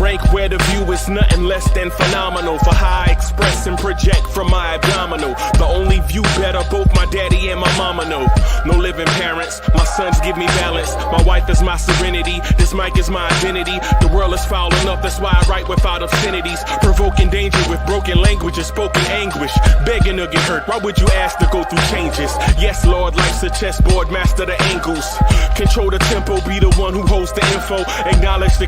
rank where the view is nothing less than phenomenal. For how I express and project from my abdominal. The only view better, both my daddy and my mama know. No living parents, my sons give me balance. My wife is my serenity, this mic is my identity. The world is foul enough, that's why I write without obscenities. Provoking danger with broken language and spoken anguish. Begging to get hurt, why would you ask to go through changes? Yes, Lord, life's a chessboard, master the angles. Control the tempo, be the one who holds the info. Acknowledge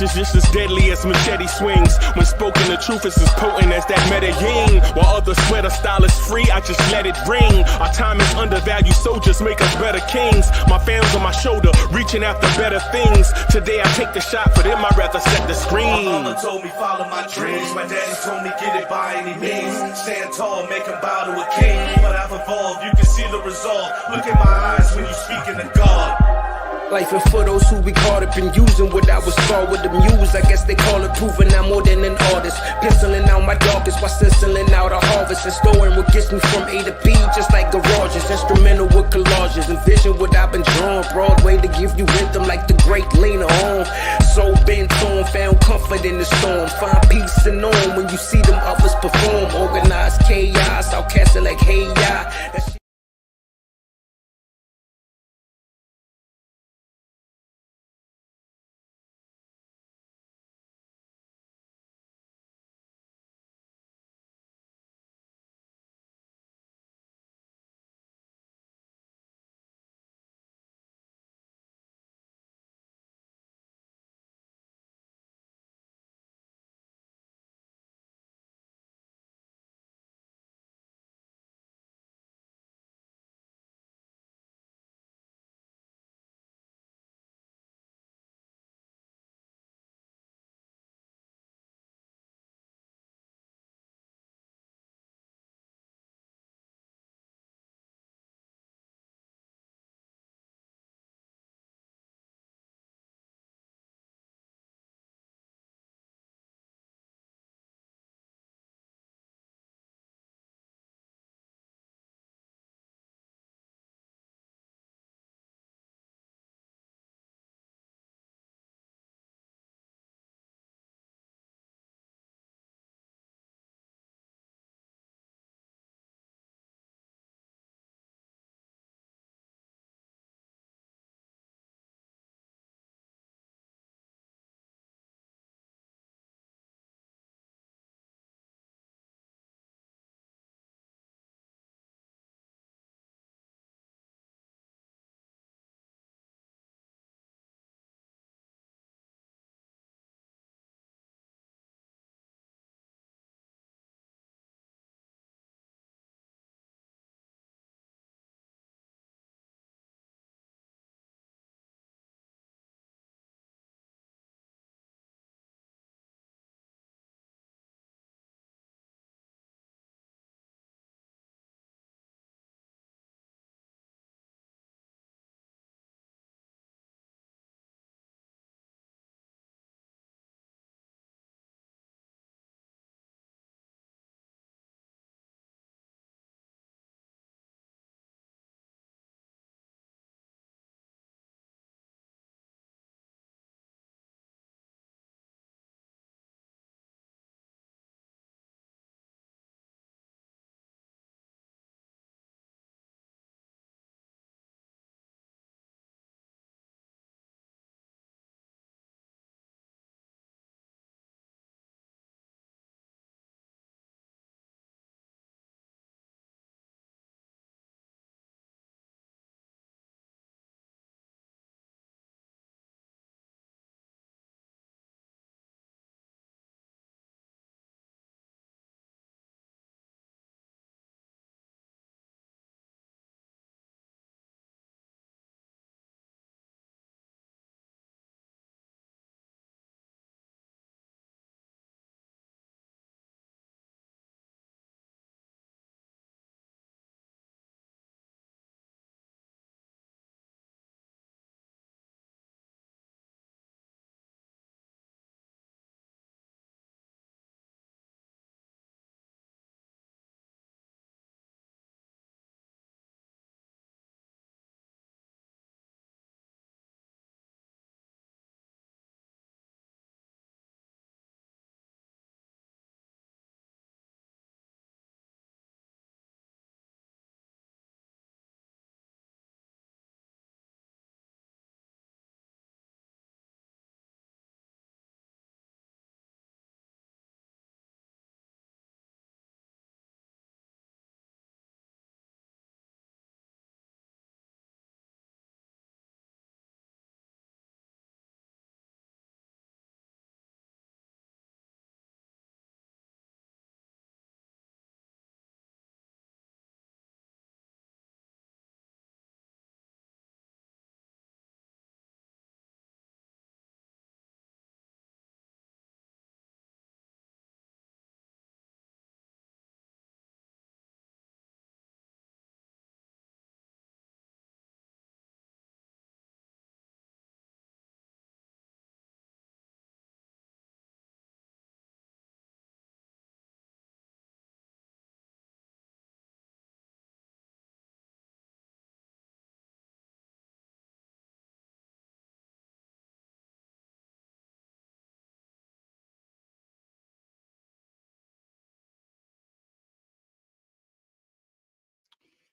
is just as deadly as machete swings. When spoken, the truth is as potent as that Medellin. While others swear the style is free, I just let it ring. Our time is undervalued, soldiers make us better kings. My fans on my shoulder, reaching after better things. Today I take the shot, for them I'd rather set the screen. My mama told me follow my dreams. My daddy told me get it by any means. Stand tall, make him bow to a king. But I've evolved, you can see the resolve. Look in my eyes when you speaking to God. Life and for those who be caught up in using what I was taught with the muse. I guess they call it proving I'm more than an artist. Penciling out my darkest while stenciling out a harvest. And storing what gets me from A to B, just like garages. Instrumental with collages. Envision what I've been drawn. Broadway to give you rhythm like the great Lena Horne. So bent on, found comfort in the storm. Find peace and on when you see them others perform. Organized chaos, I'll cast it like hey ya.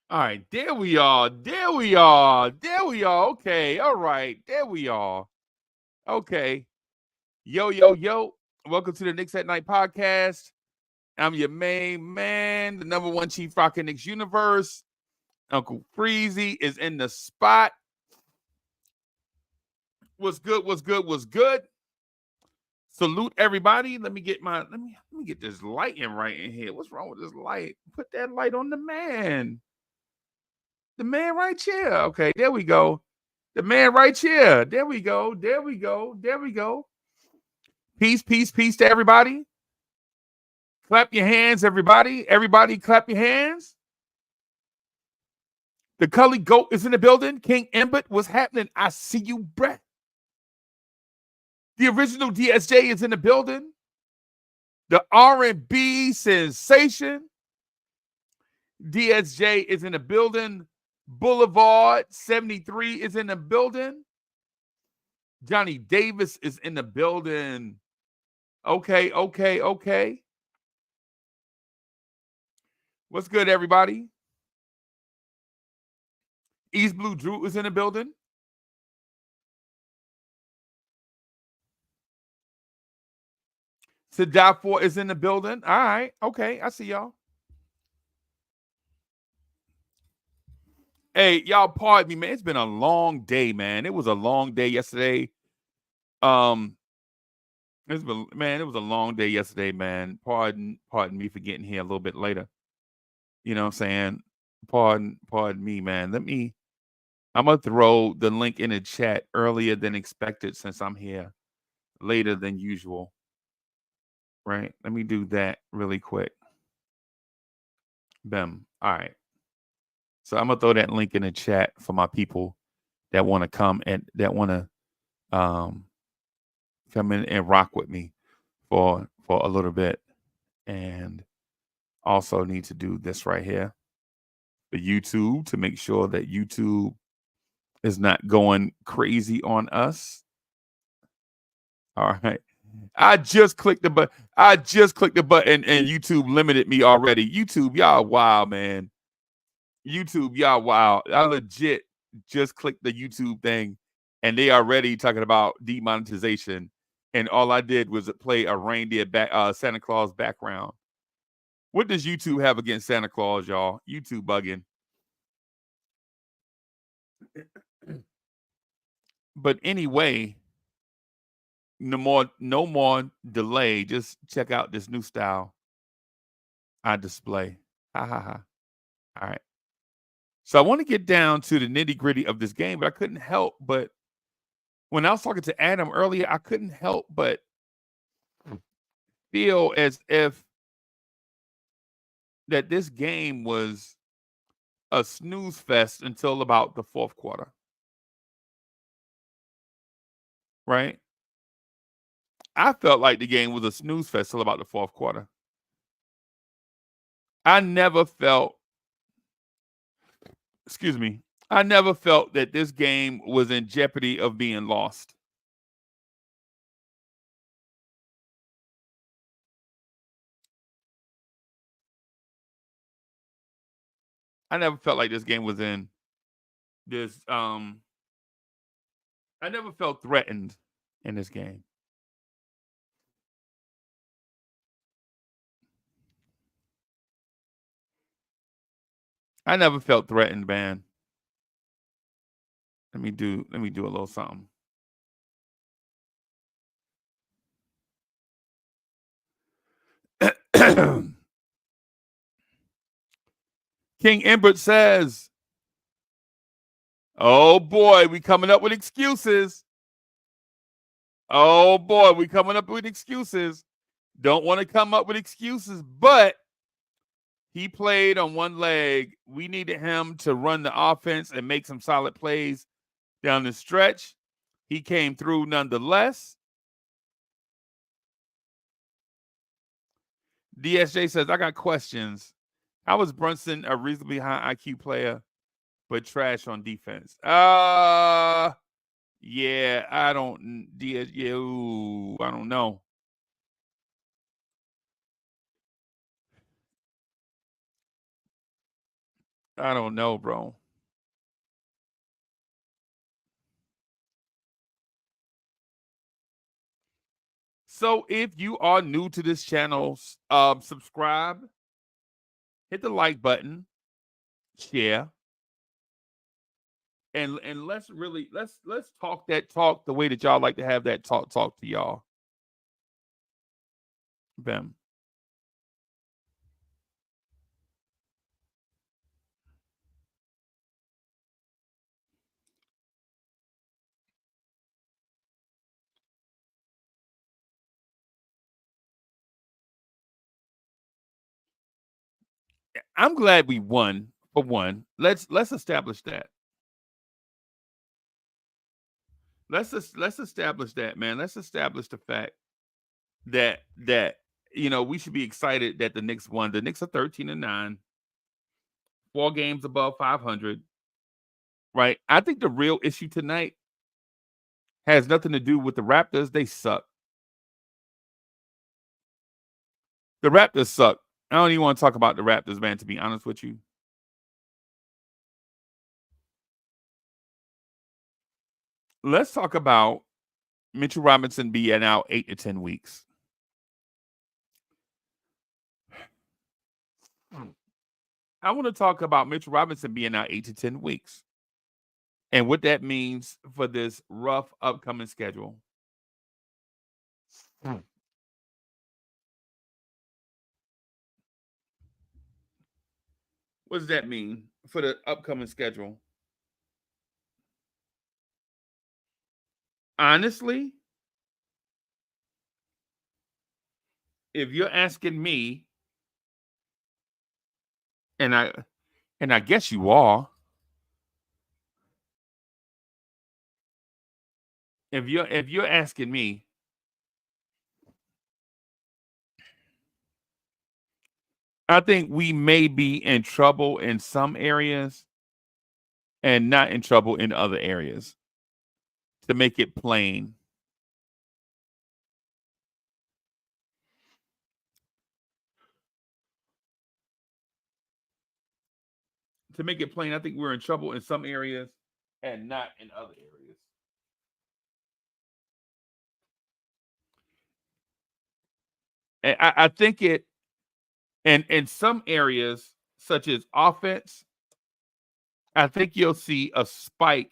All right, there we are. There we are. There we are. Okay, all right. There we are. Okay. Yo, yo, yo. Welcome to the Knicks at Night podcast. I'm your main man, the number one chief rockin' Knicks universe. Uncle Freezie is in the spot. What's good? What's good? What's good? Salute everybody. Let me get this lighting right in here. What's wrong with this light? Put that light on the man. The man right here. Okay, there we go. The man right here. There we go. There we go. There we go. Peace, peace, peace to everybody. Clap your hands, everybody. Everybody clap your hands. The Cully Goat is in the building. King Embit, what's happening? I see you, Brett. The original DSJ is in the building. The R&B sensation. DSJ is in the building. Boulevard 73 is in the building. Johnny Davis is in the building. Okay. What's good, everybody? East Blue Drew is in the building. Sadafor is in the building. All right. Okay. I see y'all. Hey, y'all, pardon me, man. It's been a long day, man. It was a long day yesterday. It was a long day yesterday, man. Pardon me for getting here a little bit later. You know what I'm saying? Pardon me, man. I'm gonna throw the link in the chat earlier than expected since I'm here later than usual. Right? Let me do that really quick. Bam. All right. So I'm gonna throw that link in the chat for my people that want to come and that want to come in and rock with me for a little bit, and also need to do this right here for YouTube to make sure that YouTube is not going crazy on us. All right. I just clicked the button and YouTube limited me already. YouTube, y'all wild, man. YouTube, y'all wild. I legit just clicked the YouTube thing and they already talking about demonetization. And all I did was play a reindeer Santa Claus background. What does YouTube have against Santa Claus, y'all? YouTube bugging. But anyway, no more delay. Just check out this new style I display. Ha ha ha. All right. So I want to get down to the nitty-gritty of this game, but I couldn't help but when I was talking to Adam earlier, I couldn't help but feel as if that this game was a snooze fest until about the fourth quarter. Right? I felt like the game was a snooze fest till about the fourth quarter. I never felt that this game was in jeopardy of being lost. I never felt like this game was in this. I never felt threatened in this game. I never felt threatened, man. Let me do a little something. King Embert says, "Oh boy, we coming up with excuses. Oh boy, we coming up with excuses. Don't want to come up with excuses, but he played on one leg. We needed him to run the offense and make some solid plays down the stretch. He came through nonetheless." DSJ says, "I got questions. How was Brunson a reasonably high IQ player, but trash on defense?" Yeah, I don't. I don't know. I don't know, bro. So if you are new to this channel, subscribe, hit the like button, share, and let's talk that talk the way that y'all like to have that talk to y'all. Bam. I'm glad we won for one. Let's establish that. Let's establish that, man. Let's establish the fact that we should be excited that the Knicks won. The Knicks are 13-9, 4 games above 500. Right. I think the real issue tonight has nothing to do with the Raptors. They suck. The Raptors suck. I don't even want to talk about the Raptors, man, to be honest with you. Let's talk about Mitchell Robinson being out 8 to 10 weeks. I want to talk about Mitchell Robinson being out 8 to 10 weeks and what that means for this rough upcoming schedule. What does that mean for the upcoming schedule? Honestly, if you're asking me, and I guess you are, if you're asking me, I think we may be in trouble in some areas and not in trouble in other areas. To make it plain. To make it plain, I think we're in trouble in some areas and not in other areas. And I think it, and in some areas, such as offense, I think you'll see a spike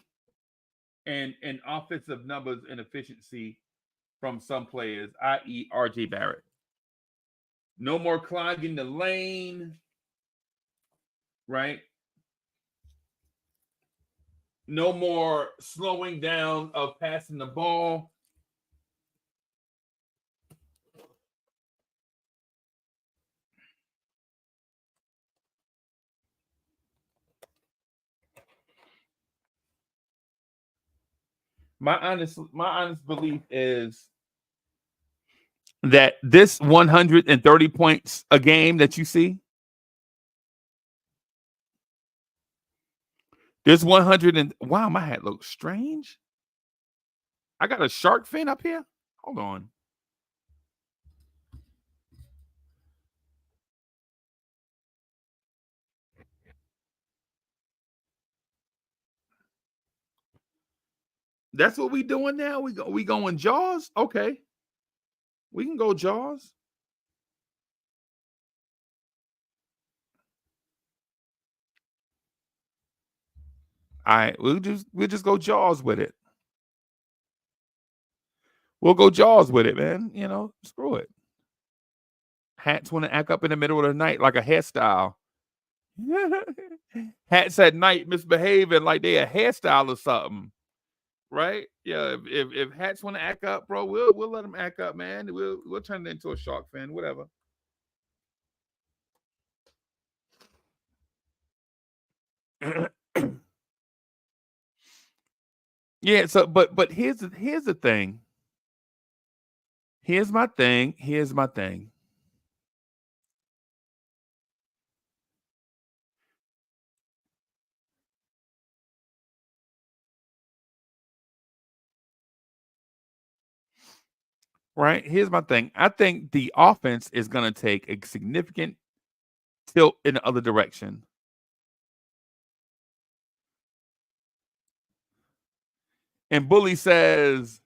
in offensive numbers and efficiency from some players, i.e., RJ Barrett. No more clogging the lane, right? No more slowing down of passing the ball. My honest belief is that this 130 points a game that you see, this 100 and wow, my hat looks strange. I got a shark fin up here. Hold on. That's what we doing now. We going Jaws. Okay, we can go Jaws. All right, we'll just go Jaws with it. We'll go Jaws with it, man. Screw it. Hats want to act up in the middle of the night like a hairstyle. Hats at night misbehaving like they a hairstyle or something. Right? Yeah. If hats want to act up, bro, we'll let them act up, man. We'll turn it into a shark fin, whatever. Yeah. So, but here's the thing. Here's my thing. Right? Here's my thing. I think the offense is going to take a significant tilt in the other direction. And Bully says,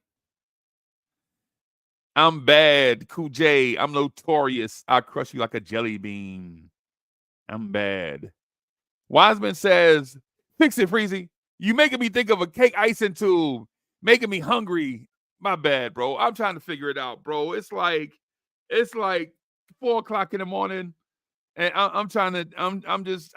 I'm bad. Cool J, I'm notorious. I crush you like a jelly bean. I'm bad. Wiseman says, fix it, Freezie. You making me think of a cake icing tube, making me hungry. My bad, bro. I'm trying to figure it out, bro. It's like 4:00 in the morning, and I'm trying to. I'm just.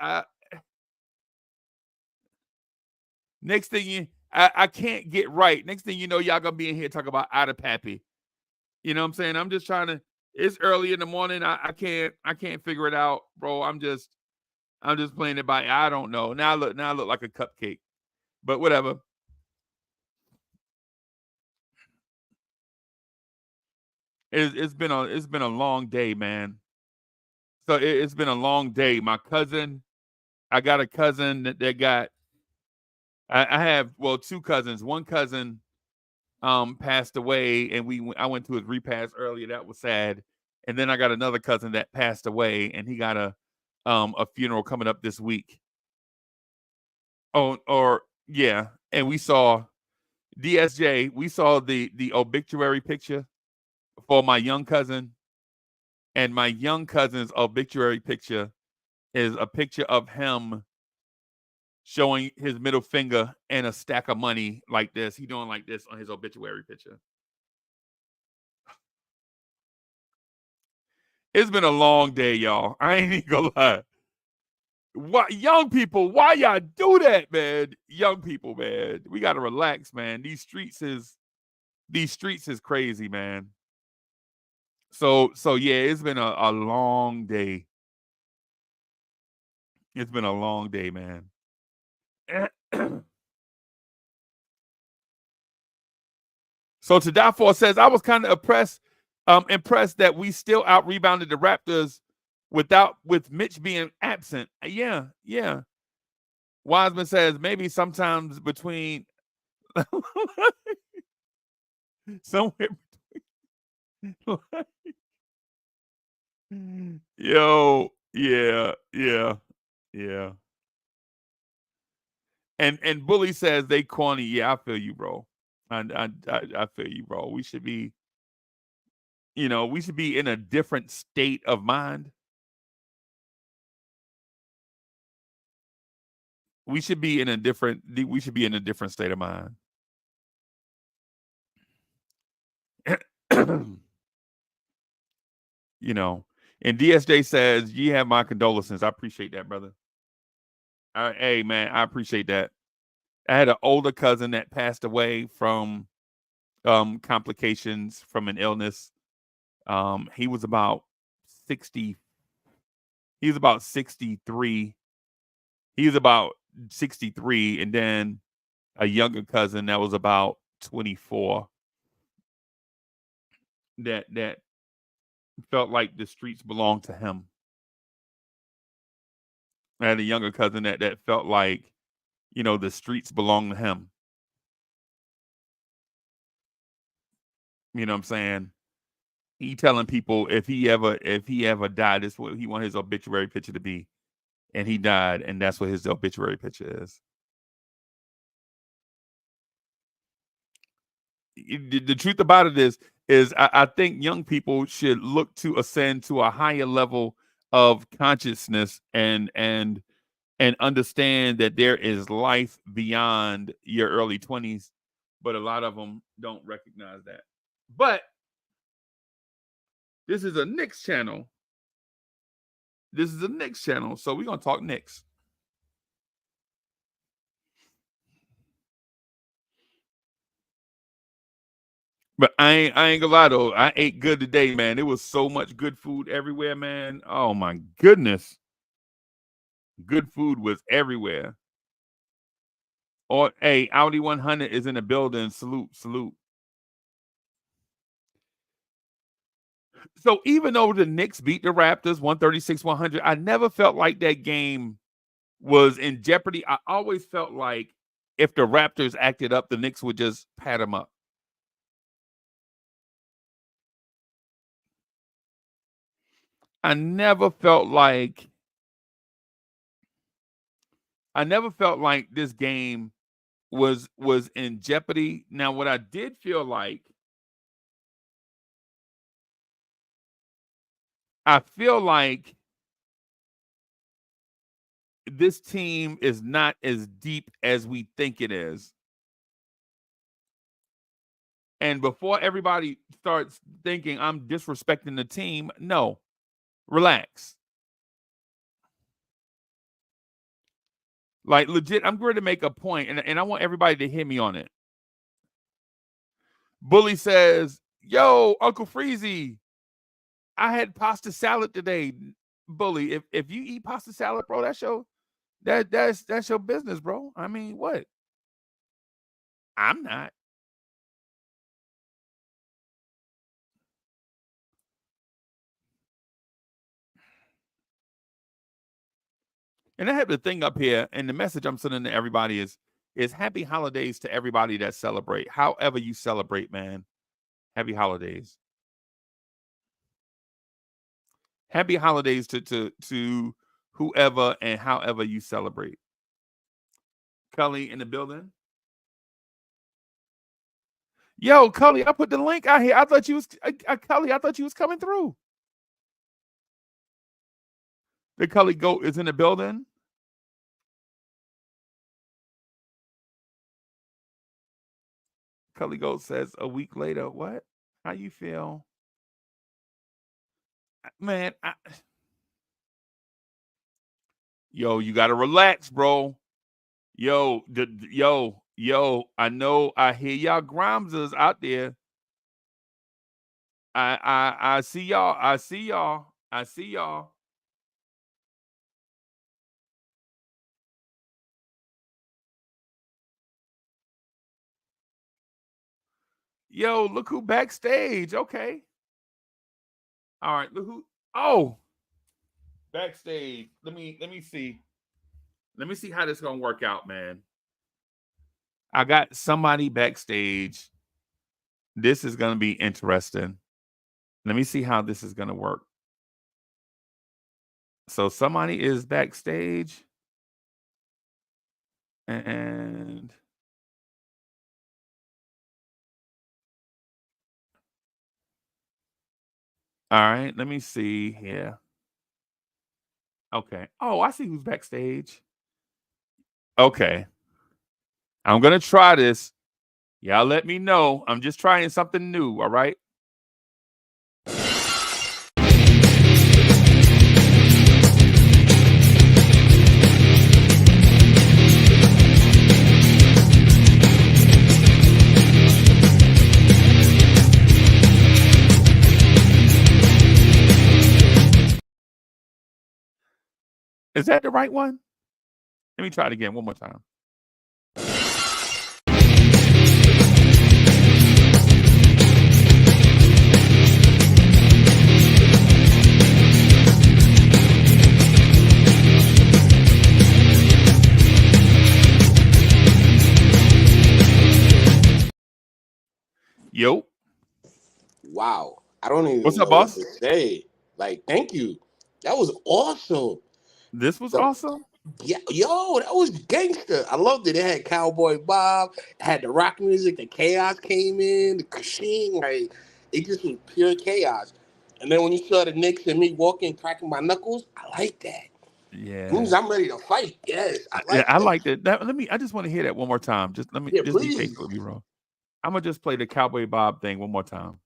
Next thing I can't get right. Next thing you know, y'all gonna be in here talking about out of pappy. You know what I'm saying? I'm just trying to. It's early in the morning. I can't figure it out, bro. I'm just playing it by. I don't know. Now I look like a cupcake, but whatever. It's been a long day, man. So it's been a long day. My cousin, I got a cousin that got. I have two cousins. One cousin passed away, and I went to his repast earlier. That was sad. And then I got another cousin that passed away, and he got a funeral coming up this week. Oh, or yeah, and we saw DSJ. We saw the obituary picture for my young cousin, and my young cousin's obituary picture is a picture of him showing his middle finger and a stack of money like this. He doing like this on his obituary picture. It's been a long day, y'all. I ain't even gonna lie. What young people? Why y'all do that, man? Young people, man, we gotta relax, man. These streets is crazy, man. So yeah, it's been a long day. It's been a long day, man. So to die for says, I was kind of impressed that we still out rebounded the Raptors with Mitch being absent. Yeah. Wiseman says maybe sometimes between somewhere between. Yo, yeah. And Bully says they corny. Yeah, I feel you, bro. I feel you, bro. We should be in a different state of mind. We should be in a different state of mind. And DSJ says, you have my condolences. I appreciate that, brother. Hey, man, I appreciate that. I had an older cousin that passed away from complications from an illness. He was about 60. He was about 63. He was about 63, and then a younger cousin that was about 24 that felt like the streets belonged to him. I had a younger cousin that felt like, the streets belong to him. You know what I'm saying? He telling people if he ever died, this is what he want his obituary picture to be. And he died, and that's what his obituary picture is. The truth about it is I think young people should look to ascend to a higher level of consciousness and understand that there is life beyond your early 20s, but a lot of them don't recognize that. But this is a Knicks channel. So we're gonna talk Knicks. But I ain't gonna lie though. I ate good today, man. There was so much good food everywhere, man. Oh my goodness. Good food was everywhere. Or hey, Audi 100 is in the building. Salute. So even though the Knicks beat the Raptors 136-100, I never felt like that game was in jeopardy. I always felt like if the Raptors acted up, the Knicks would just pat them up. I never felt like this game was in jeopardy. Now, what I did feel like, I feel like this team is not as deep as we think it is. And before everybody starts thinking I'm disrespecting the team, no, relax. Like, legit, I'm going to make a point, and I want everybody to hear me on it. Bully says, yo, Uncle Freezie, I had pasta salad today. Bully, if you eat pasta salad, bro, that's your business, bro. I mean, what? I'm not. And I have the thing up here, and the message I'm sending to everybody is happy holidays to everybody that celebrate. However you celebrate, man. Happy holidays. Happy holidays to whoever and however you celebrate. Cully in the building. Yo, Cully, I put the link out here. I thought you was Cully, I thought you was coming through. The Cully Goat is in the building. Cully Goat says a week later. What? How you feel? Man, yo, you gotta relax, bro. Yo, I know I hear y'all Grimesers out there. I see y'all. I see y'all. I see y'all. Yo, look who backstage. Okay. All right, look who. Oh, backstage. Let me see. Let me see how this gonna work out, man. I got somebody backstage. This is gonna be interesting. Let me see how this is gonna work. So somebody is backstage, and all right, let me see here. Okay. Oh, I see who's backstage. Okay. I'm gonna try this. Y'all let me know. I'm just trying something new, all right? Is that the right one? Let me try it again one more time. Yo. Wow. I don't even What's know up, boss? what to say. Like, thank you. That was awesome. This was awesome. Yeah, yo, that was gangster. I loved it. It had Cowboy Bob, it had the rock music, the chaos came in, the machine, like it just was pure chaos. And then when you saw the Knicks and me walking, cracking my knuckles, I like that. It means Yeah. I'm ready to fight. Yes, I Yeah, like I that. like that. I just want to hear that one more time. Just Yeah, just be please. patient with me, bro. I'm gonna just play the Cowboy Bob thing one more time.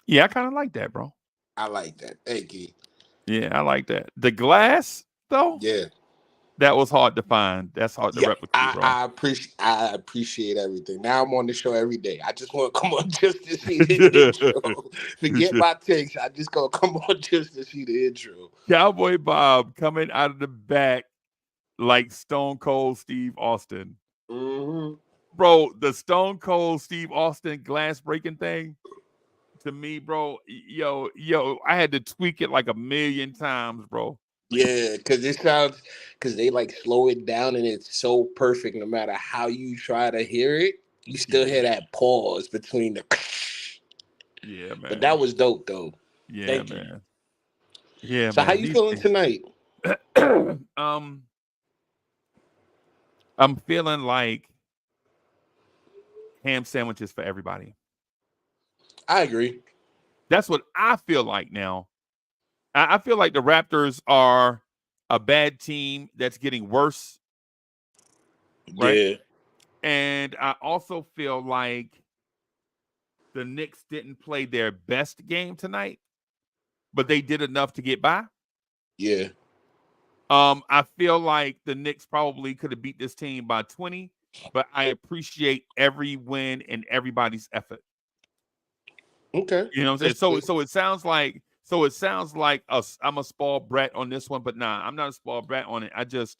Yeah, I kind of like that, bro. I like that. Thank you. Yeah, I like that. The glass, though, Yeah. that was hard to find. That's hard to Yeah, replicate, bro. I appreciate everything. Now I'm on the show every day. I just want to come on just to see the intro. Forget my takes. I just gonna come on just to see the intro. Cowboy Bob coming out of the back like Stone Cold Steve Austin. Mm-hmm. Bro, the Stone Cold Steve Austin glass breaking thing, to me, bro, yo, I had to tweak it like a million times, bro. Yeah, because they like slow it down and it's so perfect. No matter how you try to hear it, you still Yeah. hear that pause between the. Yeah, But man. that was dope though. Yeah, Thank you. man. Yeah, So how man. you feeling tonight? Um, I'm feeling like ham sandwiches for everybody. I agree. That's what I feel like now. I feel like the Raptors are a bad team that's getting worse, right? Yeah, And I also feel like the Knicks didn't play their best game tonight, but they did enough to get by. yeah. I feel like the Knicks probably could have beat this team by 20, but I appreciate every win and everybody's effort. Okay, You know what I'm saying? that's So good. it sounds like I'm a spoiled brat on this one, but nah, I'm not a spoiled brat on it. I just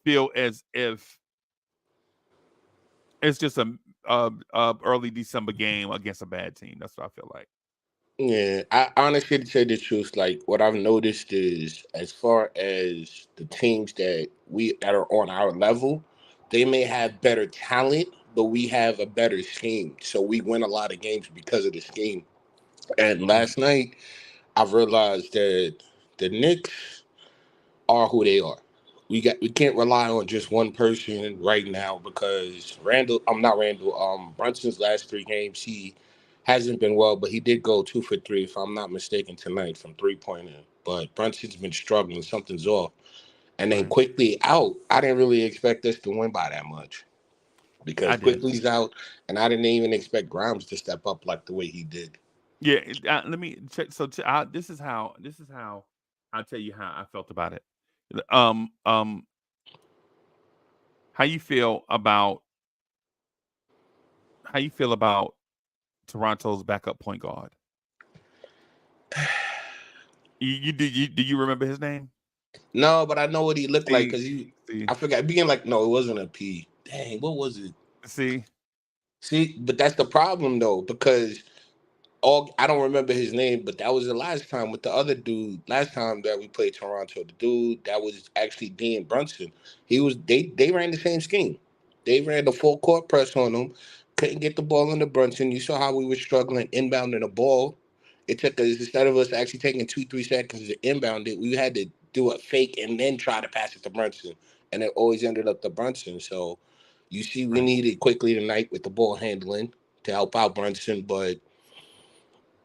feel as if it's just a early December game against a bad team. That's what I feel like. Yeah, I honestly to say the truth, like what I've noticed is as far as the teams that are on our level, they may have better talent, but we have a better scheme. So we win a lot of games because of the scheme. And Right. last night I realized that the Knicks are who they are. We can't rely on just one person right now because I'm not Randall. Brunson's last three games he hasn't been well, but he did go 2 for 3 if I'm not mistaken tonight from 3-pointer. But Brunson's been struggling. Something's off. And then Right. quickly out. I didn't really expect us to win by that much I because did. quickly's out, and I didn't even expect Grimes to step up like the way he did. Yeah. Let me check. So this is how I'll tell you how I felt about it. Um. Um. How you feel about how you feel about Toronto's backup point guard? Do you remember his name? No, but I know what he looked like See, because he. see, I forgot. Being like, no, it wasn't a P. Dang, what was it? see. See, but that's the problem though, because all I don't remember his name, but that was the last time with the other dude. Last time that we played Toronto, the dude that was actually Dean Brunson. They ran the same scheme. They ran the full court press on him. Couldn't get the ball into Brunson. You saw how we were struggling inbounding the ball. It took us instead of us actually taking 2-3 seconds to inbound it, we had to do a fake and then try to pass it to Brunson, and it always ended up to Brunson. So you see, we Right. needed quickly tonight with the ball handling to help out Brunson, but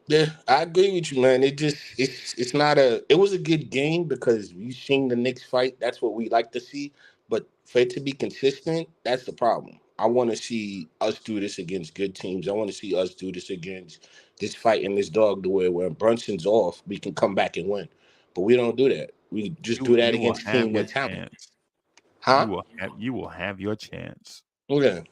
yeah, I agree with you, man. It's not a it was a good game because you seen the Knicks fight. That's what we like to see. But for it to be consistent, that's the problem. I want to see us do this against good teams. I want to see us do this against this fight in this dog the way where Brunson's off, we can come back and win. But we don't do that. We just do that You will against have team your with talent. chance. Huh? You will have your chance. Okay.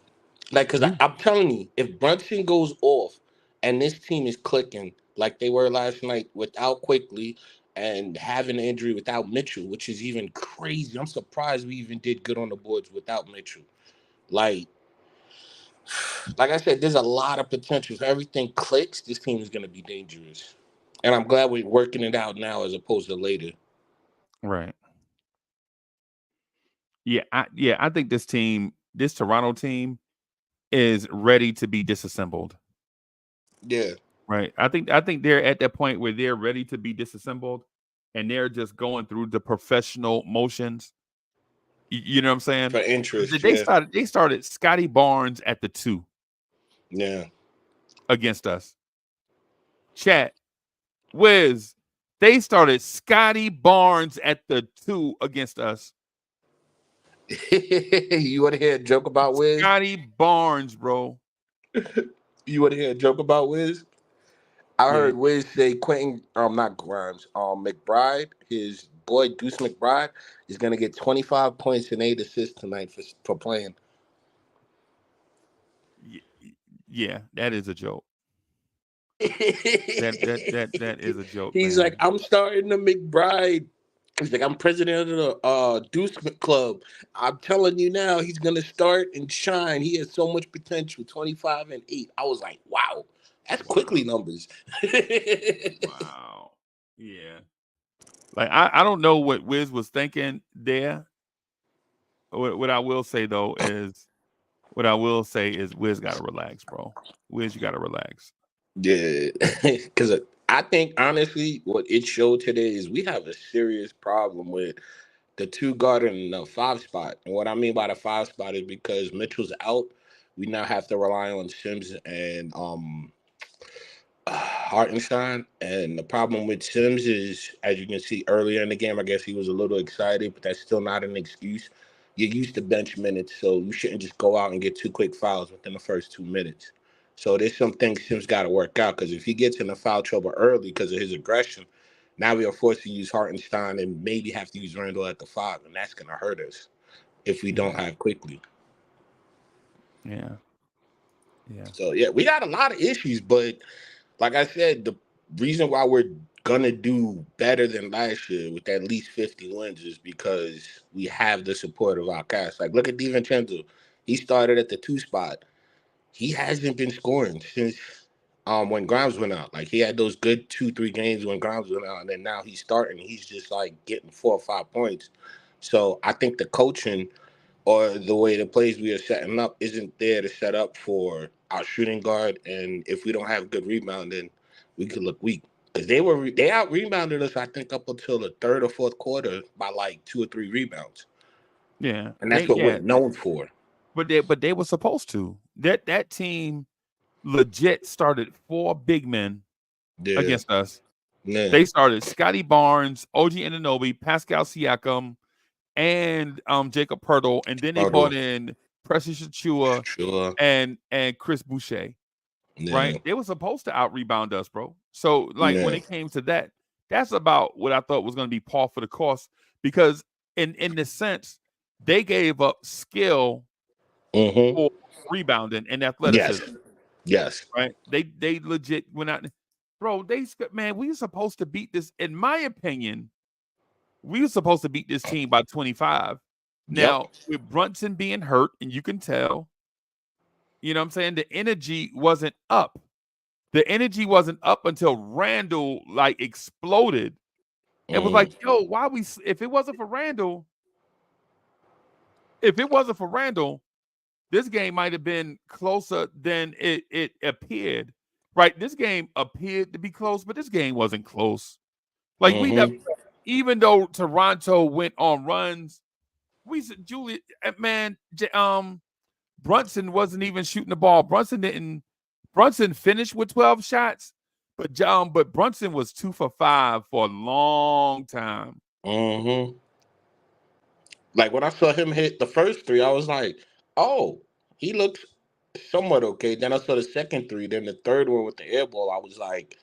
Like, because You I'm telling you, if Brunson goes off and this team is clicking like they were last night without Quickly and having an injury without Mitchell, which is even crazy. I'm surprised we even did good on the boards without Mitchell. Like, like I said, there's a lot of potential. If everything clicks, this team is going to be dangerous. And I'm glad we're working it out now as opposed to later. right. Yeah, I think this Toronto team is ready to be disassembled. Yeah. Right. I think they're at that point where they're ready to be disassembled and they're just going through the professional motions. You know what I'm saying? For interest. They Yeah. started Scotty Barnes at the 2 Yeah. against us. Chat, Wiz, they started Scotty Barnes at the 2 against us. You want to hear a joke about Wiz? Scotty Barnes, bro. You want to hear a joke about Wiz? I Yeah. heard Wiz say Quentin, not Grimes, McBride, his boy Deuce McBride, is gonna get 25 points and 8 assists tonight for playing. Yeah, that is a joke. That is a joke, He's like, man. I'm starting the McBride. He's like, I'm president of the Deuce Club. I'm telling you now, he's gonna start and shine. He has so much potential. 25 and 8. I was like, wow, that's quickly Wow. numbers. Wow. Yeah. Like I don't know what Wiz was thinking there. What I will say though is Wiz got to relax, bro. Wiz, you got to relax. Yeah, because I think honestly, what it showed today is we have a serious problem with the two guard and the five spot. And what I mean by the five spot is because Mitchell's out, we now have to rely on Sims and Hartenstein. And the problem with Sims is, as you can see earlier in the game, I guess he was a little excited, but that's still not an excuse. You're used to bench minutes, so you shouldn't just go out and get two quick fouls within the first 2 minutes. So there's some things Sims got to work out because if he gets into foul trouble early because of his aggression, now we are forced to use Hartenstein and maybe have to use Randall at the five, and that's going to hurt us if we don't Yeah. have quickly. Yeah. Yeah. So yeah, we got a lot of issues, but like I said, the reason why we're gonna do better than last year with at least 50 wins is because we have the support of our cast. Like, look at DiVincenzo. He started at the 2 spot. He hasn't been scoring since when Grimes went out. Like, he had those good 2-3 games when Grimes went out, and then now he's starting. He's just like getting 4 or 5 points. So I think the coaching or the way the plays we are setting up isn't there to set up for our shooting guard. And if we don't have good rebounding, we could look weak. Because they out rebounded us, I think, up until the third or fourth quarter by like 2 or 3 rebounds. Yeah. And that's what we're known for. But they were supposed to. That team legit started 4 big men Yeah. against us. Yeah. They started Scotty Barnes, OG Anunoby, Pascal Siakam, and Jacob Pirtle, and then they brought in Precious Achua Sure. and Chris Boucher. Yeah. Right? They were supposed to out rebound us, bro. So like when Yeah. it came to that, that's about what I thought was going to be par for the course because in the sense they gave up skill for rebounding and athleticism. Yes. Right? They legit went out. Bro, we were supposed to beat this. In my opinion, we were supposed to beat this team by 25. Now, with Brunson being hurt, and you can tell, you know what I'm saying, the energy wasn't up. The energy wasn't up until Randall like exploded. It was like, yo, if it wasn't for Randall, this game might have been closer than it appeared. Right? This game appeared to be close, but this game wasn't close. Like we never, even though Toronto went on runs, Brunson wasn't even shooting the ball. Brunson finished with 12 shots, but Brunson was 2 for 5 for a long time. Like when I saw him hit the first 3, I was like, oh, he looks somewhat okay. Then I saw the second 3, then the third one with the air ball. I was like,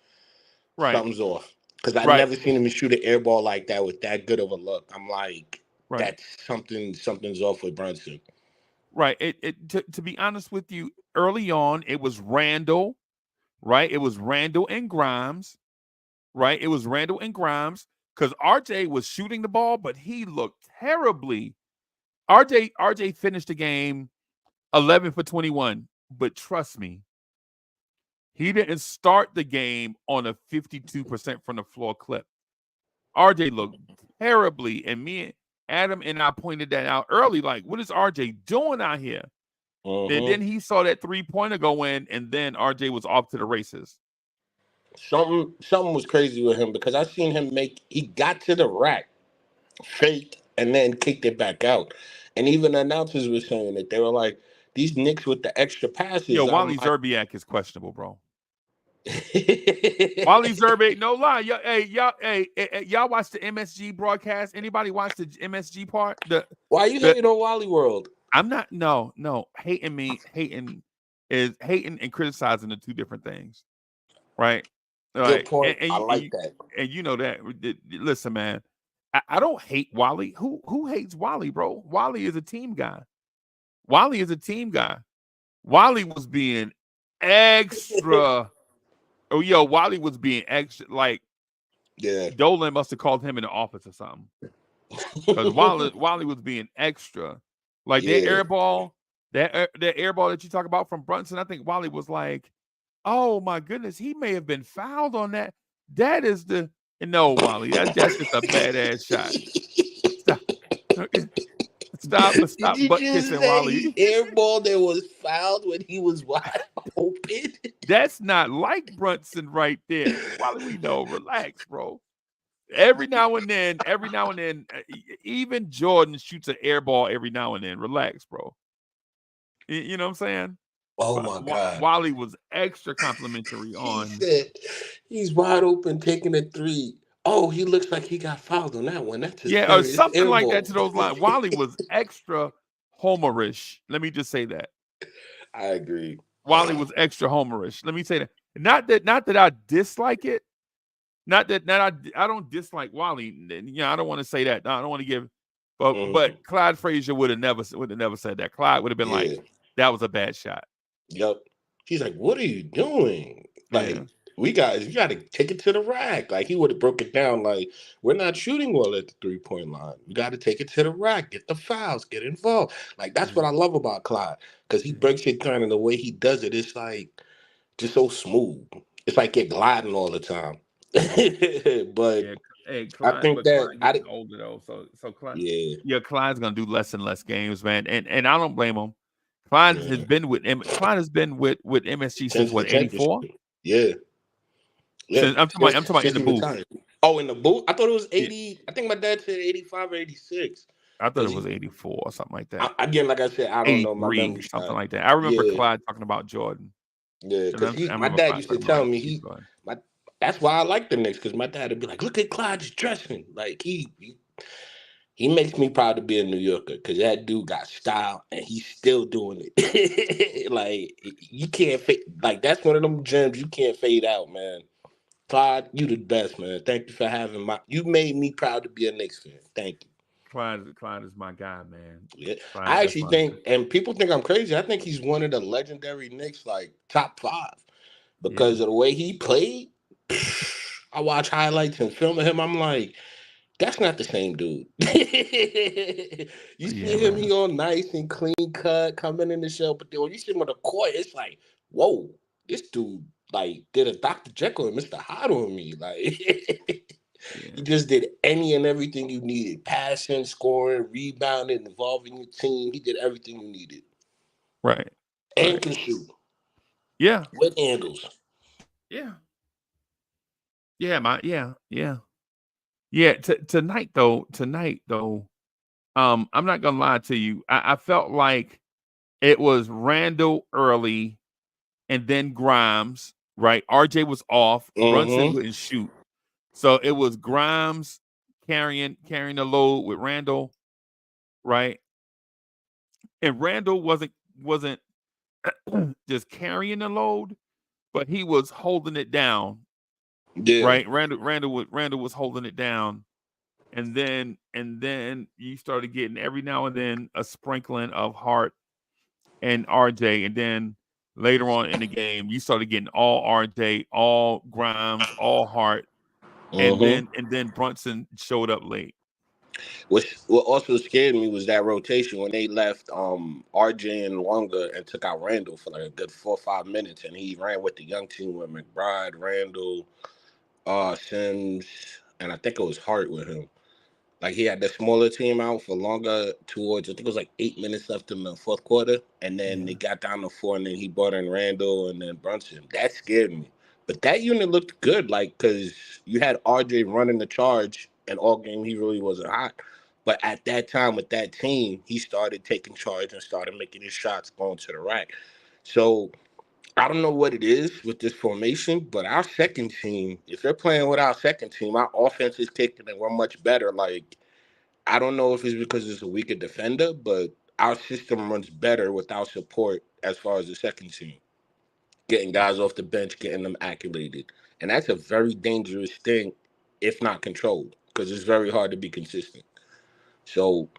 something's off. Because I've never seen him shoot an air ball like that with that good of a look. I'm like, that's something's off with Brunson. Right. To be honest with you, early on, it was Randall, right? It was Randall and Grimes, right? It was Randall and Grimes because RJ was shooting the ball, but he looked terribly. RJ finished the game 11 for 21, but trust me, he didn't start the game on a 52% from the floor clip. RJ looked terribly, and Adam and I pointed that out early. Like, what is RJ doing out here? And then he saw that 3-pointer go in, and then RJ was off to the races. Something was crazy with him because I seen him he got to the rack, faked, and then kicked it back out. And even announcers were saying that they were like, these Knicks with the extra passes. Yo, Wally Zerbiak is questionable, bro. Wally Zerbiak, no lie. Y'all watch the MSG broadcast? Anybody watch the MSG part? Why are you hating on Wally World? I'm not. No. Hating and criticizing the two different things, right? Good point. I like that. And you know that. Listen, man, I don't hate Wally. Who hates Wally, bro? Wally is a team guy. Wally was being extra. Oh, yo, Wally was being extra. Like, Dolan must have called him in the office or something. Because Wally was being extra. Like that air ball that you talk about from Brunson, I think Wally was like, oh my goodness, he may have been fouled on that. That is the No, Wally, that's just a badass shot. Stop, Did stop you butt just kissing say he Wally. airballed and was fouled when he was wide open? That's not like Brunson right there. Wally, we know. Relax, bro. Every now and then, even Jordan shoots an air ball every now and then. Relax, bro. You know what I'm saying? Oh But my God. Wally was extra complimentary He on. said he's wide open taking a three. Oh, he looks like he got fouled on that one. That's a Yeah, or serious something like that airball. to those lines. Wally was extra homerish. Let me just say that. I agree. Wally was extra homerish. Let me say that. Not that I dislike it. Not that I don't dislike Wally. I don't want to say that. I don't want to give. But Mhm. Clyde Frazier would have never said that. Clyde would have been like, Yeah. that was a bad shot. Yep. He's like, what are you doing? Yeah. Like, you got to take it to the rack. Like, he would have broke it down. Like, we're not shooting well at the 3-point line. You got to take it to the rack, get the fouls, get involved. Like, that's what Yeah. I love about Clyde because he Yeah. breaks it kind of the way he does it. It's like just so smooth. It's like you're gliding all the time. But Yeah. Hey, I Clyde, think but that Clyde getting older though. So Clyde, yeah, yeah, Clyde's gonna do less and less games, man. And I don't blame him. Clyde has yeah. been with MSG since Since the what, championship, 84? Yeah, yeah. Since I'm talking about in Since the he booth. retired. Oh, in the booth? I thought it was Yeah, 80. I think my dad said 85 or 86. I thought Because it was 84 or something like that. again, like I said, I don't know. My 83, memory's something not. like that. I remember Yeah, Clyde talking about Jordan. yeah. I Because my remember dad Clyde used to talking about tell me Steve Jordan. my, that's why I like the Knicks. Because my dad would be like, look at Clyde's dressing. Like, he makes me proud to be a New Yorker because that dude got style and he's still doing it. Like, you can't fade. Like, that's one of them gems you can't fade out, man. Clyde, you the best, man. Thank you for having you made me proud to be a Knicks fan. Thank you. Clyde is my guy, man. Yeah. Clyde, I that's actually my think, and people think I'm crazy, I think he's one of the legendary Knicks, like top 5. yeah, Because of the way he played. I watch highlights and film of him, I'm like, that's not the same dude. You yeah, see him, man. he all nice and clean cut, coming in the show, but then when you see him on the court, it's like, whoa, this dude like did a Dr. Jekyll and Mr. Hyde on me. Like he Yeah, just did any and everything you needed. Passing, scoring, rebounding, involving your team. He did everything you needed. right, And right. can shoot Yeah, with handles. yeah, yeah, yeah. Tonight though, I'm not gonna lie to you. I felt like it was Randall early, and then Grimes. Right, RJ was off. Brunson Mm-hmm. wouldn't shoot, so it was Grimes carrying the load with Randall. Right, and Randall wasn't just carrying the load, but he was holding it down. Yeah. Right, Randall was holding it down, and then you started getting every now and then a sprinkling of Hart and RJ, and then later on in the game you started getting all RJ, all Grimes, all Hart, and Mm-hmm. then Brunson showed up late. What also scared me was that rotation when they left RJ and Longa and took out Randall for like a good 4 or 5 minutes, and he ran with the young team with McBride, Randall, Sims, and I think it was Hart with him. Like he had the smaller team out for longer towards, I think it was like 8 minutes left in the fourth quarter. And then they Yeah, got down to 4, and then he brought in Randall and then Brunson. That scared me. But that unit looked good, like, because you had RJ running the charge, and all game he really wasn't hot. But at that time with that team, he started taking charge and started making his shots going to the rack. So I don't know what it is with this formation, but our second team, if they're playing with our second team, our offense is kicking and we're much better. Like, I don't know if it's because it's a weaker defender, but our system runs better without support as far as the second team. Getting guys off the bench, getting them acclimated. And that's a very dangerous thing if not controlled, because it's very hard to be consistent. So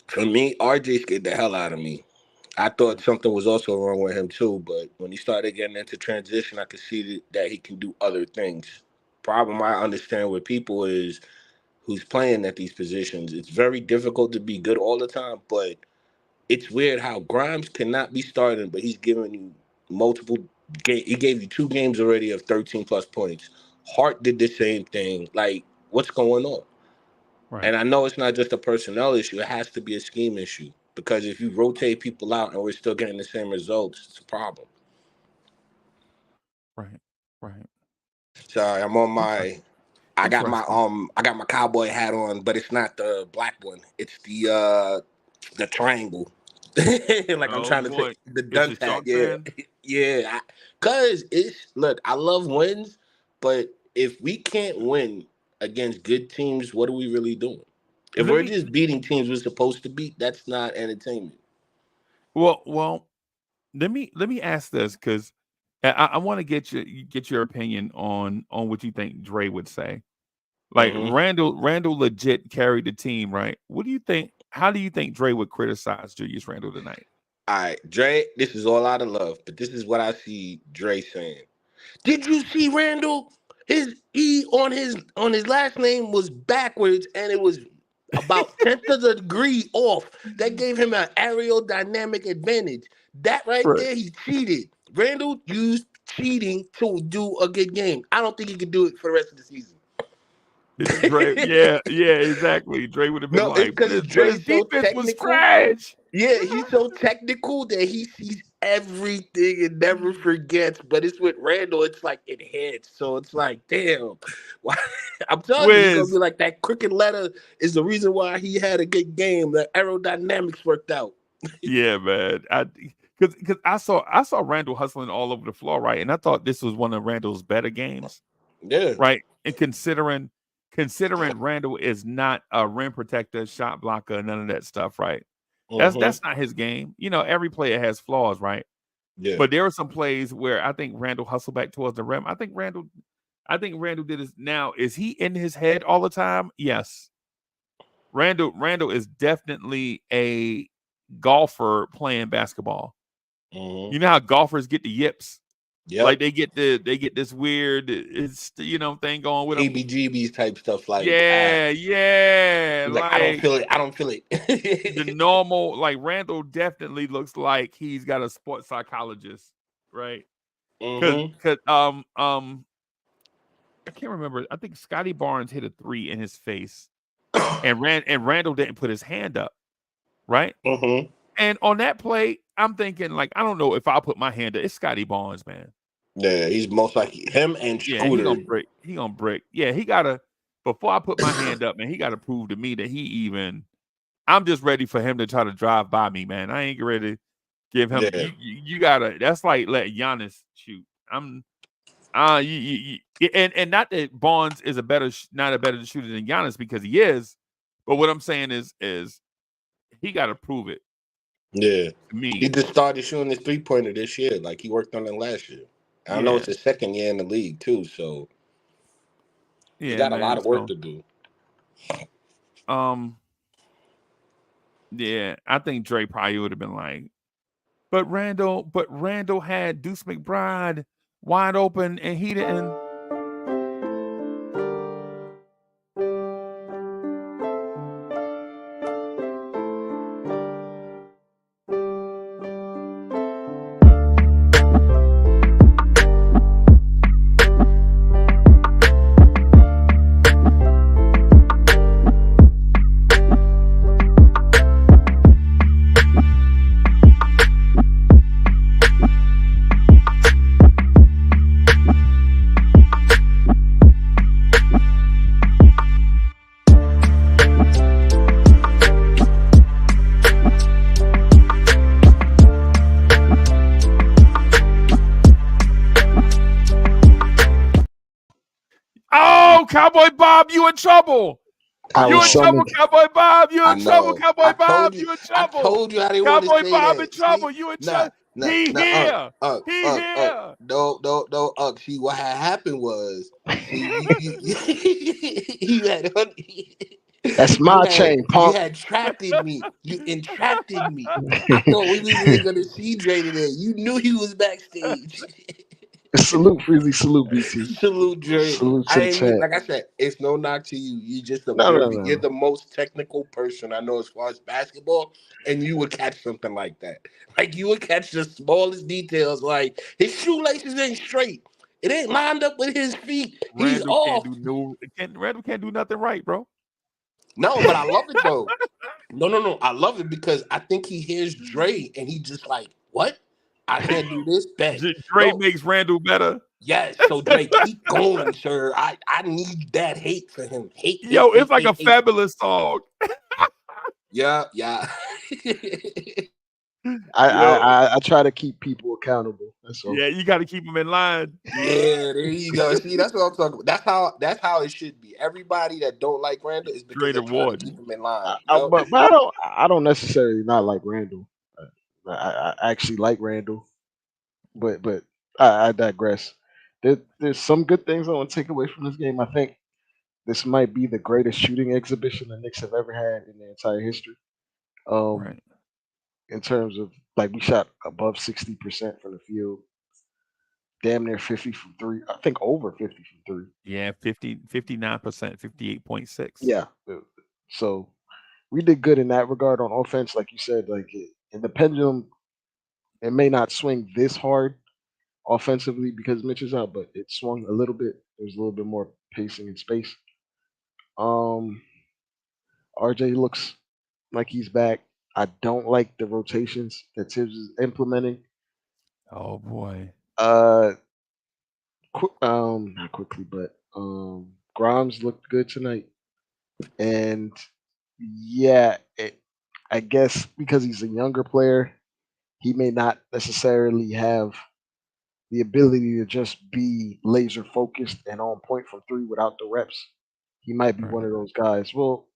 for me, RJ scared the hell out of me. I thought something was also wrong with him too, but when he started getting into transition, I could see that he can do other things. Problem I understand with people is who's playing at these positions. It's very difficult to be good all the time, but it's weird how Grimes cannot be starting, but he's giving you multiple. He gave you 2 games already of 13 plus points. Hart did the same thing. Like, what's going on? Right. And I know it's not just a personnel issue; it has to be a scheme issue. Because if you rotate people out and we're still getting the same results, it's a problem. Right. Right. Sorry, I'm on Interest- my. Interesting. I got my cowboy hat on, but it's not the black one. It's the triangle. Like I'm Oh trying to say boy. the It's your dunce hat. chalk Yeah, fan? yeah. Cause it's look, I love wins, but if we can't win against good teams, what are we really doing? If Let we're me just beating teams we're supposed to beat, that's not entertainment. well, let me ask this because I want to get your opinion on what you think Dre would say. Like Hmm. Randall legit carried the team, right? What do you think? How do you think Dre would criticize Julius Randle tonight? All right, Dre, this is all out of love, but this is what I see Dre saying. Did you see Randall? His E on his last name was backwards, and it was about tenth of a degree off. That gave him an aerodynamic advantage. That right Right. there, he cheated. Randall used cheating to do a good game. I don't think he could do it for the rest of the season. Dre, yeah, yeah, exactly. Dre would have been No, it's like, because but his Dre's so defense was technical. trash. Yeah, he's so technical that he sees everything and never forgets. But it's with Randall, it's like it hits. So it's like, damn. Why? I'm telling you, he's gonna be Wiz, like that crooked letter is the reason why he had a good game. The aerodynamics worked out. yeah, man. Because I saw Randall hustling all over the floor, right? And I thought this was one of Randall's better games, Yeah. right? And considering Randall is not a rim protector, shot blocker, none of that stuff, right? Mm-hmm. That's not his game. You know, every player has flaws, right? Yeah. But there are some plays where I think Randall hustled back towards the rim. I think Randall did his now. Is he in his head all the time? Yes. Randall is definitely a golfer playing basketball. Mm-hmm. You know how golfers get the yips? Like Yep. they get this weird thing going with them. ABGBs type stuff like Yeah, yeah. he's like, I don't Like feel it. I don't feel the it. normal like Randall definitely looks like he's got a sports psychologist, right? Cause, Mm-hmm. cause I can't remember. I think Scotty Barnes hit a three in his face, and Randall didn't put his hand up, right? Mm-hmm. And on that play, I'm thinking like, I don't know if I'll put my hand up. It's Scotty Barnes, man. Yeah, he's most likely him and Yeah, he Scooter. gonna break. He gonna break. Yeah, he gotta. Before I put my hand up, man, he gotta prove to me that he even. I'm just ready for him to try to drive by me, man. I ain't ready to give him. Yeah. You gotta. That's like let Giannis shoot. I'm. And not that Barnes is not a better shooter than Giannis because he is, but what I'm saying is he got to prove it Yeah. to He me. just started shooting his 3-pointer this year. Like he worked on it last year. I know it's Yeah, his second year in the league too, so he yeah, got a lot man. of work So, to do. um, yeah, I think Dre probably would have been like, but Randall had Deuce McBride wide open, and he didn't. Oh, Cowboy Bob, you in trouble. I You in know. trouble, Cowboy Bob. You I in trouble, know. Cowboy Bob. You in I trouble. told you I didn't want to Cowboy say Bob in that. See? trouble. You in Nah, trouble. nah, He nah, here. He here. no, no, no, See, what had happened was, see, you had That's my chain, you punk. had trapped me. You entrapted me. I thought we wasn't gonna see Dre today. You knew he was backstage. Salute, Freezy. Salute, BT. Salute, Dre. Salute to I the ain't mean, chat. like I said, it's no knock to you. You just No, no, observe it. You're no. the most technical person I know as far as basketball, and you would catch something like that. Like you would catch the smallest details, like his shoelaces ain't straight. It ain't lined up with his feet. He's Randall can't off. do Randall can't do nothing right, bro. No, but I love it though. No. I love it because I think he hears Dre and he just like, what? I can't do this. Bet. Dre No. makes Randall better. Yes. So Dre, keep going, sir. I need that hate for him. Hate, hate, Yo, it's hate, like a hate, hate. Fabulous song. Yeah. Yo, I try to keep people accountable. That's all. yeah, you got to keep him in line. Yeah, there you go. See, that's what I'm talking about. That's how it should be. Everybody that don't like Randall is because Dre they're the trying to warden. keep him in line. But I don't necessarily not like Randall. I actually like Randall, but I digress. There's some good things I want to take away from this game. I think this might be the greatest shooting exhibition the Knicks have ever had in their entire history. Um, Right. in terms of like we shot above 60% from the field, damn near 50 from three. I think over 50 from three. Yeah, 59%, 58.6. Yeah. So we did good in that regard on offense, like you said. Like in the pendulum, it may not swing this hard offensively because Mitch is out, but it swung a little bit. There's a little bit more pacing and space. Um, RJ looks like he's back. I don't like the rotations that Tibbs is implementing. Oh boy. Uh, not quickly, but Grimes looked good tonight, and yeah, I guess because he's a younger player, he may not necessarily have the ability to just be laser focused and on point from three without the reps. He might be one Right. of those guys. Well,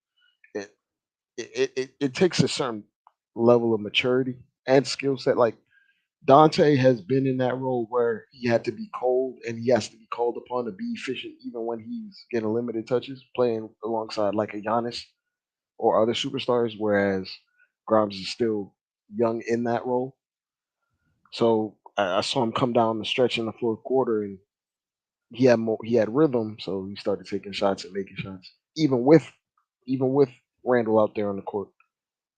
it it takes a certain level of maturity and skill set. Like Dante has been in that role where he had to be cold and he has to be called upon to be efficient even when he's getting limited touches, playing alongside like a Giannis or other superstars, whereas Grimes is still young in that role. So I saw him come down the stretch in the fourth quarter, and he had rhythm, so he started taking shots and making shots, even with Randall out there on the court,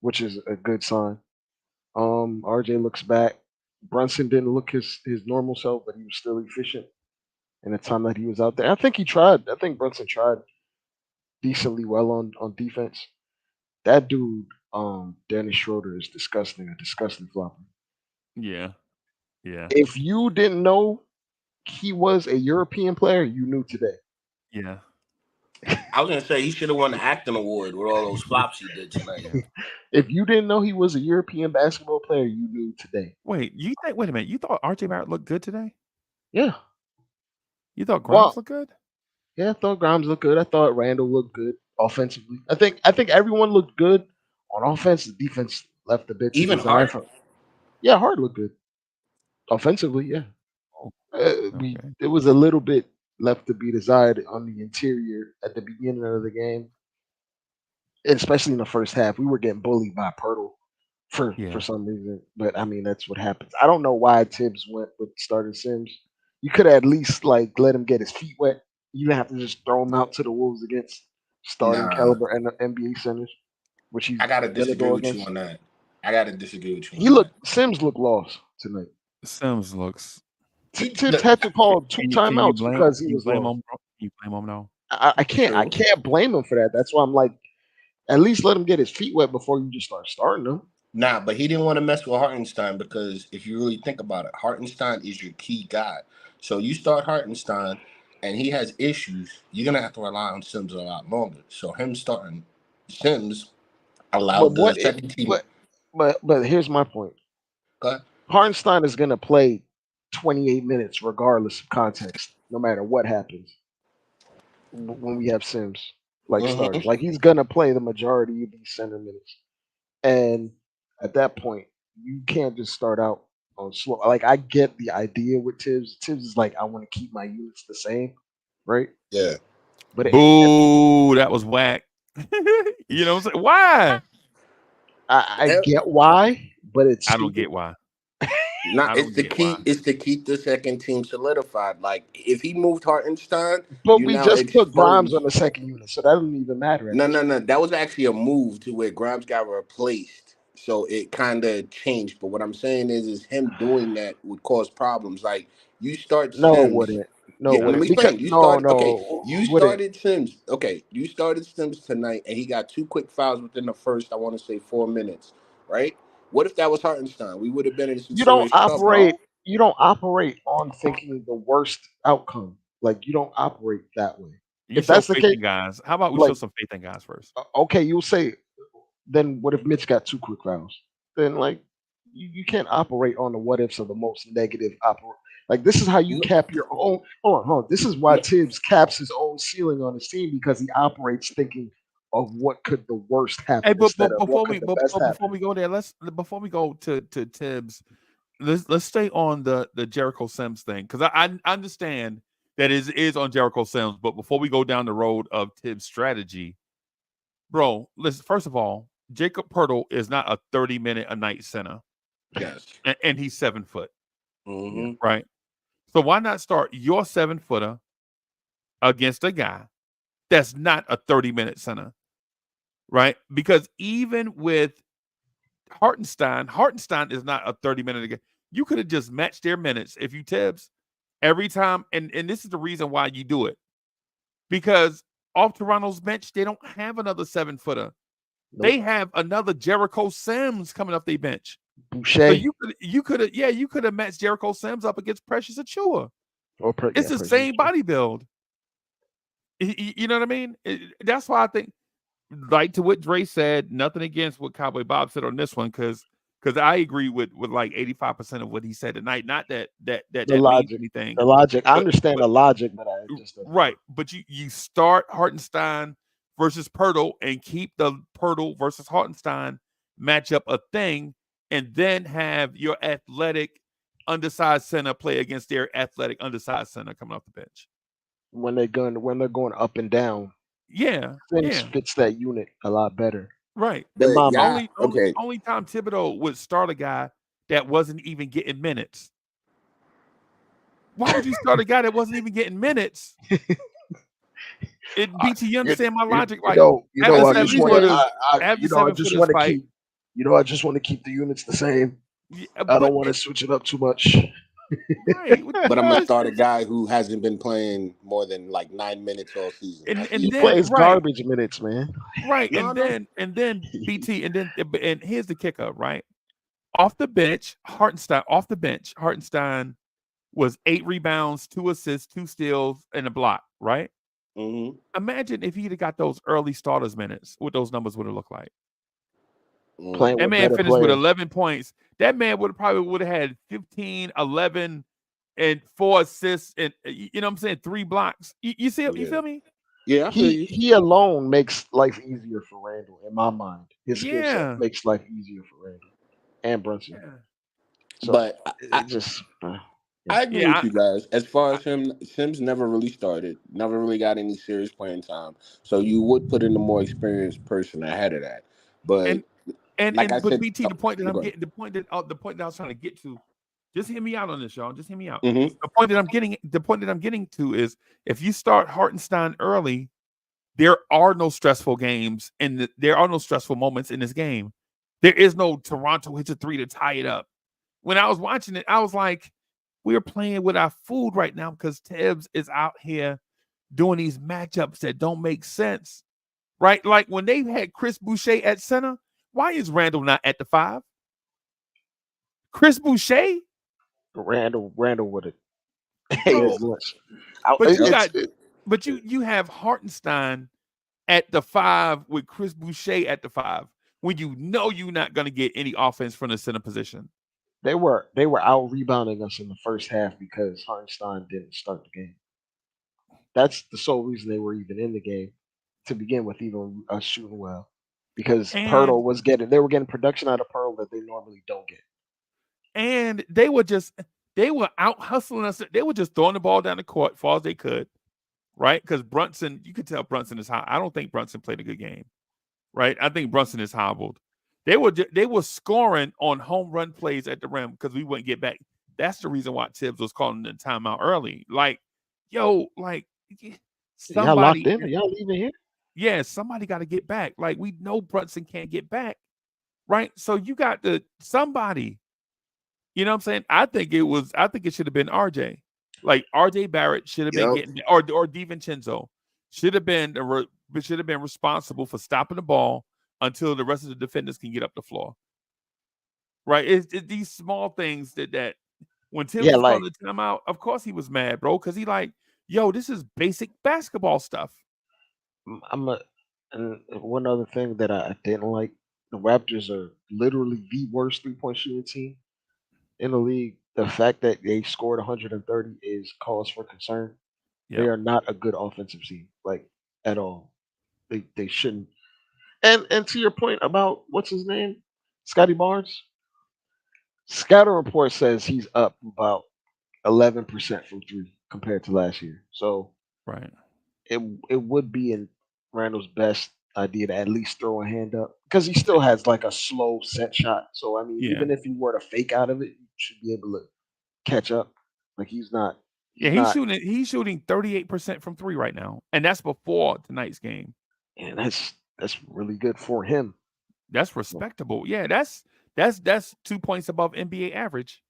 which is a good sign. RJ looks back. Brunson didn't look his normal self, but he was still efficient in the time that he was out there. I think he tried. I think Brunson tried decently well on defense. That dude, Dennis Schroeder, is disgusting. A disgusting flopper. Yeah. Yeah. If you didn't know he was a European player, you knew today. Yeah. I was gonna say he should have won the acting award with all those flops he did tonight. Yeah. If you didn't know he was a European basketball player, you knew today. Wait a minute. You thought RJ Barrett looked good today? Yeah. You thought Grimes Well, looked good? yeah, I thought Grimes looked good. I thought Randall looked good offensively. I think everyone looked good on offense. The defense left a bit to Even desire Hart. for. Yeah, Hard looked good offensively. Yeah, Oh, we okay. it was a little bit left to be desired on the interior at the beginning of the game, especially in the first half. We were getting bullied by Pirtle for Yeah. some reason, but I mean that's what happens. I don't know why Tibbs went with starting Sims. You could have at least like let him get his feet wet. You didn't have to just throw him out to the wolves against starting Nah, caliber and NBA centers, which he's I gotta gonna disagree go with you against. on that. I gotta disagree with you He on that. looked Sims looked lost tonight. Sims looks. He Tibbs look, had to call two Can you timeouts blame because he was lost. him, bro? Can you blame him though? I true. can't blame him for that. That's why I'm like, at least let him get his feet wet before you just start starting him. Nah, but he didn't want to mess with Hartenstein because if you really think about it, Hartenstein is your key guy. So you start Hartenstein and he has issues, you're gonna have to rely on Sims a lot longer. So him starting Sims But allowed the what? It, second team. but here's my point. Okay? Hartenstein is going to play 28 minutes regardless of context, no matter what happens when we have Sims like starting. Mm-hmm. Like he's going to play the majority of these center minutes, and at that point, you can't just start out on slow. Like I get the idea with Tibbs. Tibbs is like I want to keep my units the same, right? Yeah. But Boo! That was whack. You know what I'm saying? Why? I get why, but it's I don't stupid. get why. Not I it's don't the get key. why. It's to keep the second team solidified. Like if he moved Hartenstein, But you we now just put Grimes expose. on the second unit, so that doesn't even matter at No, this no, point. no. That was actually a move to where Grimes got replaced. So it kind of changed. But what I'm saying is him doing that would cause problems. Like you start No, it Sims. wouldn't. No, Yeah, it let wouldn't. me Because explain. You no, started okay. no, You it wouldn't. started Sims. Okay, you started Sims tonight, and he got 2 quick fouls within the first, I want to say, 4 minutes. Right? What if that was Hartenstein? We would have been in some You don't serious trouble. operate. You don't operate on thinking the worst outcome. Like you don't operate that way. You If show that's the faith case, in guys. How about we show like some faith in guys first? okay, you'll say, then what if Mitch got 2 quick fouls? Then like you can't operate on the what ifs of the most negative operate. Like this is how you No, cap your own. Hold on. This is why no, Tibbs caps his own ceiling on his team because he operates thinking of what could the worst Hey, happen but instead but of what before could we the but, best but before happen. we go there, before we go to Tibbs, let's stay on the Jericho Sims thing because I understand that is on Jericho Sims, but before we go down the road of Tibbs' strategy, bro, listen. First of all, Jacob Pertl is not a 30-minute a night center, yes. and he's 7 foot, Yeah. Mm-hmm. right? So why not start your 7 footer against a guy that's not a 30-minute center, right? Because even with Hartenstein is not a 30-minute again. You could have just matched their minutes if you Tibbs every time, and this is the reason why you do it because off Toronto's bench they don't have another 7 footer. Nope. They have another Jericho Sims coming off their bench. So Boucher you could have matched Jericho Sims up against Precious Achua. or It's the Percy. same body build. You know what I mean? That's why I think, like to what Dre said, nothing against what Cowboy Bob said on this one, because I agree with like 85% of what he said tonight. Not The that means logic. anything, The logic. I but understand but the logic, but I just don't right. But you start Hartenstein versus Pirtle and keep the Pirtle versus Hartenstein matchup a thing, and then have your athletic undersized center play against their athletic undersized center coming off the bench. when they're going up and down. Yeah, Sims yeah, fits that unit a lot better right. in But my mind. yeah, Only only okay. only Tom Thibodeau would start a guy that wasn't even getting minutes. Why would you start a guy that wasn't even getting minutes? It I, BT, you understand my logic? you Have know, the I seven just want to, footers, have the I seven just footers want to fight. keep, I just want to keep the units the same. Yeah, I don't but want to switch it up too much. right, what But I'm gonna makes start a sense. guy who hasn't been playing more than like 9 minutes all season. That's And He easy. then plays garbage minutes, man. No, no. and then BT and here's the kicker, right? Off the bench, Hartenstein was 8 rebounds, 2 assists, 2 steals, and a block, right? Mm-hmm. Imagine if he'd have got those early starters minutes, what those numbers would have looked like. Mm. Playing That with man better finished with players. 11 points. That man would have had 15, 11, and 4 assists, and you know what I'm saying, 3 blocks. You see, you Yeah. feel me? Yeah, I feel you. He alone makes life easier for Randall in my mind. His skill set Yeah, makes life easier for Randall and Brunson. yeah, So But it just yeah. I agree with yeah. you guys. As far as him, Sims never really started, never really got any serious playing time. So you would put in a more experienced person ahead of that. But And like I but said, BT, oh, go ahead. the point that I was trying to get to, just hear me out on this, y'all. Just hear me out. Mm-hmm. The point that I'm getting to is if you start Hartenstein early, there are no stressful games and there are no stressful moments in this game. There is no Toronto hits a three to tie it up. When I was watching it, I was like, we're playing with our food right now because Tibbs is out here doing these matchups that don't make sense. Right? Like when they had Chris Boucher at center, why is Randall not at the 5? Chris Boucher? Randall would have ate Bro, his lunch. but you got It, but you have Hartenstein at the 5 with Chris Boucher at the 5 when you know you're not going to get any offense from the center position. they were out rebounding us in the first half because Hartenstein didn't start the game. That's the sole reason they were even in the game to begin with, even us shooting well. Because And Pirtle they were getting production out of Pearl that they normally don't get. and they were out hustling us. They were just throwing the ball down the court as far as they could, right? Because Brunson, you could tell Brunson is high. I don't think Brunson played a good game, right? I think Brunson is hobbled. They were scoring on home run plays at the rim because we wouldn't get back. That's the reason why Tibbs was calling the timeout early. Like, yo, like Y'all locked somebody, in? Are y'all leaving here? yeah, somebody got to get back. Like we know Brunson can't get back. right? So you got the somebody. You know what I'm saying? I think it should have been RJ. Like RJ Barrett should have been Yep. getting or DiVincenzo should have been should have been responsible for stopping the ball until the rest of the defenders can get up the floor. Right? It's these small things that when Tibbs Yeah, was calling like the timeout, of course he was mad, bro, because he like, yo, this is basic basketball stuff. I'm a and one other thing that I didn't like, the Raptors are literally the worst 3-point shooting team in the league. The fact that they scored 130 is cause for concern. They Yep. are not a good offensive team, like at all. They shouldn't. And to your point about what's his name, Scotty Barnes, Scouting report says he's up about 11% from three compared to last year. So Right. it it would be in Randall's best idea to at least throw a hand up because he still has like a slow set shot. So I mean, Yeah. even if you were to fake out of it, you should be able to catch up. Like Yeah, he's not, he's shooting 38% from three right now. And that's before tonight's game. and that's really good for him. That's So, respectable. Yeah, that's 2 points above NBA average.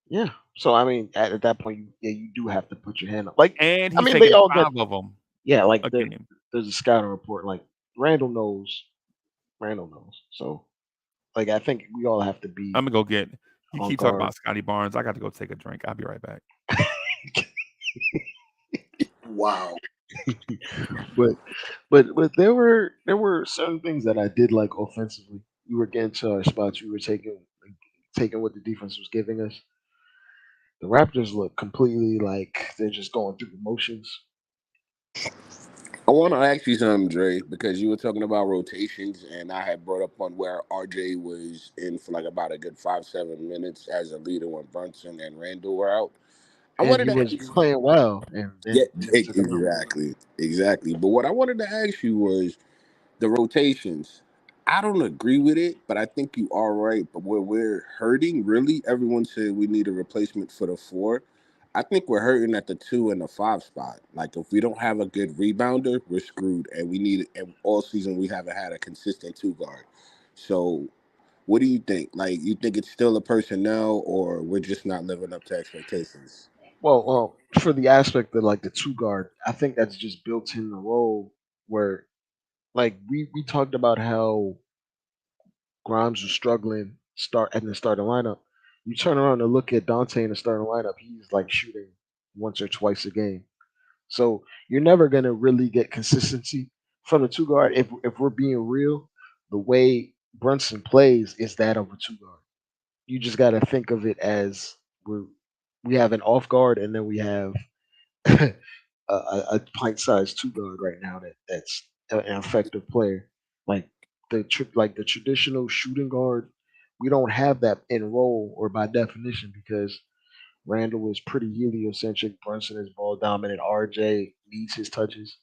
yeah. So I mean, at that point, yeah, you do have to put your hand up. Like And I he's mean, they taking all get, five of them yeah. Like a game. there's a scouting report. Like Randall knows, Randall knows. So like I think we all have to I'm be gonna go get you on keep talking guard. about Scotty Barnes. I got to go take a drink. I'll be right back. Wow. but but there were certain things that I did like offensively. We were getting to our spots. We were taking what the defense was giving us. The Raptors look completely like they're just going through the motions. I want to ask you something, Dre, because you were talking about rotations, and I had brought up on where RJ was in for like about a good 5-7 minutes as a leader when Brunson and Randall were out. I And wanted he to was ask, playing well, and yeah, then Tim took him out. exactly. But what I wanted to ask you was the rotations. I don't agree with it, but I think you are right. But where we're hurting, really, everyone said we need a replacement for the four. I think we're hurting at the 2 and the 5 spot. Like if we don't have a good rebounder, we're screwed. And we need and all season we haven't had a consistent two guard. So what do you think? Like you think it's still a personnel or we're just not living up to expectations? Well, for the aspect of like the two guard, I think that's just built in the role where like we talked about how Grimes was struggling start in the starting lineup. You turn around and look at Dante in the starting lineup, he's like shooting once or twice a game. So you're never gonna really get consistency from the two guard. If we're being real, the way Brunson plays is that of a two guard. You just gotta think of it as we have an off guard and then we have a pint-sized two guard right now that's an effective player. Like like the traditional shooting guard, we don't have that in role or by definition because Randall is pretty heliocentric. Brunson is ball dominant. RJ needs his touches.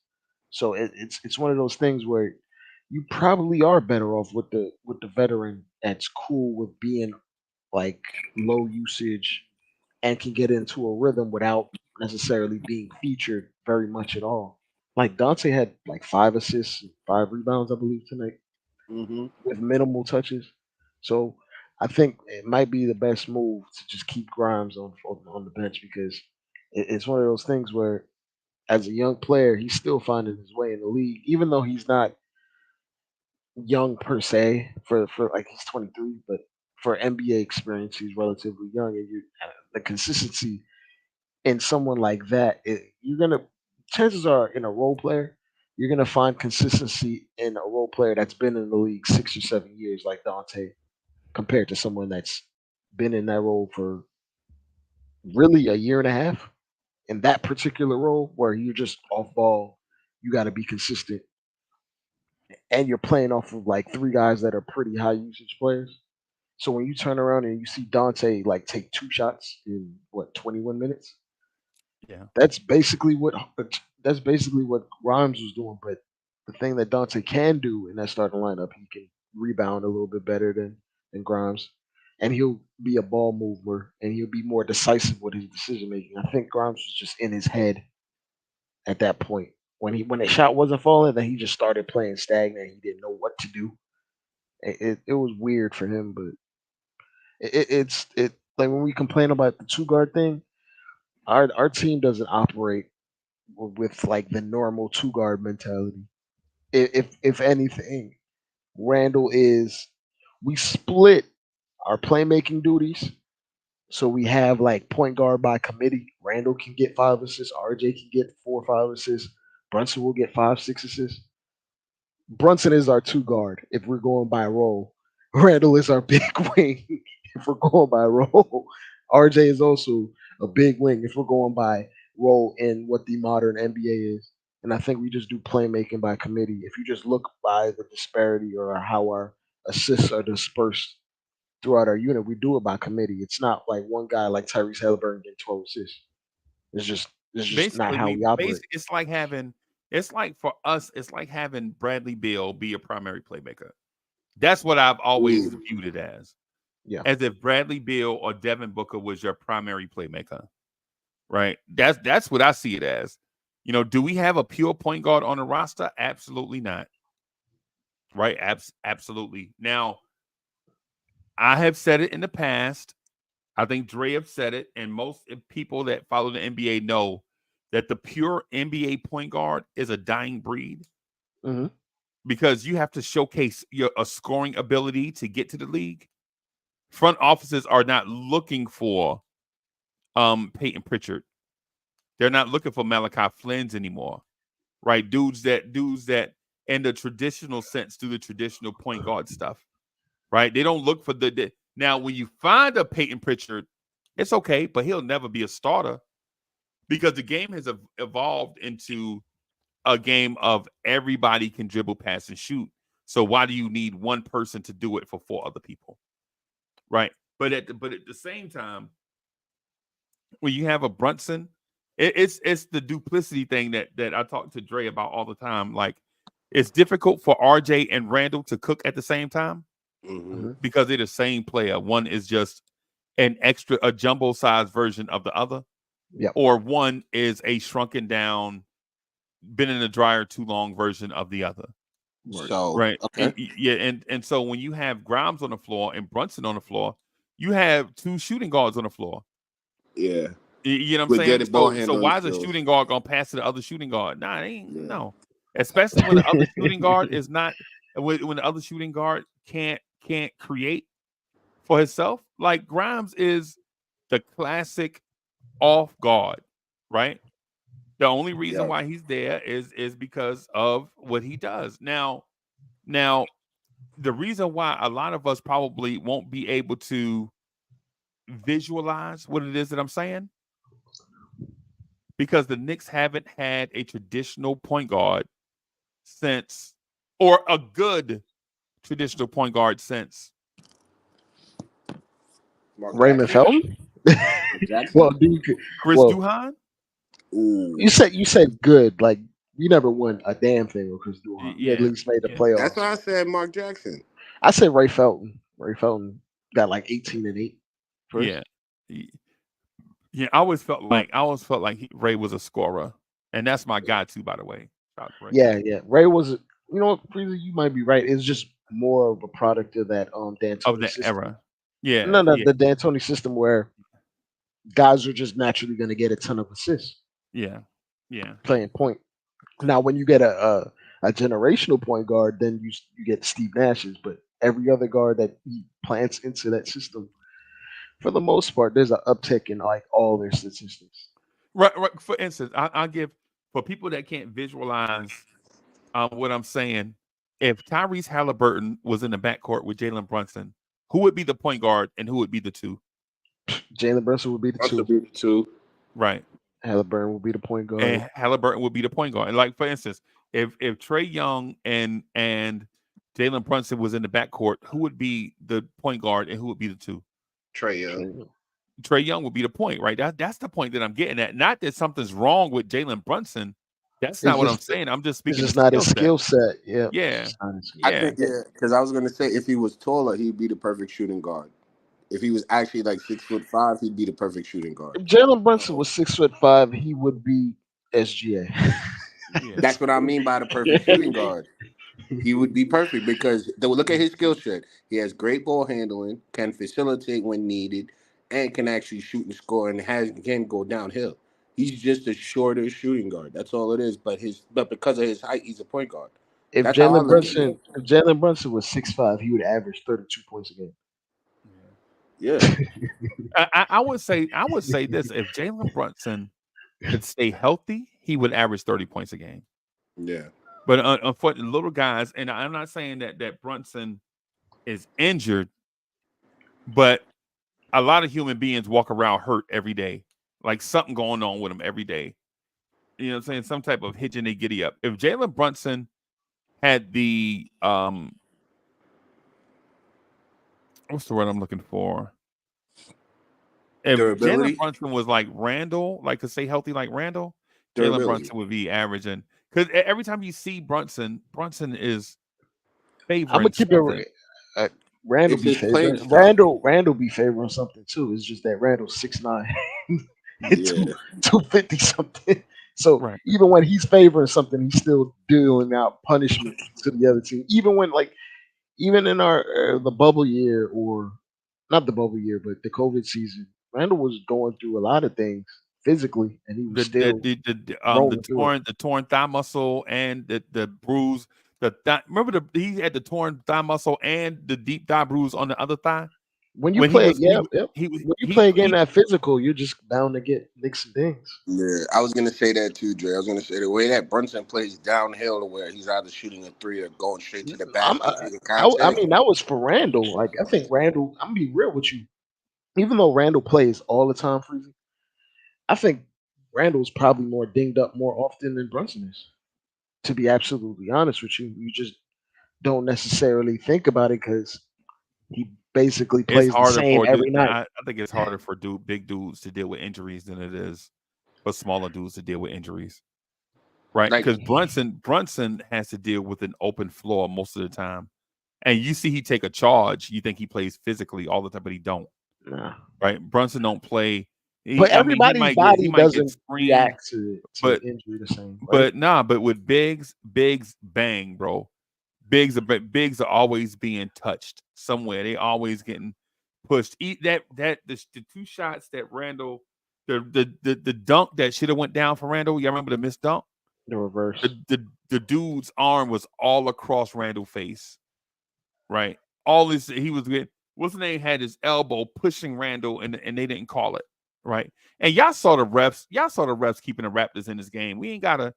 So it's one of those things where you probably are better off with the veteran that's cool with being like low usage and can get into a rhythm without necessarily being featured very much at all. Like Dante had like 5 assists, 5 rebounds, I believe, tonight Hmm. with minimal touches. So I think it might be the best move to just keep Grimes on the bench because it's one of those things where, as a young player, he's still finding his way in the league, even though he's not young per se. For like he's 23, but for NBA experience, he's relatively young, and the consistency in someone like that, you're gonna chances are in a role player, you're gonna find consistency in a role player that's been in the league 6 or 7 years, like Dante, compared to someone that's been in that role for really a year and a half. In that particular role, where you're just off ball, you got to be consistent, and you're playing off of like three guys that are pretty high usage players. So when you turn around and you see Dante like take 2 shots in what 21 minutes, Yeah. That's basically what that's basically what Grimes was doing. But the thing that Dante can do in that starting lineup, he can rebound a little bit better than Grimes, and he'll be a ball mover and he'll be more decisive with his decision making. I think Grimes was just in his head at that point when the shot wasn't falling, then he just started playing stagnant. He didn't know what to do, It was weird for him, but it's like when we complain about the two guard thing, our team doesn't operate with like the normal two guard mentality. If anything, Randall is we split our playmaking duties. So we have like point guard by committee. Randall can get 5 assists. RJ can get 4 or 5 assists. Brunson will get 5, 6 assists. Brunson is our two guard if we're going by role. Randall is our big wing if we're going by role. RJ is also a big wing if we're going by role in what the modern NBA is. And I think we just do playmaking by committee. If you just look by the disparity or how our assists are dispersed throughout our unit, we do it by committee. It's not like one guy like Tyrese Halliburton getting 12 assists. It's just not Basically, how we operate. it's like having it's like for us, it's like having Bradley Beal be a primary playmaker. That's what I've always Ooh. viewed it Yeah. as if Bradley Beal or Devin Booker was your primary playmaker, right? That's what I see it as. You know, do we have a pure point guard on the roster? Absolutely not. Right? Absolutely. Now, I have said it in the past. I think Dre have said it, and most people that follow the NBA know that the pure NBA point guard is a dying breed Hmm. because you have to showcase your a scoring ability to get to the league. Front offices are not looking for Peyton Pritchard. They're not looking for Malachi Flynn's anymore, right? Dudes that in the traditional sense do the traditional point guard stuff, right? They don't look for the now when you find a Peyton Pritchard, it's okay, but he'll never be a starter because the game has evolved into a game of everybody can dribble, pass, and shoot. So why do you need one person to do it for four other people, right? But at the same time, when you have a Brunson, it's the duplicity thing that I talk to Dre about all the time. Like it's difficult for RJ and Randall to cook at the same time Hmm. Hmm. because they're the same player. One is just a jumbo sized version of the other, Yep. or one is a shrunken down, been in the dryer too long version of the other. Right. So Right. okay, Yeah. And so when you have Grimes on the floor and Brunson on the floor, you have two shooting guards on the floor. yeah, You know what I'm with saying? getting ball So handling why is a skills. shooting guard gonna pass to the other shooting guard? Nah, it ain't Yeah, no. Especially when the other shooting guard is not when the other shooting guard can't create for himself. Like Grimes is the classic off guard, right? The only reason yeah. why he's there is because of what he does. Now the reason why a lot of us probably won't be able to visualize what it is that I'm saying because the Knicks haven't had a traditional point guard since, or a good traditional point guard since. Mark Raymond Jackson. Felton. Well, Jackson. Chris well, Duhon? Ooh, you said good. Like we never won a damn thing with Chris Duhon. We at Yeah, least made the yeah, that's playoffs. why I said Mark Jackson. I said Ray Felton. Ray Felton got like 18 and 8 first. yeah, yeah. I always felt like Ray was a scorer, and that's my guy too. By the way, shout out to Ray. Yeah, yeah. Ray was. You know what, Freezer, you might be right. It's just more of a product of that Of D'Antoni that system. era. Yeah, No, no, yeah, the D'Antoni system where guys are just naturally going to get a ton of assists yeah, yeah. playing point. Now, when you get a generational point guard, then you get Steve Nash's, but every other guard that he plants into that system, for the most part, there's an uptick in like all their statistics. Right, right. For instance, I'll give for people that can't visualize what I'm saying. If Tyrese Halliburton was in the backcourt with Jalen Brunson, who would be the point guard and who would be the two? Jalen Brunson would be the Also two. be the two. Right. Halliburton would be the point guard. And Halliburton would be the point guard. And like for instance, if Trey Young and Jalen Brunson was in the backcourt, who would be the point guard and who would be the two? Trey Young. Trey- Trey Young would be the point, right? That's the point that I'm getting at. Not that something's wrong with Jalen Brunson. That's It's not what I'm just saying. I'm just it's speaking just the not his skill set. skill set. Yeah, Yeah. it's just not his skill I Yeah. think because I was gonna say if he was taller, he'd be the perfect shooting guard. If he was actually like 6'5", he'd be the perfect shooting guard. If Jalen Brunson was 6'5", he would be SGA. Yeah. That's what I mean by the perfect shooting guard. He would be perfect because look at his skill set. He has great ball handling, can facilitate when needed, and can actually shoot and score, and can go downhill. He's just a shorter shooting guard. That's all it is. But because of his height, he's a point guard. If That's how I Jalen look at it. Brunson, if Jalen Brunson was 6'5", he would average 32 points a game. Yeah, I would say this: if Jalen Brunson could stay healthy, he would average 30 points a game. yeah. But unfortunately, little guys, and I'm not saying that Brunson is injured, but a lot of human beings walk around hurt every day, like something going on with them every day. You know what I'm saying? Some type of hitch and they giddy up. If Jalen Brunson had the what's the word I'm looking for? If Jalen Durability, Brunson was like Randall, like to stay healthy like Randall, Jalen durability. Brunson would be averaging. Because every time you see Brunson is I'm favoring gonna keep it. something. Randall It's be his playing favoring style. Randall be favoring something too. It's just that Randall's 6'9", Yeah, 250 something. So Right. even when he's favoring something, he's still dealing out punishment to the other team. Even in our the bubble year, or not the bubble year, but the COVID season, Randall was going through a lot of things physically, and he was still rolling through it. The torn thigh muscle and the bruise. Remember he had the torn thigh muscle and the deep thigh bruise on the other thigh When you when he play, was yeah, yeah. When you play a game that physical, you're just bound to get nicks and dings. yeah. I was gonna say that too, Dre. I was gonna say the way that Brunson plays downhill, to where he's either shooting a three or going straight to the I'm, basket, taking I contact. mean, that was for Randall. Like, I think Randall. I'm gonna be real with you. Even though Randall plays all the time, Freezy, I think Randall's probably more dinged up more often than Brunson is. To be absolutely honest with you, you just don't necessarily think about it because he basically it's plays the harder same for every night. I think it's harder for big dudes to deal with injuries than it is for smaller dudes to deal with injuries. Right? Like, Because Brunson has to deal with an open floor most of the time. And you see he take a charge, you think he plays physically all the time, but he don't. Nah. Right? Brunson don't play. But I mean, everybody's he body might get doesn't screened, react to but injury the same, right? but with Biggs bang, bro. Bigs are always being touched somewhere. They always getting pushed. Eat the two shots that Randall, the dunk that should have went down for Randall. You remember the missed dunk? The reverse. The dude's arm was all across Randall's face. Right. All this he was getting. What's the name had his elbow pushing Randall and they didn't call it. Right. And y'all saw the refs. Y'all saw the refs keeping the Raptors in this game. We ain't gotta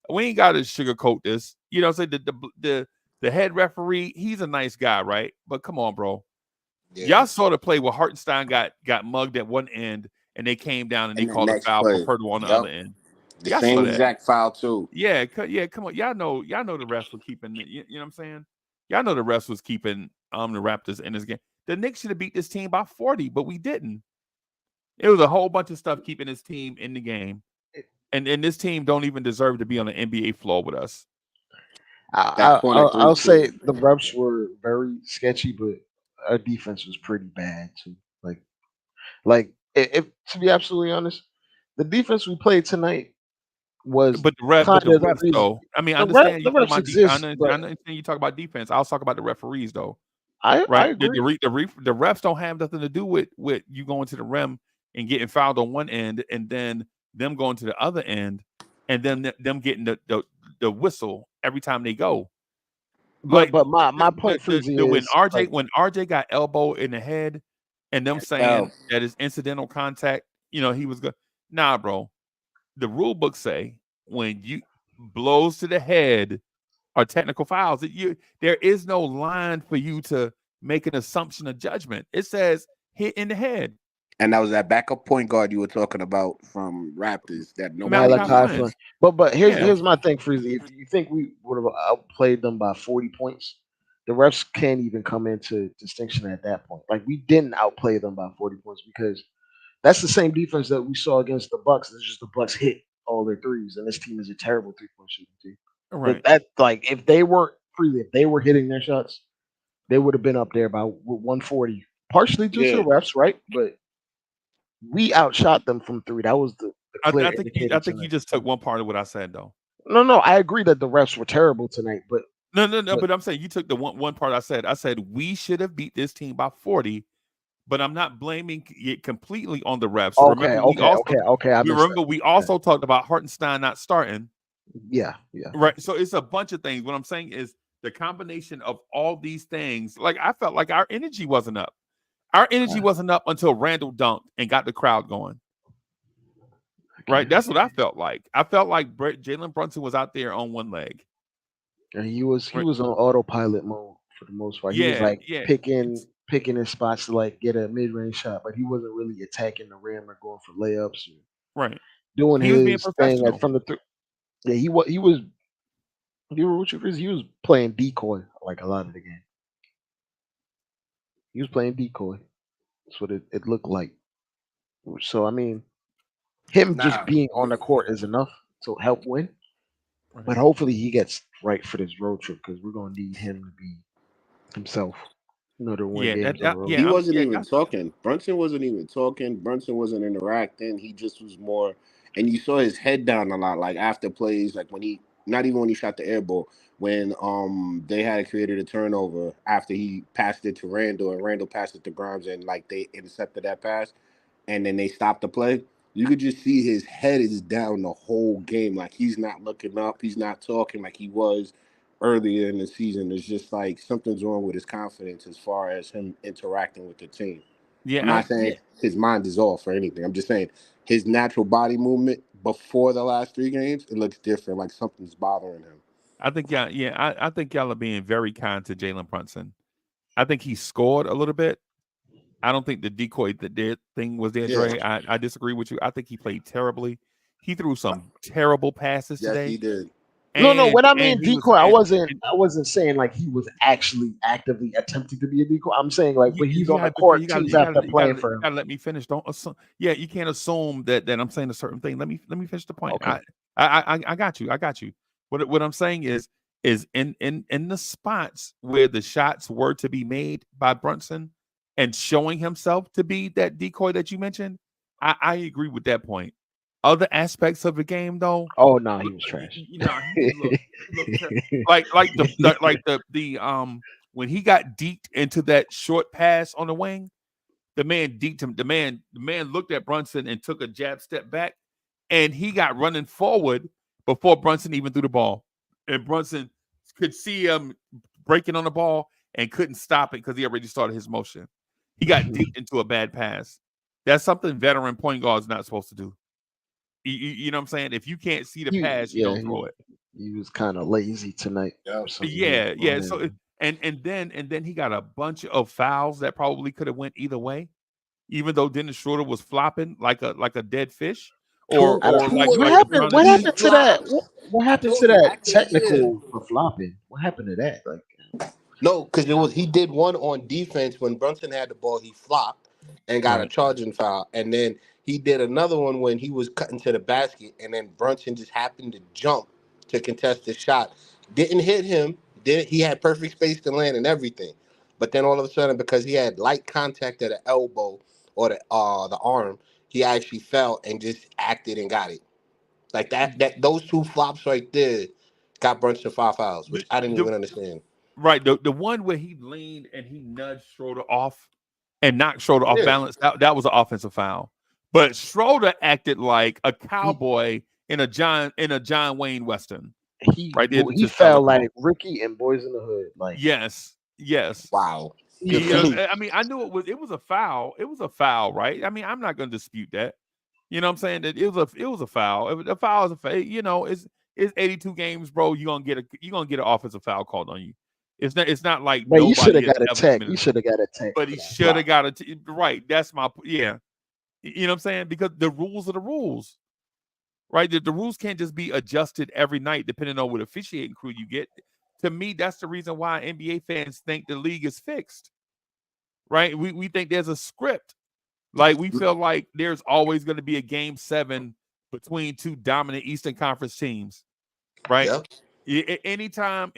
sugarcoat this. You know what I'm saying? The head referee, he's a nice guy, right? But come on, bro. yeah. Y'all saw the play where Hartenstein got mugged at one end and they came down and they And the called a next foul for play, Pirtle on the yep, other end. the Y'all saw same that. exact foul too. Yeah, come on. Y'all know the refs were keeping you know what I'm saying? Y'all know the refs was keeping the Raptors in this game. The Knicks should have beat this team by 40, but we didn't. It was a whole bunch of stuff keeping this team in the game. And this team don't even deserve to be on the NBA floor with us. That corner three I'll too. say the reps were very sketchy, but our defense was pretty bad too. If to be absolutely honest, the defense we played tonight was But kind the of the refs reason. though. I mean, I understand you The talking refs about exist, I but understand you talk about defense. I'll talk about the referees though. I Right? agree. The refs don't have nothing to do with you going to the rim and getting fouled on one end, and then them going to the other end, and then them getting the whistle every time they go. Like But my point, Freezy, when is like RJ got elbow in the head, and them Well, saying that is incidental contact. You know he was good. Nah, bro. The rule book say when you blows to the head are technical fouls. There is no line for you to make an assumption of judgment. It says hit in the head. and that was that backup point guard you were talking about from Raptors that nobody Malachi Malachi used. Flynn. Flynn. But Yeah, here's my thing, Freezy. If you think we would have outplayed them by 40 points, the refs can't even come into distinction at that point. Like, we didn't outplay them by 40 points because that's the same defense that we saw against the Bucks. It's just the Bucks hit all their threes, and this team is a terrible 3-point shooting team. right. That like if they weren't Freezy, if they were hitting their shots, they would have been up there by 140. Partially due to Yeah, the refs, right? But we outshot them from three. That was the clear I indicator think you tonight. just took one part of what I said though. No, I agree that the refs were terrible tonight, but No. But But I'm saying you took the one part I said. I said we should have beat this team by 40, but I'm not blaming it completely on the refs. okay, Remember, okay, okay, okay. I missed that. we also talked about Hartenstein not starting. Yeah, yeah. Right. So it's a bunch of things. What I'm saying is the combination of all these things. Like I felt like our energy wasn't up. Our energy wasn't up until Randall dunked and got the crowd going. Right. That's what I felt like. I felt like Jalen Brunson was out there on one leg. And he was Right. on autopilot mode for the most part. He was Yeah. like Yeah. picking his spots to like get a mid range shot, but he wasn't really attacking the rim or going for layups or Right. doing He was being his thing professional. from the yeah. He was he was playing decoy like a lot of the game. He was playing decoy. That's what it looked like. So I mean, him just Nah, being on the court is enough to help win. Right. But hopefully he gets right for this road trip because we're gonna need him to be himself. To win Yeah. games on the road. He Yeah. wasn't Yeah. even talking. Brunson wasn't even talking. Brunson wasn't interacting. He just was more, and you saw his head down a lot. Like after plays, like when he, not even when he shot the air ball, when they had created a turnover after he passed it to Randall and Randall passed it to Grimes and like they intercepted that pass, and then they stopped the play. You could just see his head is down the whole game. Like he's not looking up. He's not talking like he was earlier in the season. It's just like something's wrong with his confidence as far as him interacting with the team. I'm Yeah. not saying his mind is off or anything. I'm just saying his natural body movement before the last 3 games, it looks different. Like something's bothering him. I think y'all. Yeah. I think y'all are being very kind to Jalen Brunson. I think he scored a little bit. I don't think the decoy thing was there, Yeah. Dre. I disagree with you. I think he played terribly. He threw some terrible passes Yes, today. he did. No. When I And mean he was decoy, and, I wasn't saying like he was actually actively attempting to be a decoy. I'm saying like when he's you on the have to court, teams have to plan for you him. gotta let me finish. Don't assume. Yeah, you can't assume that I'm saying a certain thing. Let me finish the point. Okay. I got you. I got you. What I'm saying is in the spots where the shots were to be made by Brunson and showing himself to be that decoy that you mentioned, I agree with that point. Other aspects of the game, though, Oh no, he was trash. he looked like the when he got deep into that short pass on the wing, the man deeped him. The man looked at Brunson and took a jab step back, and he got running forward before Brunson even threw the ball. And Brunson could see him breaking on the ball and couldn't stop it because he already started his motion. He got deep into a bad pass. That's something veteran point guards not supposed to do. You know what I'm saying? If you can't see the pass, you don't throw it. He was kind of lazy tonight. Yeah. Or something. Yeah. So and then he got a bunch of fouls that probably could have went either way, even though Dennis Schroeder was flopping like a dead fish, or like what the happened? front What of the happened to that? What I happened told to you that back in the year. technical for flopping? What happened to that? Like, No, because he did one on defense when Brunson had the ball, he flopped and got a right. charging foul, and then he did another one when he was cutting to the basket, and then Brunson just happened to jump to contest the shot, didn't hit him, did he had perfect space to land and everything, but then all of a sudden because he had light contact at the elbow or the arm, he actually fell and just acted and got it like that. Those two flops right there got Brunson 5 fouls, which I didn't The, even understand. right. The one where he leaned and he nudged Schroeder off and knocked Schroeder off Yeah. balance, that was an offensive foul. But Schroeder acted like a he cowboy in a John Wayne Western, he right there to he just fell felt across. like Ricky and Boys in the Hood. Like, Yes. Wow. Good he, for him. I mean, I knew it was a foul. It was a foul, right? I mean, I'm not going to dispute that. You know what I'm saying? That it was a foul. A foul is a foul. You know, it's 82 games, bro. You're gonna get an offensive foul called on you. It's not like but he should nobody have has got a ever tech. He committed, should have got a tech but for he that should have flop. got right. That's my yeah. You know what I'm saying? Because the rules are the rules, right? The rules can't just be adjusted every night depending on what officiating crew you get. To me, that's the reason why NBA fans think the league is fixed, right? We think there's a script. Like we feel like there's always going to be a game 7 between two dominant Eastern Conference teams, right? Yep. Anytime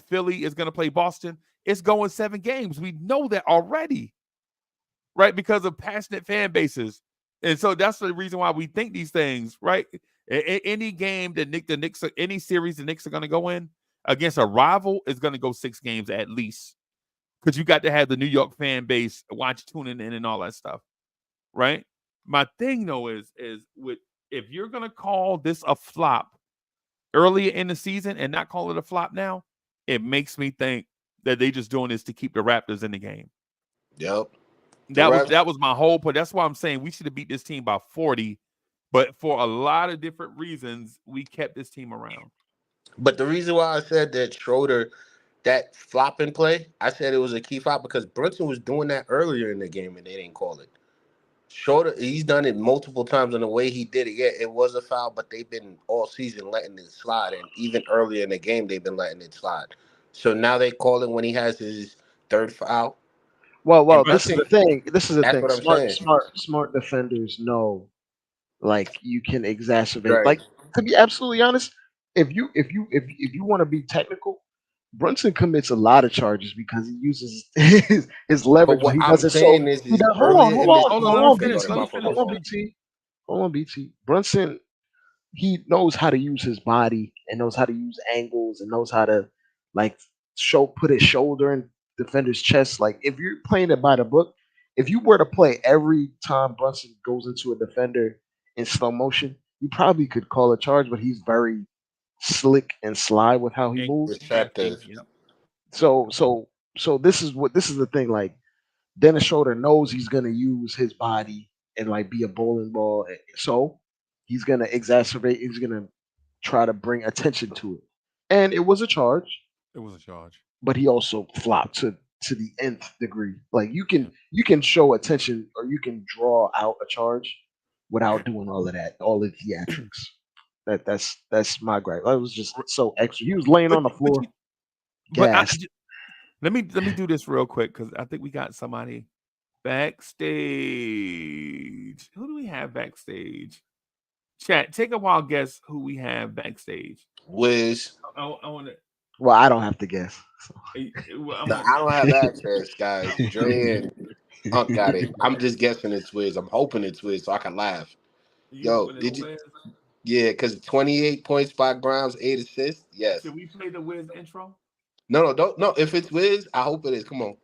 Philly is going to play Boston, it's going 7 games. We know that already, right? Because of passionate fan bases. And so that's the reason why we think these things, right? Any game that the Knicks, any series the Knicks are going to go in, against a rival is going to go 6 games at least, because you got to have the New York fan base tuning in and all that stuff, right? My thing though is with if you're going to call this a flop earlier in the season and not call it a flop now, it makes me think that they just doing this to keep the Raptors in the game. Yep. That was my whole point. That's why I'm saying we should have beat this team by 40, but for a lot of different reasons, we kept this team around. But the reason why I said that Schroeder, that flopping play, I said it was a key flop because Brunson was doing that earlier in the game and they didn't call it. Schroeder, he's done it multiple times, and the way he did it, yeah, it was a foul, but they've been all season letting it slide, and even earlier in the game, they've been letting it slide. So now they call it when he has his third foul. Well, And this is the thing. This is the that's thing. what I'm saying. Smart defenders know, like, you can exacerbate. Right. Like, to be absolutely honest, if you want to be technical, Brunson commits a lot of charges because he uses his But leverage, but what he I'm does it so. saying is, He does, earlier in this Hold on, let season, him BT. finish. Let him finish. Hold on, BT. Brunson, he knows how to use his body and knows how to use angles and knows how to, like, put his shoulder in defender's chest. Like, if you're playing it by the book, if you were to play every time Brunson goes into a defender in slow motion, you probably could call a charge, but he's very slick and sly with how he moves. receptive. Yep. So this is the thing. Like, Dennis Schroeder knows he's gonna use his body and, like, be a bowling ball. So he's gonna exacerbate. He's gonna try to bring attention to it. And it was a charge, It was a charge. but he also flopped to the nth degree. Like, you can show attention or you can draw out a charge without doing all of that, all the theatrics. That's my gripe. That was just so extra. He was laying on the floor, gassed. Let me do this real quick because I think we got somebody backstage. Who do we have backstage? Chat, take a wild guess who we have backstage. Wiz. I want to. Well, I don't have to guess. So. I don't have access, guys. Dre and Unc got it. I'm just guessing it's Wiz. I'm hoping it's Wiz so I can laugh. Yo, did you? Yeah, because 28 points, 5 grams, 8 assists. Yes. Should we play the Wiz intro? No, don't. No, if it's Wiz, I hope it is. Come on.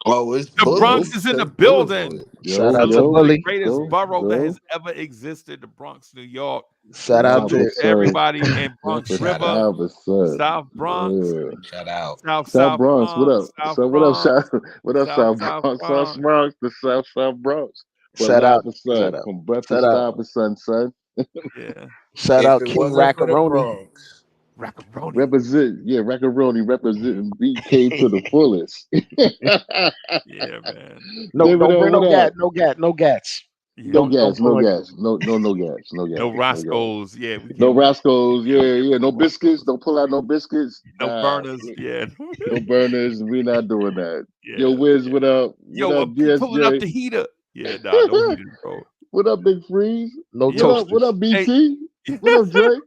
Oh, it's the Bully. Bronx is in the building. Shout out to Bully. The greatest borough that has ever existed, the Bronx, New York. Shout out to everybody in Bronx River, South Bronx. Shout out. South Bronx. What up? South So what up, South Bronx? Bronx. South Bronx, the South Bronx. Shout out. From breakfast stop with son. Yeah. Shout out King Rackaroni. Rackaroni. Rackaroni representing BK to the fullest. Yeah, man. No, don't bring no gats. No gats. Yeah. No gas. No gas. No rascals. Yeah. No rascals. Yeah. No biscuits. Don't pull out no biscuits. No burners. Yeah. No burners. We're not doing that. Yeah, Yo, Wiz, what up? Yo, what up, pulling up the heater. Yeah, no heater, bro. What up, Big Freeze? No toasters. What up, BT? Hey. What up, Dre?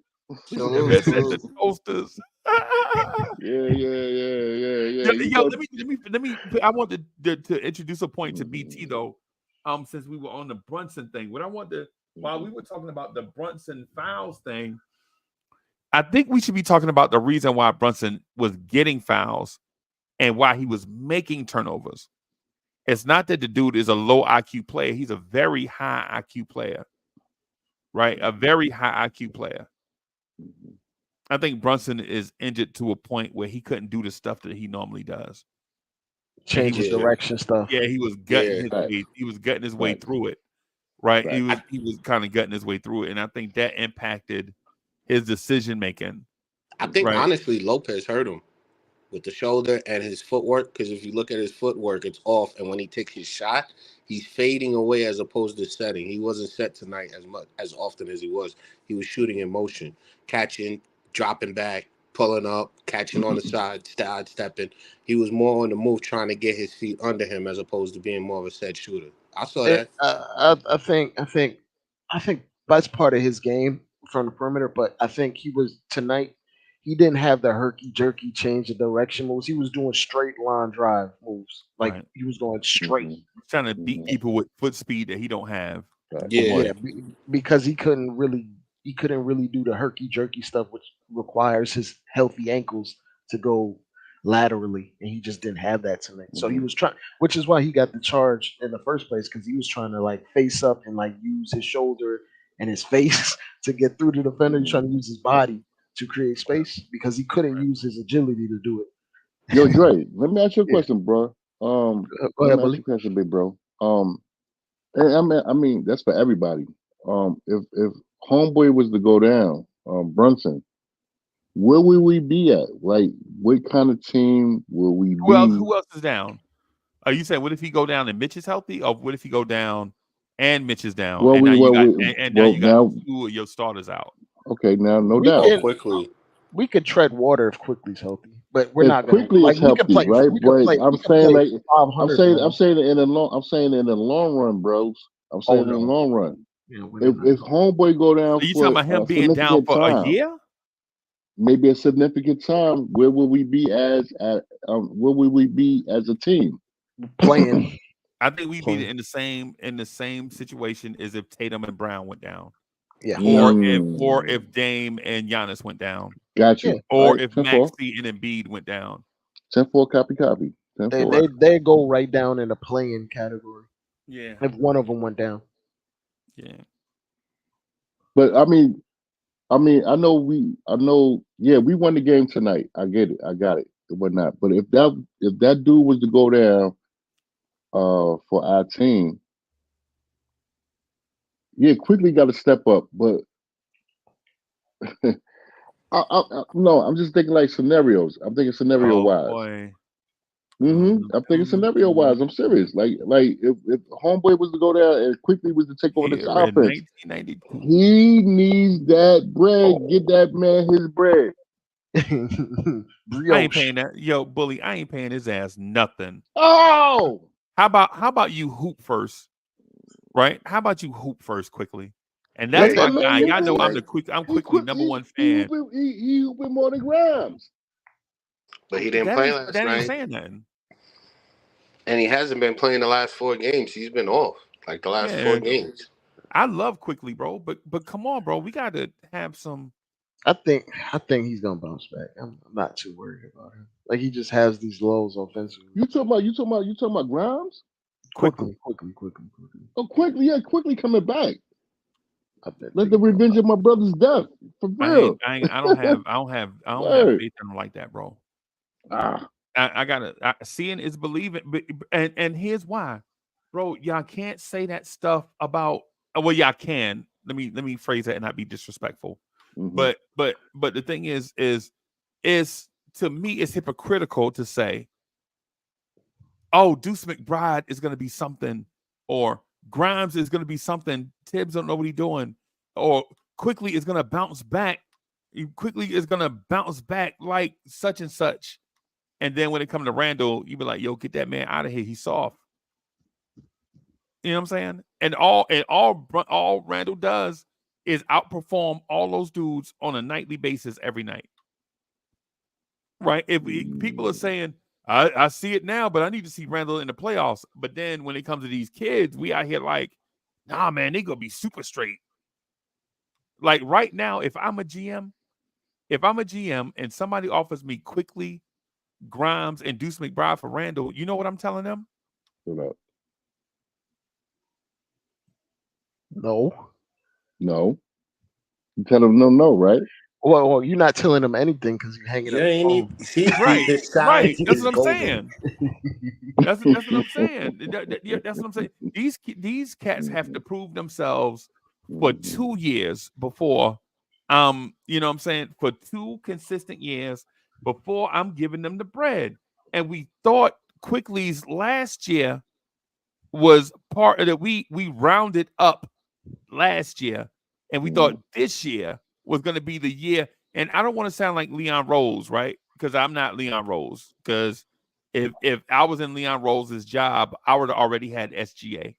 The toasters. Yeah. Yo, let me. I want to introduce a point to BT though. Since we were on the Brunson thing, while we were talking about the Brunson fouls thing, I think we should be talking about the reason why Brunson was getting fouls and why he was making turnovers. It's not that the dude is a low IQ player; he's a very high IQ player, right? A very high IQ player. I think Brunson is injured to a point where he couldn't do the stuff that he normally does. And he Change of was, Yeah, direction stuff. yeah, he was gutting yeah. his Facts. way. He was gutting his way Facts. through it. Right. He Facts. was he was kind of gutting his way through it. And I think that impacted his decision making. I think Right. honestly Lopez hurt him with the shoulder and his footwork. Because if you look at his footwork, it's off, and when he takes his shot, he's fading away as opposed to setting. He wasn't set tonight as often as he was. He was shooting in motion, catching, dropping back, pulling up, catching on the side, stepping. He was more on the move, trying to get his feet under him as opposed to being more of a set shooter. I saw that. I think that's part of his game from the perimeter. But I think he was tonight. He didn't have the herky jerky change of direction moves. He was doing straight line drive moves. Like Right. he was going straight. He's trying to beat people with foot speed that he don't have. Facts. Yeah. Yeah, because he couldn't really do the herky jerky stuff, which requires his healthy ankles to go laterally, and he just didn't have that tonight. So he was trying, which is why he got the charge in the first place, because he was trying to like face up and like use his shoulder and his face to get through the defender. He's trying to use his body to create space because he couldn't use his agility to do it. Yo, Dre, let me ask you a Yeah. question, bro. Go Let ahead, me ask Bully. you a question, big bro. And I mean, that's for everybody. If Homeboy was to go down, Brunson, where would we be at? Like, what kind of team will we be? Who else is down? Are you saying what if he go down and Mitch is healthy, or what if he go down and Mitch is down, Well, and we now you well, got we and now well you got now. two of your starters out? Okay, now no We doubt. Oh, can quickly. we could tread water if Quickly's healthy, but we're If not gonna quickly like is healthy, right? we could But play I'm we could saying play like 500 I'm ball. saying it in the long I'm saying it in the long run, bros. I'm Oh saying in the no, long run. yeah, we're If not. Homeboy go down So you talking for about him a being down significant for a time, year? maybe a significant time, where will we be where will we be as a team? Playing. I think we'd be Playing. in the same situation as if Tatum and Brown went down, Yeah, Yeah. or if Dame and Giannis went down, Got yeah. you. All or right, if 10-4. Maxey and Embiid went down. 10-4, copy. They 10-4. they they go right down in the playing category Yeah, if one of them went down. yeah. But I know, yeah, we won the game tonight. I get it. I got it. And whatnot. But if that dude was to go down for our team, yeah, quickly got to step up. But no, I'm just thinking like scenarios. I'm thinking scenario Oh wise. boy. I'm thinking scenario wise. I'm serious. Like if Homeboy was to go there and quickly was to take over this Here in offense, 1992. he needs that bread. Get that man his bread. I ain't Brioche. paying that. Yo, Bully, I ain't paying his ass nothing. Oh, How about you hoop first? Right? How about you hoop first quickly? And let that's that my man guy. get Y'all know his. I'm He quickly quit. number one fan. He hooping more than Grimes. But he didn't play last That ain't night. saying nothing. And he hasn't been playing the last 4 games. He's been off like the last Yeah. 4 games. I love quickly, bro. But come on, bro. We gotta have some I think he's gonna bounce back. I'm not too worried about him. Like he just has these lows offensively. You talking about Grimes? Quickly. Oh, quickly, yeah, quickly coming back. I bet Let they the go revenge of my brother's death for real. I don't have Word. faith in him like that, bro. Ah, I gotta seeing is believing, and here's why, bro. Y'all can't say that stuff about. Well, y'all can. Let me phrase that and not be disrespectful. mhm. But the thing is to me it's hypocritical to say, oh, Deuce McBride is going to be something, or Grimes is going to be something. Tibbs don't know what he's doing, or quickly is going to bounce back. Quickly is going to bounce back like such and such. And then when it comes to Randall, you be like, yo, get that man out of here. He's soft. You know what I'm saying? And all Randall does is outperform all those dudes on a nightly basis every night. Right? People are saying, I see it now, but I need to see Randall in the playoffs. But then when it comes to these kids, we out here like, nah, man, they gonna be super straight. Like right now, if I'm a GM and somebody offers me quickly Grimes and Deuce McBride for Randall, you know what I'm telling them? Hold up. No. No. You tell him no, right? Well, you're not telling them anything because you're hanging You up the ain't phone. even see Right, his right. silence That's is what I'm golden. saying. That's what I'm saying. Yeah, that's what I'm saying. These cats have to prove themselves for 2 years before, you know what I'm saying, for 2 consistent years before I'm giving them the bread. And we thought Quickly's last year was part of that. We rounded up last year, and we thought this year was going to be the year. And I don't want to sound like Leon Rose, right? Because I'm not Leon Rose. Because if I was in Leon Rose's job, I would have already had SGA,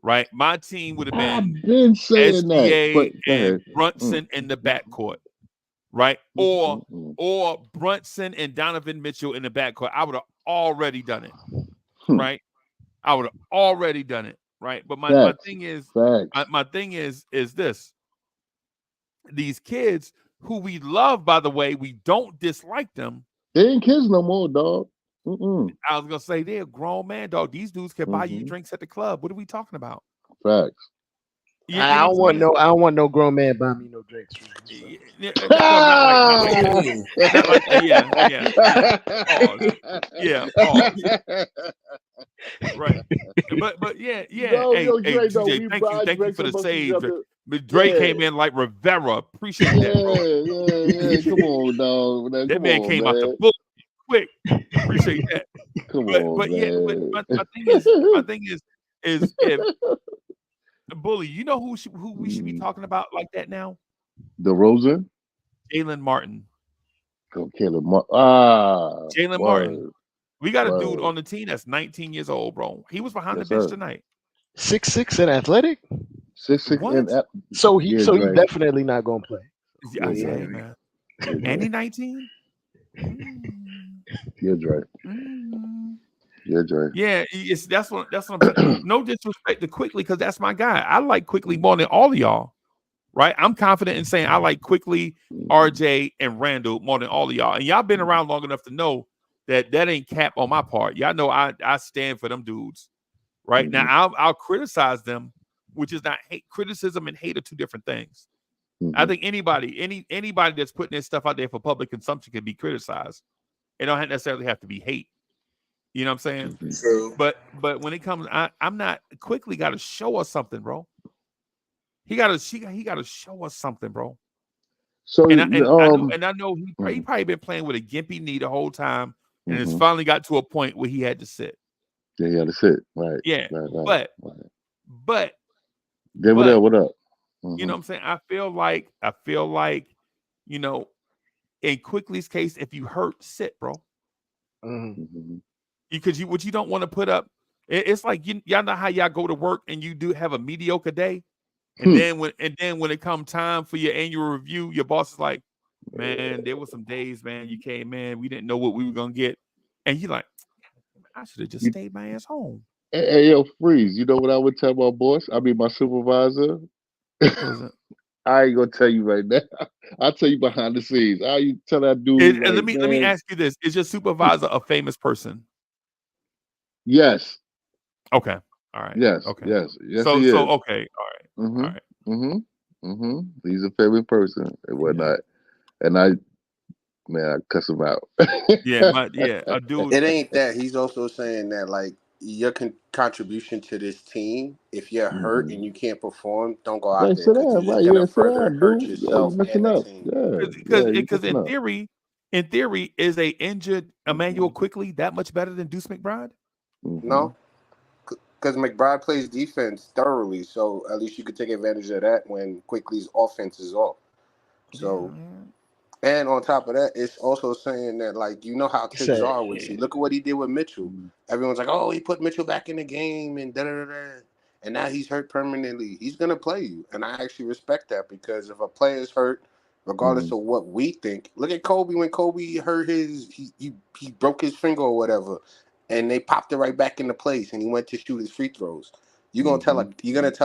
right? My team would have I've been been saying that, but SGA go and ahead. Brunson in the backcourt, right? Or Brunson and Donovan Mitchell in the backcourt. I would have already done it, right? I would have already done it, right? But my Facts. thing is, Facts. my thing is this: these kids who we love, by the way, we don't dislike them. They ain't kids no more, dog. Mm-mm. I was gonna say they're a grown man, dog. These dudes can buy you drinks at the club. What are we talking about? Facts. You know what I'm saying? I don't want no grown man buying me no drinks. No, not like that. Not like that. Yeah. Pause. Yeah, pause. Right. But yeah. No, Hey, Dre, no, GJ, we thank buy you drinks for the amongst each save. other. But Dre Yeah. came in like Rivera. Appreciate that, bro. Yeah. Come on, dog. Man, That come man on, came man. out the book quick. Appreciate that. Come But on, yeah, but man. my thing is if Bully, you know who we should be talking about like that now? DeRozan? Jalen Martin. Go Caleb Martin. Jalen Martin. We got a dude on the team that's 19 years old, bro. He was behind the bench tonight. 6'6" and athletic. 6'6" and so he Dre. definitely not gonna play. Yeah, man. And he 19? Yeah, Dre. Yeah, Dre. Yeah, that's what I'm saying. No disrespect to Quickly, because that's my guy. I like Quickly more than all of y'all. Right? I'm confident in saying I like Quickly, RJ, and Randall more than all of y'all. And y'all been around long enough to know that ain't cap on my part. Y'all know I stand for them dudes. Right? Now I'll criticize them, which is not hate. Criticism and hate are two different things. I think anybody that's putting this stuff out there for public consumption can be criticized. It don't necessarily have to be hate. You know what I'm saying? True. But when it comes, I'm not Quickly got to show us something, bro. He got to show us something, bro. So I know he probably been playing with a gimpy knee the whole time, and it's finally got to a point where he had to sit. Yeah, he had to sit. Right. Yeah. Right. But what up? You know what I'm saying? I feel like, you know, in Quickly's case, if you hurt, sit, bro. Because you don't want to put up. It's like y'all know how y'all go to work and you do have a mediocre day, and then when it come time for your annual review, your boss is like, "Man, there were some days, man, you came in, we didn't know what we were gonna get," and you're like, "I should have just stayed my ass home." Hey, yo, Freeze. You know what I would tell my boss? I mean, my supervisor. I ain't gonna tell you right now. I'll tell you behind the scenes. How you tell that dude? Let me ask you this: is your supervisor a famous person? Yes. Okay. All right. Yes. Okay. Yes. So he is. Okay. All right. All right. He's a famous person and whatnot. And I cuss him out. A dude. It ain't that. He's also saying that like your contribution to this team, if you're hurt and you can't perform, don't go out there Sit because down, you're just right? gonna Sit further down, hurt dude. yourself You're and messing the up. team. Because in theory, is a injured Emmanuel Quickly that much better than Deuce McBride? No, because McBride plays defense thoroughly, so at least you could take advantage of that when Quickly's offense is off. So, and on top of that, it's also saying that like you know how kids are with you. Look at what he did with Mitchell. Everyone's like, "Oh, he put Mitchell back in the game," and da da da. And now he's hurt permanently. He's gonna play you, and I actually respect that because if a player is hurt, regardless of what we think, look at Kobe when Kobe hurt he broke his finger or whatever, and they popped it right back into place, and he went to shoot his free throws. You're gonna tell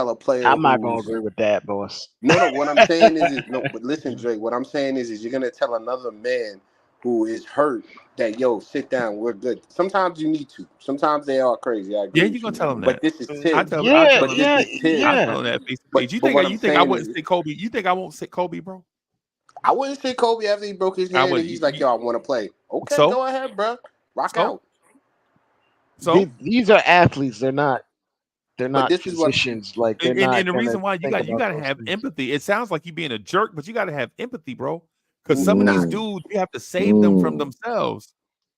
a player. I'm not gonna agree with that, boss. No. What I'm saying is no. But listen, Dre. What I'm saying is you're gonna tell another man who is hurt that sit down. We're good. Sometimes you need to. Sometimes they are crazy. I agree. Yeah, you're gonna tell him But that. this is Tibbs. I tell him that. Tibbs. I tell him that face to face. You think I wouldn't say Kobe? You think I won't say Kobe, bro? I wouldn't say Kobe after he broke his I hand would. and he's like, "Yo, I want to play." Okay, So go ahead, bro. Rock so out. so. These are athletes. They're But not this is what physicians. Like they're And not the gonna reason why think you about got to those have things. empathy. It sounds like you being a jerk, but you got to have empathy, bro. Because some of these nah. Mm, dudes, you have to save them from mm. themselves.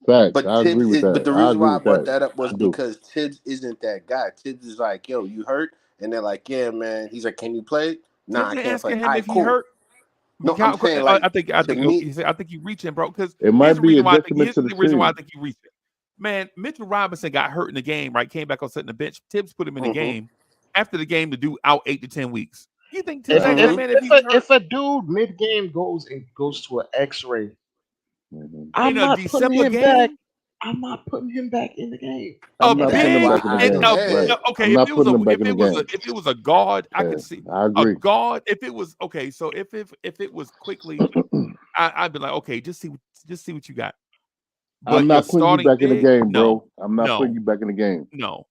Facts. But I agree with But that. the I reason agree why I with brought that. that up was I do. because Tibbs isn't that guy. Tibbs is like, "Yo, you hurt?" And they're like, "Yeah, man." He's like, "Can you play?" Nah, Tips I ain't can't play. asking All him right, if he cool. hurt. No, I'm saying like I to think me. he said I think you reaching, bro. Because It here's might the be a reason why I think detriment here's to the the reason why I team. think you reaching. Man, Mitchell Robinson got hurt in the game, right? Came back on sitting the bench. Tibbs put him in the Mm-hmm. game. After the game, the dude out 8 to 10 weeks. You think Tibbs If asking that if Mm-hmm. man if if he a was hurt if a dude mid game goes to an X-ray, Mhm. in I'm a not putting December him back. game? I'm not putting him back in the game. A I'm not putting That's them big why back in the I and game. a Right. said, I'm okay. not putting them back in the game. If it was a guard, I could Yeah, see I a agree. guard. If it was okay, so if it was quickly, I'd be like, okay, just see what you got. I'm But your not putting you starting back in the big, game, no, bro. I'm not putting no, you back in the game. no.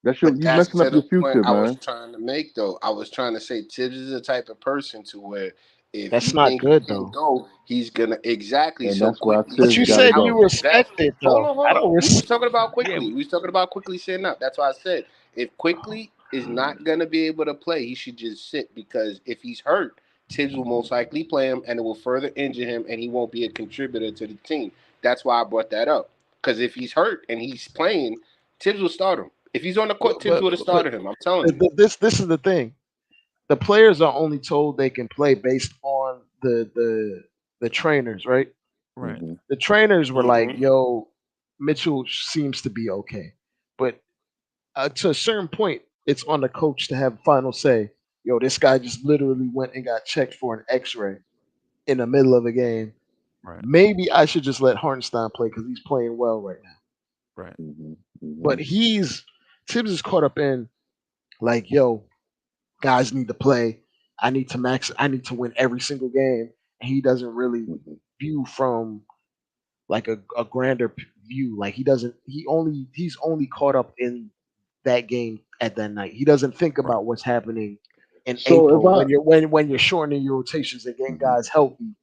That's but you that's messing to up the your point future, I was man. trying to make, though. I was trying to say Tibbs is the type of person to where if That's he not think he good can though. go, he's gonna exactly. And So that's why quickly But Tiz you sitting gotta said out. you go. respect it Hold though. on, hold I on. don't We was respect. talking about Yeah, quickly. We was talking about quickly sitting out. That's why I said if quickly is not gonna be able to play, he should just sit because if he's hurt, Tibbs will most likely play him, and it will further injure him, and he won't be a contributor to the team. That's why I brought that up. Because if he's hurt and he's playing, Tibbs will start him. If he's on the court, Tibbs would have But started him. I'm telling you. this is the thing. The players are only told they can play based on the trainers, right? right, Hmm. The trainers were like, Mm-hmm. "Yo, Mitchell seems to be okay," but to a certain point, it's on the coach to have final say. Yo, this guy just literally went and got checked for an X-ray in the middle of a game. right, Maybe I should just let Hartenstein play because he's playing well right now. right, Hmm. Hmm. But Tibbs is caught up in like, yo, guys need to play. I need to win every single game. And he doesn't really Hmm. view from like a grander view. Like he's only caught up in that game at that night. He doesn't think right. about what's happening in So if April I, when you're shortening your rotations and getting mhm. guys healthy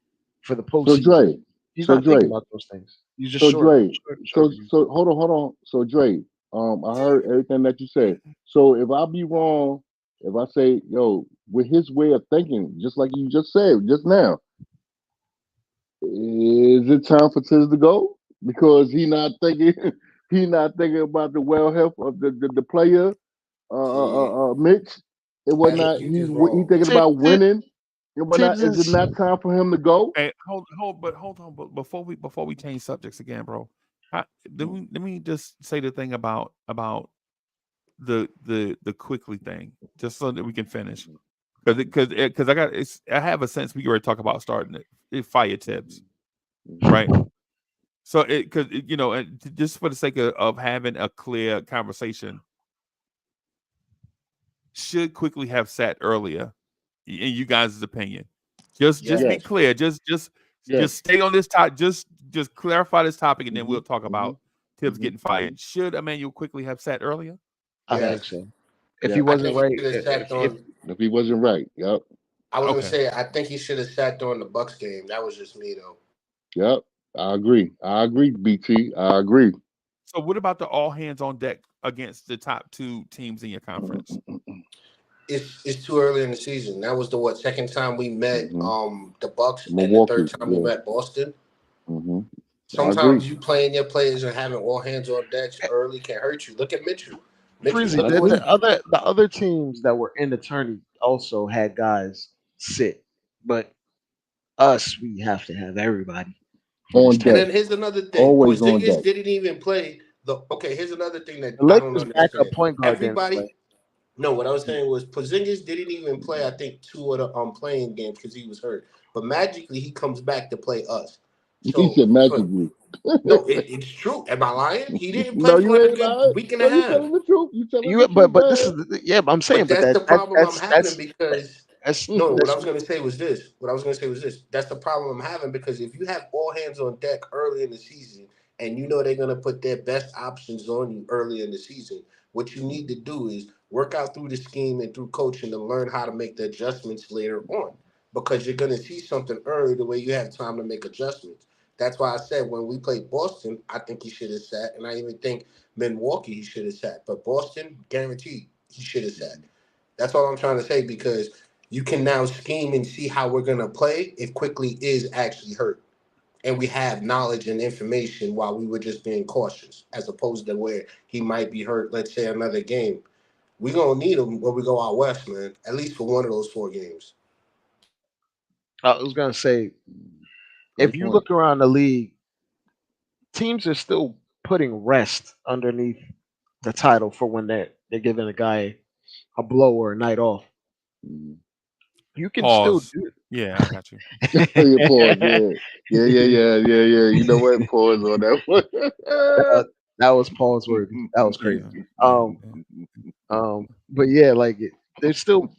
for the So postseason. Dre, He's so not thinking Dre, about those things. He's just so Dre, short view. hold on. So Dre, I heard everything that you said. So if I be wrong, if I say, yo, with his way of thinking, just like you just said just now, is it time for Tiz to go? Because he not thinking, he not thinking about the well health of the player, See, Mitch. It was that's not. what you just He wrong. thinking about winning. It was not. Tibbs Is it is not time for him to go? Hey, hold on. But before we change subjects again, bro, let me just say the thing about the quickly thing, just so that we can finish. Because I have a sense we already talk about starting it fire tips, right? So it because you know, just for the sake of having a clear conversation, should quickly have sat earlier, in you guys' opinion. Just be Yes. Yes. clear. Yes. Just stay on this topic. Just clarify this topic, and then Hmm. we'll talk Hmm. about Tibbs Hmm. getting fired. Should Emmanuel quickly have sat earlier? I think Yes. so. If he Yes. I wasn't think he right, should have sat if on. If he wasn't right, yep, I was gonna Okay. say I think he should have sat during the Bucks game. That was just me though. yep. I agree. I agree, BT. I agree. So what about the all hands on deck against the top two teams in your conference? It's too early in the season. That was the second time we met Hmm. the Bucks and the third Milwaukee, time we yeah. met Boston. Hmm. I agree. Sometimes you playing your players and having all hands on deck early can hurt you. Look at Mitchell. Mitchell Freezy, I took away. agree. the other teams that were in the tourney also had guys sit, but us we have to have everybody for this On And deck, tournament. then here's another thing. always on Porzingis deck. didn't even play the. Okay, here's another thing that The I don't Lakers' backup understand. point guard didn't Everybody, play. no, what I was saying was Porzingis didn't even play. I think two of the playing games because he was hurt. But magically, he comes back to play us. He So said for magically. no, it's true. Am I lying? He didn't play No, for you like a ain't good lying. week and a No, you half. telling the truth. You telling You the truth. but Go this ahead. is yeah, but I'm saying, But but that's the problem I'm having because that's no, what I that's was gonna say was this. What I was gonna say was this. That's the problem I'm having because if you have all hands on deck early in the season and you know they're gonna put their best options on you early in the season, what you need to do is work out through the scheme and through coaching to learn how to make the adjustments later on. because you're going to see something early the way you have time to make adjustments. That's why I said when we played Boston, I think he should have sat, and I even think Milwaukee he should have sat. But Boston, guaranteed, he should have sat. That's all I'm trying to say because you can now scheme and see how we're going to play if Quickly is actually hurt. And we have knowledge and information while we were just being cautious, as opposed to where he might be hurt, let's say, another game. We're going to need him when we go out west, man, at least for one of those 4 games. I was gonna say, if Great you point. look around the league, teams are still putting rest underneath the title for when they're giving a guy a blow or a night off. Mhm. You can still Pause. do Yeah, I got you. Yeah, pause. it. Yeah. You know what? Pause on that one. That was pause worthy. That was crazy. Yeah, yeah. Um, but yeah, like they're still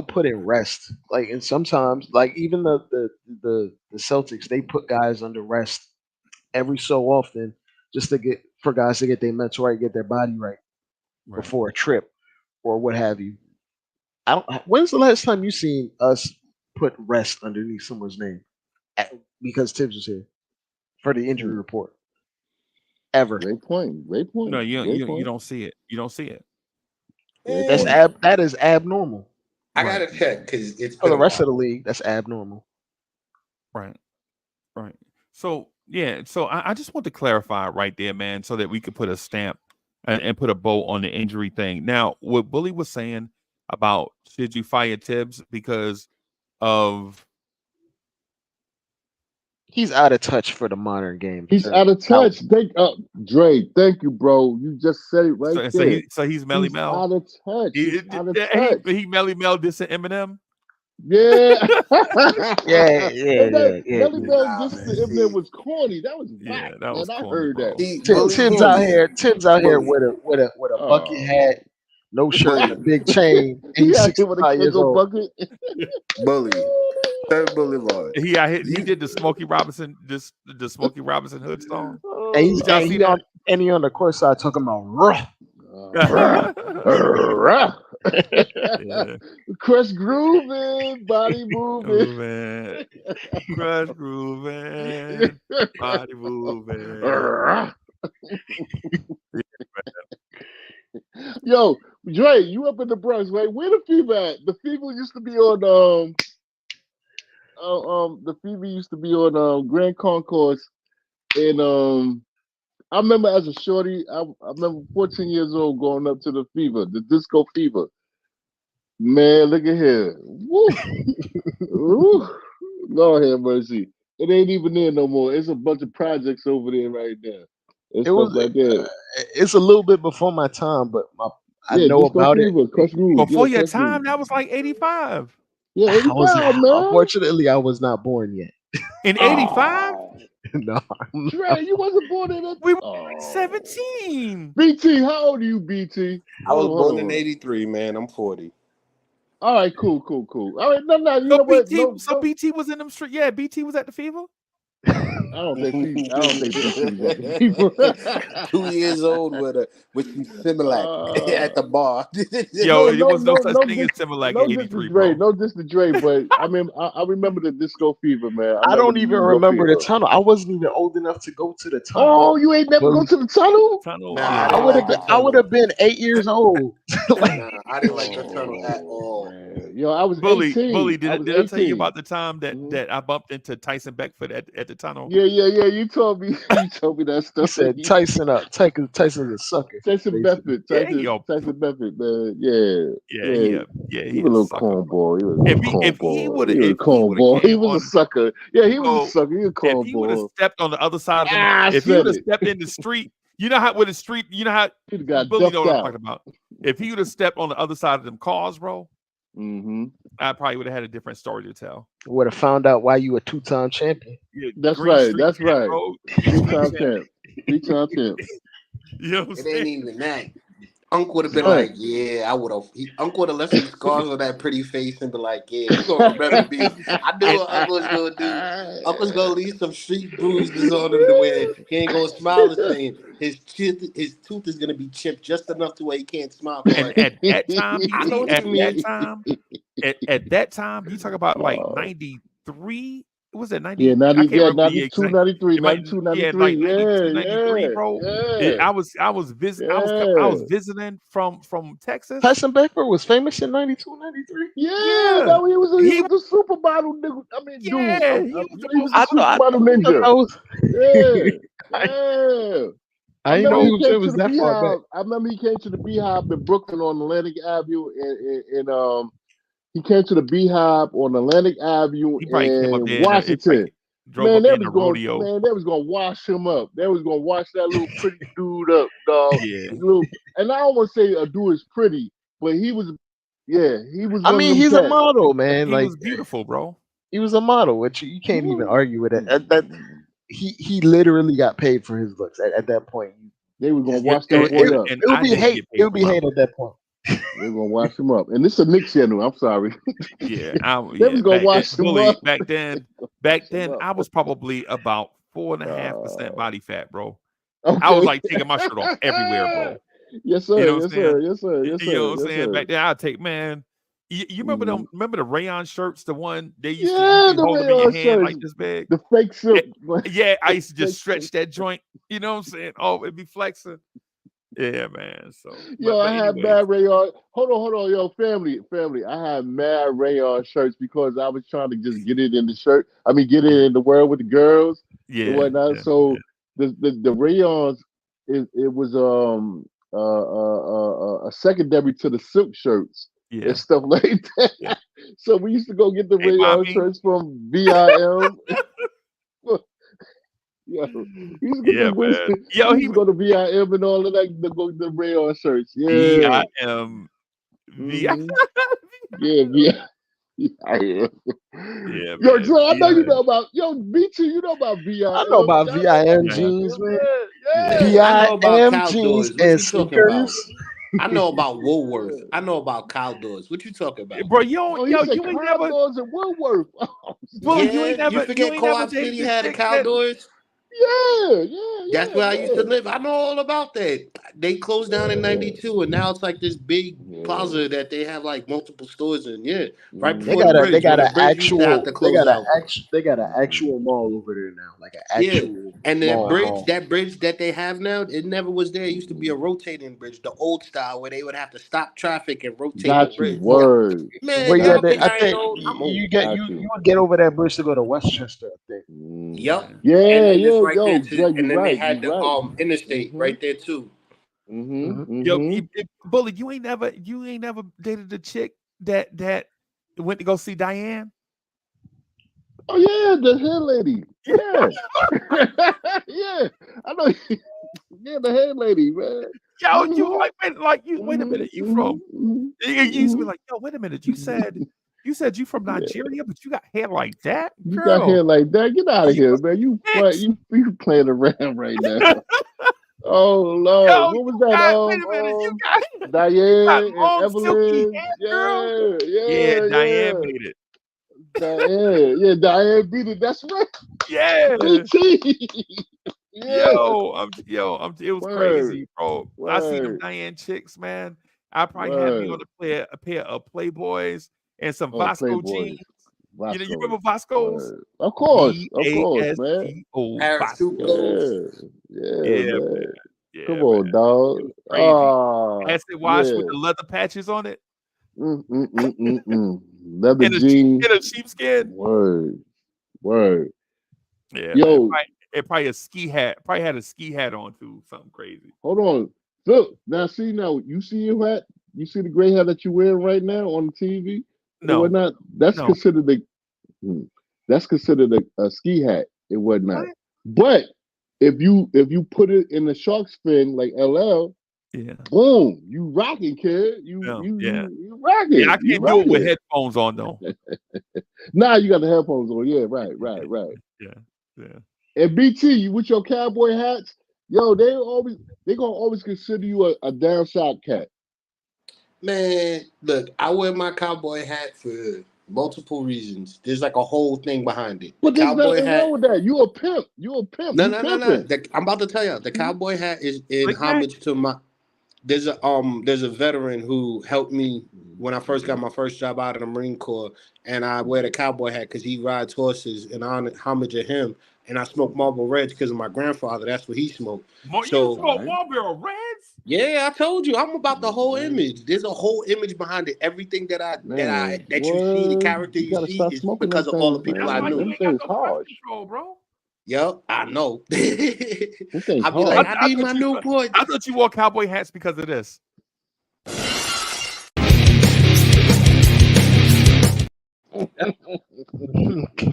putting rest. Like, and sometimes, like even the Celtics, they put guys under rest every so often just to get for guys to get their mental right, get their body right Right. before a trip or what have you. I don't. When's the last time you seen us put rest underneath someone's name? Because Tibbs was here for the injury report. Ever. Great point. Great No, point. Great you point. don't see it. You don't see it. Great That's point. that is abnormal. I Right. got to check because it's For been the a rest of while. the league, that's abnormal. Right. Right. So yeah, so I just want to clarify right there, man, so that we could put a stamp and put a bow on the injury thing. Now, what Bully was saying about should you fire Tibbs because of He's out of touch for the modern game. He's out of touch. Dre, thank you, bro. You just said it right there. he's Melly He's Mel. out of touch. He's out of He touch. he Melly Mel dissing Eminem. Yeah. Yeah. Melly Mel, Nah, this man. the Eminem was corny. That was Yeah, whack, that was man. I corny, heard that. bro. See, That was Tim's out corny. here. Tim's out here Bully. with a bucket Oh. hat, no shirt, and a big chain. And He he's out here with a 65 years Kendall old. bucket. Bully. Third Boulevard. He did the Smokey Robinson the Smokey Robinson Hood song. And Did y'all see that? he on the court side talking about ruh. Yeah. Crush grooving, body moving. Moving, crush grooving, body moving. Yo, Dre, you up in the Bronx, right? Where the Fever at? The Fever used to be on the Fever used to be on Grand Concourse, and I remember as a shorty, I remember 14 years old going up to the Fever, the Disco Fever. Man, look at here. Woo. Woo. Lord have mercy. It ain't even there no more. It's a bunch of projects over there right now. And It stuff was. like that. It's a little bit before my time, but I Yeah, know Disco about it. Fever, Crush Groove. Before Yeah, your Crush time, Groove. that was like 85. Yeah, I was 85, man. unfortunately I was not born yet. In 85? No, Dre, you wasn't born in that. We were like 17. BT, how old are you, BT? I was Hold born on. in '83, man. I'm 40. All right, cool. All right, no, you So know what? BT, No, so BT was in them street. Yeah, BT was at the Fever. I don't think BT was at the Fever. 2 years old with some Similac at the bar. Yo, there was no such thing as Similac no in diss to 83, Dre, bro. no diss to Dre, but I mean, I remember the Disco Fever, man. I don't even remember the Fever. tunnel. I wasn't even old enough to go to the tunnel. Oh, you ain't never go to the tunnel? Tunnel. Nah, Yeah. I I would have like been. the I tunnel. would have been 8 years old. Nah, I didn't like the tunnel at all. Man. Yo, I was Bully, 18. Bully, I was did I tell you 18. about the time that Mhm. that I bumped into Tyson Beckford at the tunnel? Yeah. You told me that He stuff. said Tyson's a sucker. Tyson basically. Bedford. Yeah, Tyson Bedford, man. Yeah. he He a was a little sucker. cornball. He was a If little he cornball. would've- He was a if he would've cornball. He came was a on- sucker. Yeah, he was Bro, a sucker. He was a if he would have cornball. stepped on the other side of them, I if he said would have it. stepped in the street, you know how with the street, you know how He got Bully know ducked what I'm out. talking about. If he would have stepped on the other side of them cars, bro, Mm-hmm. I probably would have had a different story to tell. Would have found out why you a 2-time champion. Yeah, That's Green right. Street That's champ, right. bro. Three-time champ. Three-time champ. You know what I'm It saying? ain't even that. Uncle would have been Right. like, yeah, I would have. Uncle would have left some scars on that pretty face and be like, yeah, you gonna remember me. I knew what Uncle was gonna do. Uncle's gonna leave some street bruises on him to where he ain't gonna smile the same. His tooth is gonna be chipped just enough to where he can't smile. And at that time, I know BT, what at you that mean. time, at that time, you talk about like Oh, 93. Was it yeah, 90? I 90, can't yeah, remember the 92, exact. 93, It might, 92, yeah, 93. like 92, Yeah, 93, yeah, bro. yeah, I yeah. was visiting from Texas. Tyson Beckford was famous in 92, 93. Yeah, Yeah, no, he he was a supermodel nigga. I mean, dude, yeah, he was the he was most, a I supermodel ninja. thought Yeah, I, yeah. I I didn't remember know bro. he it came to was the that far back. Beehive. I remember he came to the Beehive in Brooklyn on Atlantic Avenue, and he came to the Beehive on Atlantic Avenue He probably came up in there and it Washington. probably drove Man, up there in a rodeo. they was gonna wash him up. They was gonna wash that little pretty dude up, dog. Yeah, Little, and I don't want to say a dude is pretty, but he was, yeah, he was I one of mean, them he's a cats. model, man. he Like was beautiful, bro. he was a model, which you can't even Woo. argue with it. That he literally got paid for his looks at that point. They was gonna Yeah, wash that boy up. and It would I be didn't hate. get It paid would for be my hate look. at that point. They was gonna wash him up, and this is a Knicks channel. I'm sorry. Yeah, They was gonna back then, wash him bully. up. Back Wash him then, up. I was probably about 4.5% Uh, body fat, bro. I was okay. like taking my shirt off everywhere, bro. Yes, You sir. know what Yes, I'm saying? sir. Yes, sir. Yes, You know sir. what I'm Yes, saying? sir. Back then, I'd take, man. You remember Mhm. them? Remember the rayon shirts? The one they used to Yeah, the hold them in your rayon hand shirts, like this big. the fake silk, Yeah, I the used to fake just stretch silk. that joint. You know what I'm saying? Oh, it'd be flexing. Yeah, man. So, Yo, but I had anyways, mad rayon. Hold on, yo, family. I had mad rayon shirts because I was trying to just get it in the shirt. I mean, get it yeah, in the world with the girls and yeah, whatnot. yeah, So the rayons, it was a secondary to the silk shirts and yeah, stuff like yeah. that. So we used to go get the Hey, rayon mommy. shirts from VIM. Yo, we used to get Yeah, the man. Yo, we used to go to VIM and all of that to go get the rayon shirts. Yeah. VIM. Hmm. Yeah, VIM. Yeah. Yeah, Yo, man. Dre, I know you VIM. know about BT, you know about VIM. I know about I know about VIM Yeah, jeans, VIM, man. yeah. man. I know about VIM jeans Caldors. What and you talking about? sneakers. I know about Yeah. Woolworth. I know about Caldors. What you talking about? Bro, you don't, Oh, he yo, said you ain't never, condos in Woodworth. Oh, bully, snap. Yeah, you you forget ain't never Co-op dated City the had a chick that, Caldors? Yeah, yeah, That's yeah, where I used to yeah. live. I know all about that. They closed down in Yeah. '92, and now it's like this big Yeah. plaza that they have like multiple stores in. Yeah, right They before the Hmm. got a they bridge, when got the an bridge used to have actual to close out. they got an actual mall over there now, like an Yeah, actual and mall. that bridge that they have now, it never was there. It used to be a rotating bridge, the old style where they would have to stop traffic and rotate the Got you. bridge. Yeah, Word. Man, but yeah, y'all Got they, think you. I I ain't think old? I'm old. Got you you. would get over that bridge to go to Westchester. I think. Mhm. Yup. And Yeah, then it's yeah, right there yo, too. Dre, you And then they right. had You the right. interstate Mm-hmm. right there too. Mm-hmm. Hmm yo, Mm-hmm. bully, you ain't never dated the chick that went to go see Diane. Oh yeah, the hair lady. Yeah. Yeah. Yeah. I know. Yeah, the hair lady, man. Yo, you Mm-hmm. wait a Mm-hmm. minute, you from, Mm-hmm. you used to be Mm-hmm. like, yo, wait a minute, you said you from Yeah. Nigeria, but you got hair like that, You got girl. hair like that. Get out of You here, must man. You be play mixed. you playing around right now. Oh Lord. Yo, What was you that? got wait a minute, you got Diane and long silky Evelyn. hair, girl. Yeah, Yeah, yeah, Diane yeah. made it. Diane. Yeah, Diane beat it. That's right. Yeah. BT. Yeah. It was Word. crazy, bro. I see them Word. Diane chicks, man. I probably had me on Word. a pair of Playboys and some Oh, Vasco jeans. Playboy. You Vasco. remember Vasco's? Word. Of course, man. VASCO Parachute Vasco. goals. Yeah. Yeah, Yeah, man. man. Yeah, Come man. on, dog. It was crazy. Ah, Acid wash with yeah. the leather patches on it Leather jeans. and a sheepskin. Word. Word. Yeah, man. Yo, Probably a ski hat. Probably had a ski hat on too. Something crazy. hold on. Look, now you see your hat? You see the gray hat that you're wearing right now on the TV and No, whatnot? That's no. considered that's considered a ski hat and whatnot. What? But if you put it in the shark's fin like LL, Yeah. boom, you rocking, kid. You No. you Yeah. you you Yeah, rocking. I You can't do it with rocking. headphones on though. Now you got the headphones on. Yeah, right. Yeah. Yeah. And BT, you with your cowboy hats, yo, they gonna always consider you a down south cat. Man, look, I wear my cowboy hat for multiple reasons. There's like a whole thing behind it. The But there's cowboy nothing wrong hat. with that. You a pimp. You a pimp. No, You no, no, no. pimping. I'm about to tell you, the cowboy hat is in Slick back? homage to my. there's a veteran who helped me when I first got my first job out of the Marine Corps, and I wear the cowboy hat because he rides horses in homage of him. And I smoke Marlboro Reds because of my grandfather. That's what he smoked. You So smoke Marlboro Reds? yeah, I told you I'm about the whole image. There's a whole image behind it. Everything Man, that you see, the character you you gotta see stop is smoking because them of all things, the people That's I why man. you knew. Them ain't got things no breath harsh. control, bro. Yep, I know. Them things I'll be like, harsh. I need my Newport. I thought you wore cowboy hats because of this.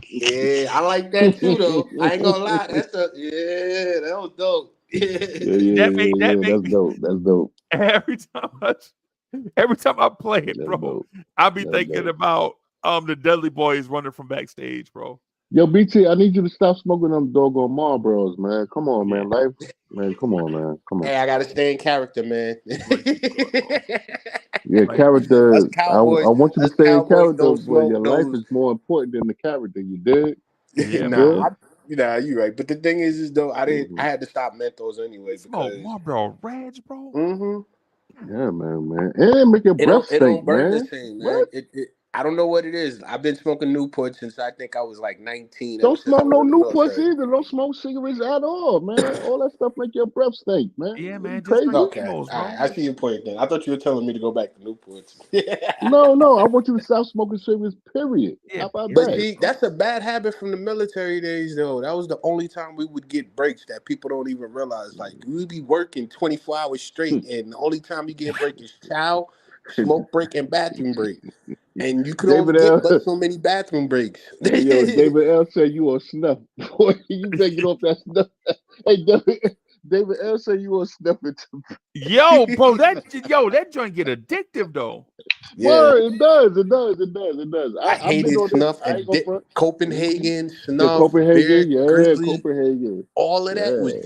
Yeah, I like that too, though. I ain't gonna lie. That was dope. That make That's me dope. That's dope. every time I play it, That's bro, dope. I'll be That's thinking dope. about the Dudley Boys running from backstage, bro. Yo, BT, I need you to stop smoking them doggone Marlboros, man. Come on, Yeah. man. Life, man. Come on, man. Come on. Hey, I gotta stay in character, man. Yeah, Like, character. us I cowboys, want you to us stay in cowboys character, don't but your smoke life those. is more important than the character. You did. yeah, You man. feel? You're right. But the thing is though, Mm-hmm. I had to stop Mentos You anyway smoke because Marlboro Reds, bro. Yeah, man. And make your breath it don't stink, burn the man. same, man. What? I don't know what it is. I've been smoking Newport since I think I was like 19, ever Don't since I smoke was no in the Newports military. either. Don't smoke cigarettes at all, man. All that stuff make your breath stink, man. Yeah, Are you man. Just crazy? Okay, Primos, all right. bro. I see your point then. I thought you were telling me to go back to Newports. No. I want you to stop smoking cigarettes, period. Yeah, How about But that? period, see, bro. that's a bad habit from the military days, though. That was the only time we would get breaks that people don't even realize. Like, we be working 24 hours straight, and the only time you get a break is chow, smoke break, and bathroom break. And you could only David get L. but so many bathroom breaks. Hey, yo, David L. said you on snuff. Boy, you better get off that snuff. Hey, David L. said you on snuff. Yo, bro, that joint get addictive though. Yeah, Word, it does. I I've been hated on this. snuff I ain't and gonna front. Hmm. Copenhagen, Yeah, snuff, beer, Copenhagen. Yeah, grizzly. Copenhagen. All of that was Yeah.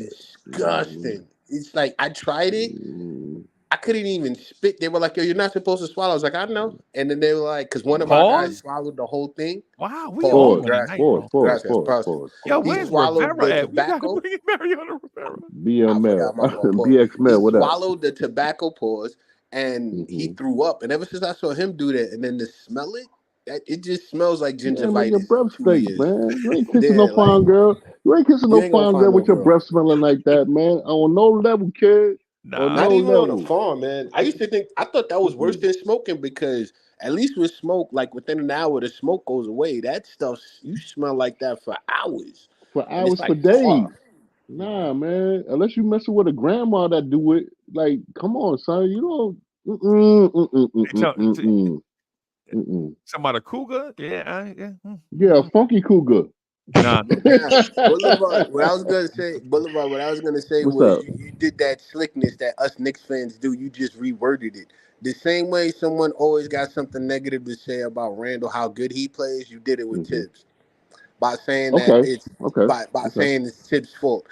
Mhm. disgusting. It's like I tried it. Mhm. I couldn't even spit. They were like, "Yo, you're not supposed to swallow." I was like, "I know." And then they were like, "Cause one of our guys Pause. swallowed the whole thing." Wow, we Pause. on Pause, one tonight, Gracias. pause, bro. pause, Gracias. pause, Pause. pause, Yo, pause, He where's pause. swallowed Rivera the at? We gotta tobacco. bring Mariano Rivera. I BML. forgot my fault. Pause. He BXML, what up? swallowed the tobacco pause and he Hmm. threw up. And ever since I saw him do that, and then to smell it, it just smells like Yeah, make your gingivitis in breath 2 years. stink, man. You ain't kissing no Yeah, like fine girl. You ain't kissing you no ain't gonna fine girl find no with your girl. breath smelling like that, man. On no level, kid. On Nah. Not no even on a level. farm, man. I thought that was worse Mm-mm. than smoking because at least with smoke, like within an hour, the smoke goes away. That stuff, you smell like that for hours. For And it's hours, for like days. tar. Nah, man. Unless you messing with a grandma that do it, like, come on, son. You don't. Mm-mm. Somebody cougar? Yeah. Yeah, a funky cougar. Nah. Now, Boulevard. What I was gonna say What's was up? you did that slickness that us Knicks fans do. You just reworded it. The same way someone always got something negative to say about Randall, how good he plays, you did it with Hmm. Tibbs by saying that Okay. it's Okay. by Okay. saying it's Tibbs' fault.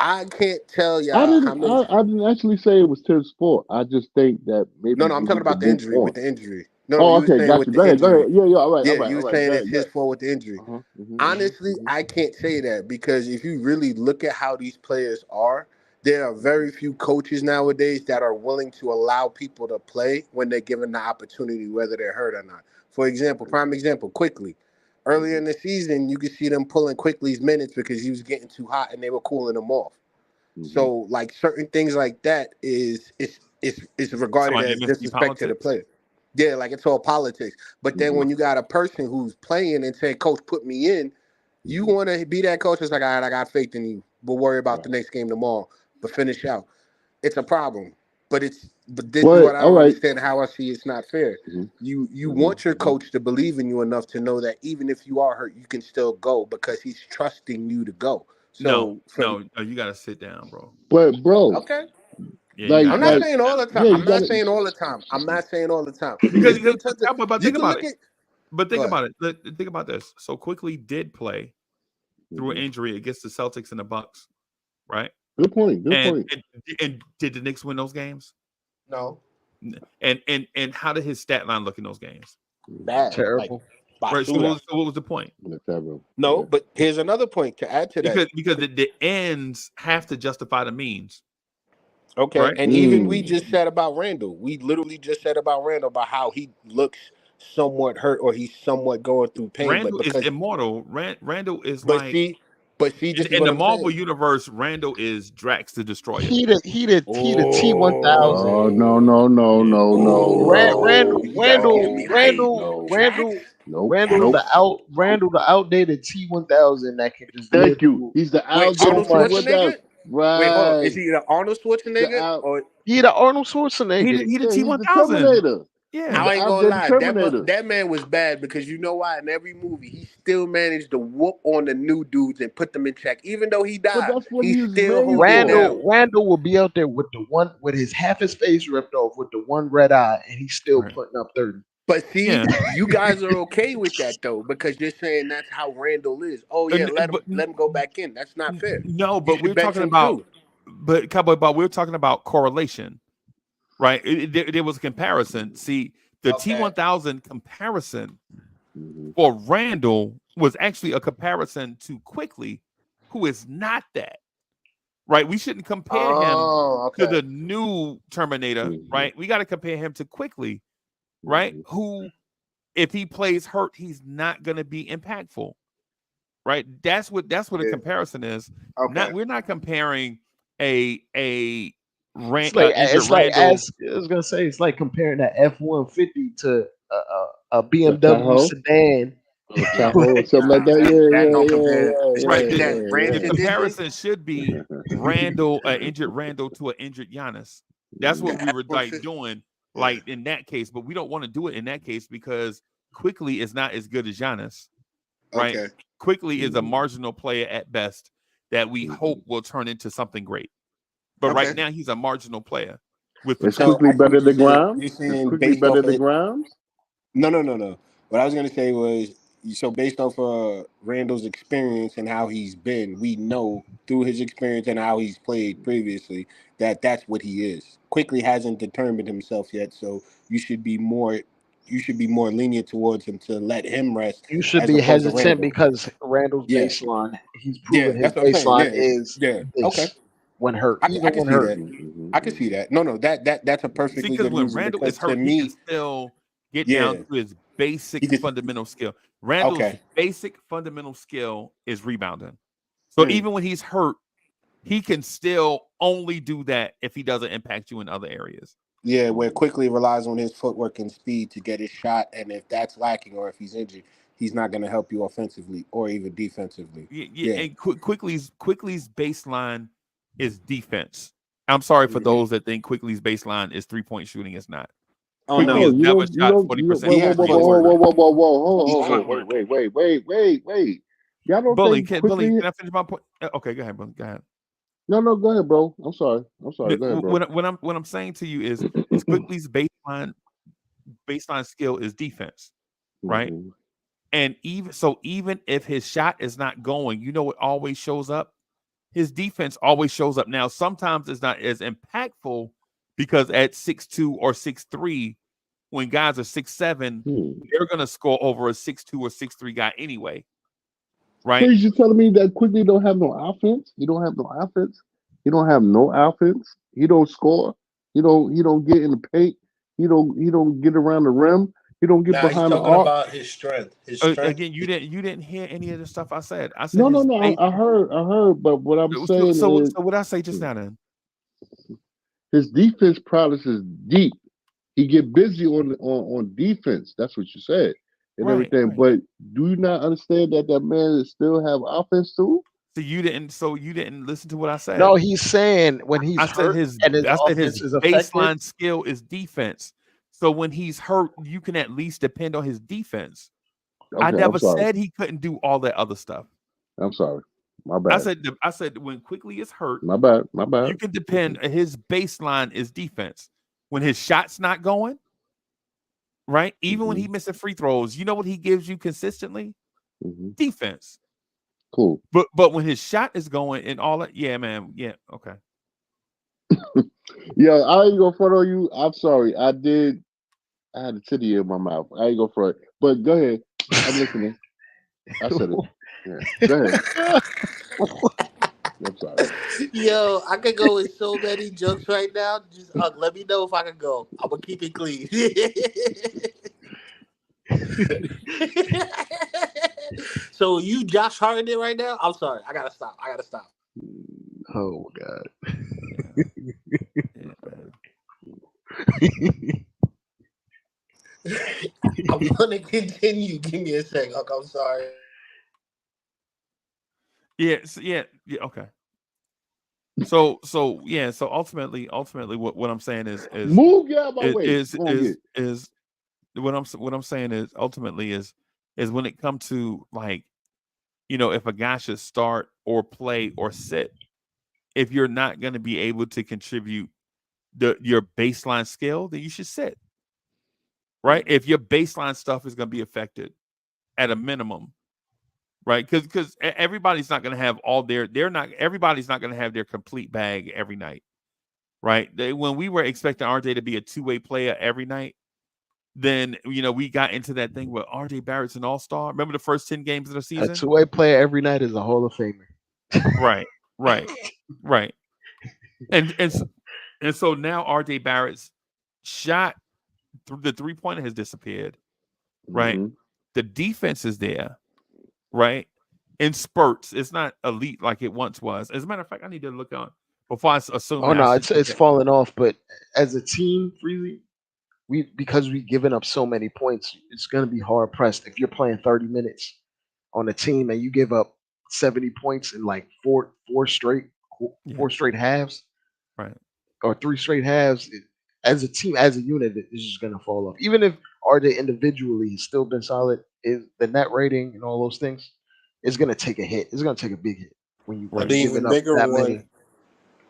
I can't tell I y'all how didn't. many. I didn't actually say it was Tibbs' fault. I just think that maybe No, I'm we talking need to about the move injury. on. With the injury. No, Oh, you were okay, saying got with you. the Go injury. ahead. Yeah, yeah. All right, Yeah, all right, you all were right. saying Go it's ahead, go his ahead. fault with the injury. Uh-huh. Honestly, I can't say that because if you really look at how these players are, there are very few coaches nowadays that are willing to allow people to play when they're given the opportunity, whether they're hurt or not. For example, prime example, Quickly. Earlier in the season, you could see them pulling Quickly's minutes because he was getting too hot and they were cooling him off. Mm-hmm. So, like certain things like that is regarded Somebody as MSG disrespect to the politics. player. Yeah, like it's all politics. But then Mm-hmm. when you got a person who's playing and saying, "Coach, put me in," you Mm-hmm. want to be that coach. It's like, all right, I got faith in you. We'll worry about the Right. next game tomorrow. But finish out. It's a problem. But this is But what I all don't right. understand. How I see it's not fair. Mm-hmm. You Mm-hmm. want your coach to believe in you enough to know that even if you are hurt, you can still go because he's trusting you to go. No, So for no, you gotta sit down, bro. But bro, okay. Yeah, you I'm gotta not like, saying all the time. yeah, I'm you not gotta. saying all the time. I'm not saying all the time. because, It's because because of, but you think can about look it. at. But Go think ahead. about it. Think about this. So Quickly did play through an Mhm. injury against the Celtics and the Bucks, right? Good point. Good And, point. and did the Knicks win those games? No, And how did his stat line look in those games? bad. Like Terrible. Right. So basura. what was the point? Whatever. No, Yeah. but here's another point to add to that. Because the ends have to justify the means. Okay, right? and even we just said about Randall. We literally just said about Randall about how he looks somewhat hurt or he's somewhat going through pain, but Randall is because immortal. Randall is but like see, but see, this is in what the I'm Marvel saying. universe. Randall is Drax the Destroyer. He the Oh T1000. no no no Yeah. no no Oh, no you got me get no me hype. no Drax? nope Randall nope the outdated T1000 that can just live Thank you. through He's the Wait, so outdated Arnold T much. one thousand. Schwarzenegger? Wait, hold on. Is Right. he the Arnold The Schwarzenegger out. or He the Arnold Schwarzenegger. He the Yeah, T he's one the thousand. Terminator. He's Yeah. the I ain't gonna outdated lie, Terminator. that man was bad because you know why? In every movie, he still managed to whoop on the new dudes and put them in check. Even though he But died, that's what he he was still made hold it for. down. Randall will be out there with the one with his half his face ripped off with the one red eye, and he's still Right. putting up 30. But see, Yeah. you guys are okay with that though, because you're saying that's how Randall is. Oh yeah, But let him go back in. That's not fair. no, You but should we're bench talking him about, too. but Cowboy Bob, we're talking about correlation, right? There was a comparison. See, the Okay. T1000 comparison Mhm. for Randall was actually a comparison to Quickly, who is not that, right? We shouldn't compare him Oh, to okay. the new Terminator, Mhm. right? We got to compare him to Quickly, right? Mhm. Who, if he plays hurt, he's not going to be impactful, right? That's what a Yeah. comparison is. Okay. Not we're not comparing a injured It's like Randall. as I was gonna say, it's like comparing that F-150 to a A BMW Tahoe, sedan. a Yeah. Tahoe, or something like that. That don't Yeah, compare. Right. Especially that The Rancid Disney. comparison should be Randall, injured Randall to an injured Giannis. That's yeah. what The we were like F-150. doing, Yeah. like in that case. But we don't want to do it in that case because Quickly is not as good as Giannis, right? Okay. Quickly is a Mhm. marginal player at best that we hope Mhm. will turn into something great. But right Okay. now he's a marginal player with It's So potential. quickly I see better what you're than saying. Grimes. You're It's saying quickly based better off than of Grimes. no. What I was gonna say was so based off Randall's experience and how he's been, we know through his experience and how he's played previously that that's what he is. Quickly hasn't determined himself yet, so you should be more you should be more lenient towards him to let him rest You should as be opposed to hesitant Randall. because Randall's Yeah, baseline, he's yeah, proven his that's what I'm saying. baseline Yeah, is yeah. Okay, this when hurt, I even can when see hurt. that. Mhm. I can see Mhm. that. No, that's a See, perfectly because good when reason Randall because is to hurt, he can me, still get down yeah, to his he basic could. fundamental skill. Randall's Okay. basic fundamental skill is rebounding. So Hmm. even when he's hurt, he can still only do that if he doesn't impact you in other areas. Yeah, where quickly relies on his footwork and speed to get his shot, and if that's lacking or if he's injured, he's not going to help you offensively or even defensively. Yeah, Yeah. and Quickly's baseline is defense. I'm sorry for Hmm. those that think Quickly's baseline is 3-point shooting. It's not. Oh Quickly No, no, has never shot you don't. 40% he Wait, from whoa, has whoa, three whoa, his whoa, footwork. whoa, career. whoa, whoa, whoa, hold, He's hold, hold, footwork. wait. Y'all don't think Bully, quickly? can I finish my point? Okay, go ahead, Bully. Go ahead. No, go ahead, bro. I'm sorry. Go ahead, bro. What I'm saying to you is Quickly's baseline skill is defense, right? Mhm. And even if his shot is not going, you know what always shows up? His defense always shows up. Now, sometimes it's not as impactful because at 6'2" or 6'3", when guys are 6'7", Hmm. they're gonna score over a 6'2" or 6'3" guy anyway, right? Please, you telling me that quickly don't have no offense? He don't have no offense. He don't have no offense. He don't score. He don't get in the paint. He don't get around the rim. He don't get Nah, he's behind the talking arc. about his strength. His strength. Again, you didn't hear any of the stuff I said. I said No, his I basic. heard. But what I'm So, saying so, is so what I say just now then? his defense prowess is deep. He get busy on defense. That's what you said and Right, everything. right. But do you not understand that man still have offense too? So you didn't listen to what I said. No, he's saying when he's hurt and his I said his offense is affected. baseline skill is defense. So when he's hurt, you can at least depend on his defense. I Okay, I'm never sorry. said he couldn't do all that other stuff. I'm sorry. My I bad. said I said when Quickly is hurt, My bad. My bad. you can depend. His baseline is defense. When his shot's not going right, even when Mm-hmm. he missing free throws, you know what he gives you consistently? Mm-hmm. Defense. Cool. But when his shot is going and all that, yeah, man, yeah, okay. Yeah, I ain't gonna front on you. I'm sorry. I had a titty in my mouth. I ain't gonna front. But go ahead. I'm listening. I said it. Yeah. Go ahead. I'm sorry. Yo, I could go with so many jokes right now. Just let me know if I can go. I'm gonna keep it clean. So you Josh Harden it right now? I'm sorry. I gotta stop. Oh my god. Yeah, man. I'm gonna continue. Give me a sec. Uncle, I'm sorry. Yeah, yeah. Okay. So yeah. So ultimately, what I'm saying Move, get out my way. Go on, get. is what I'm saying is ultimately is when it comes to like if a guy should start or play or sit, if you're not going to be able to contribute your baseline skill, then you should sit. Right? If your baseline stuff is going to be affected at a minimum, right? Because everybody's not going to have all they're not everybody's not going to have their complete bag every night, right? When we were expecting RJ to be a two-way player every night, then we got into that thing where RJ Barrett's an all-star. Remember the first 10 games of the A season? two-way player every night is a Hall of Famer. Right, right, right. And so now RJ Barrett's shot the three-pointer has disappeared, right? Mm-hmm. The defense is there, right? In spurts. It's not elite like it once was. As a matter of fact, I need to look on before I assume Oh that I no, should look it's at. falling off. But as a team, Freezy, because we've given up so many points, it's gonna be hard pressed if you're playing 30 minutes on a team and you give up 70 points in like Yeah, four straight halves right. or three straight halves. As a team, as a unit, it's just gonna fall off. Even if RJ individually has still been solid, is the net rating and all those things, it's gonna take a hit. It's gonna take a big hit when Right. you're The giving even up bigger that one, many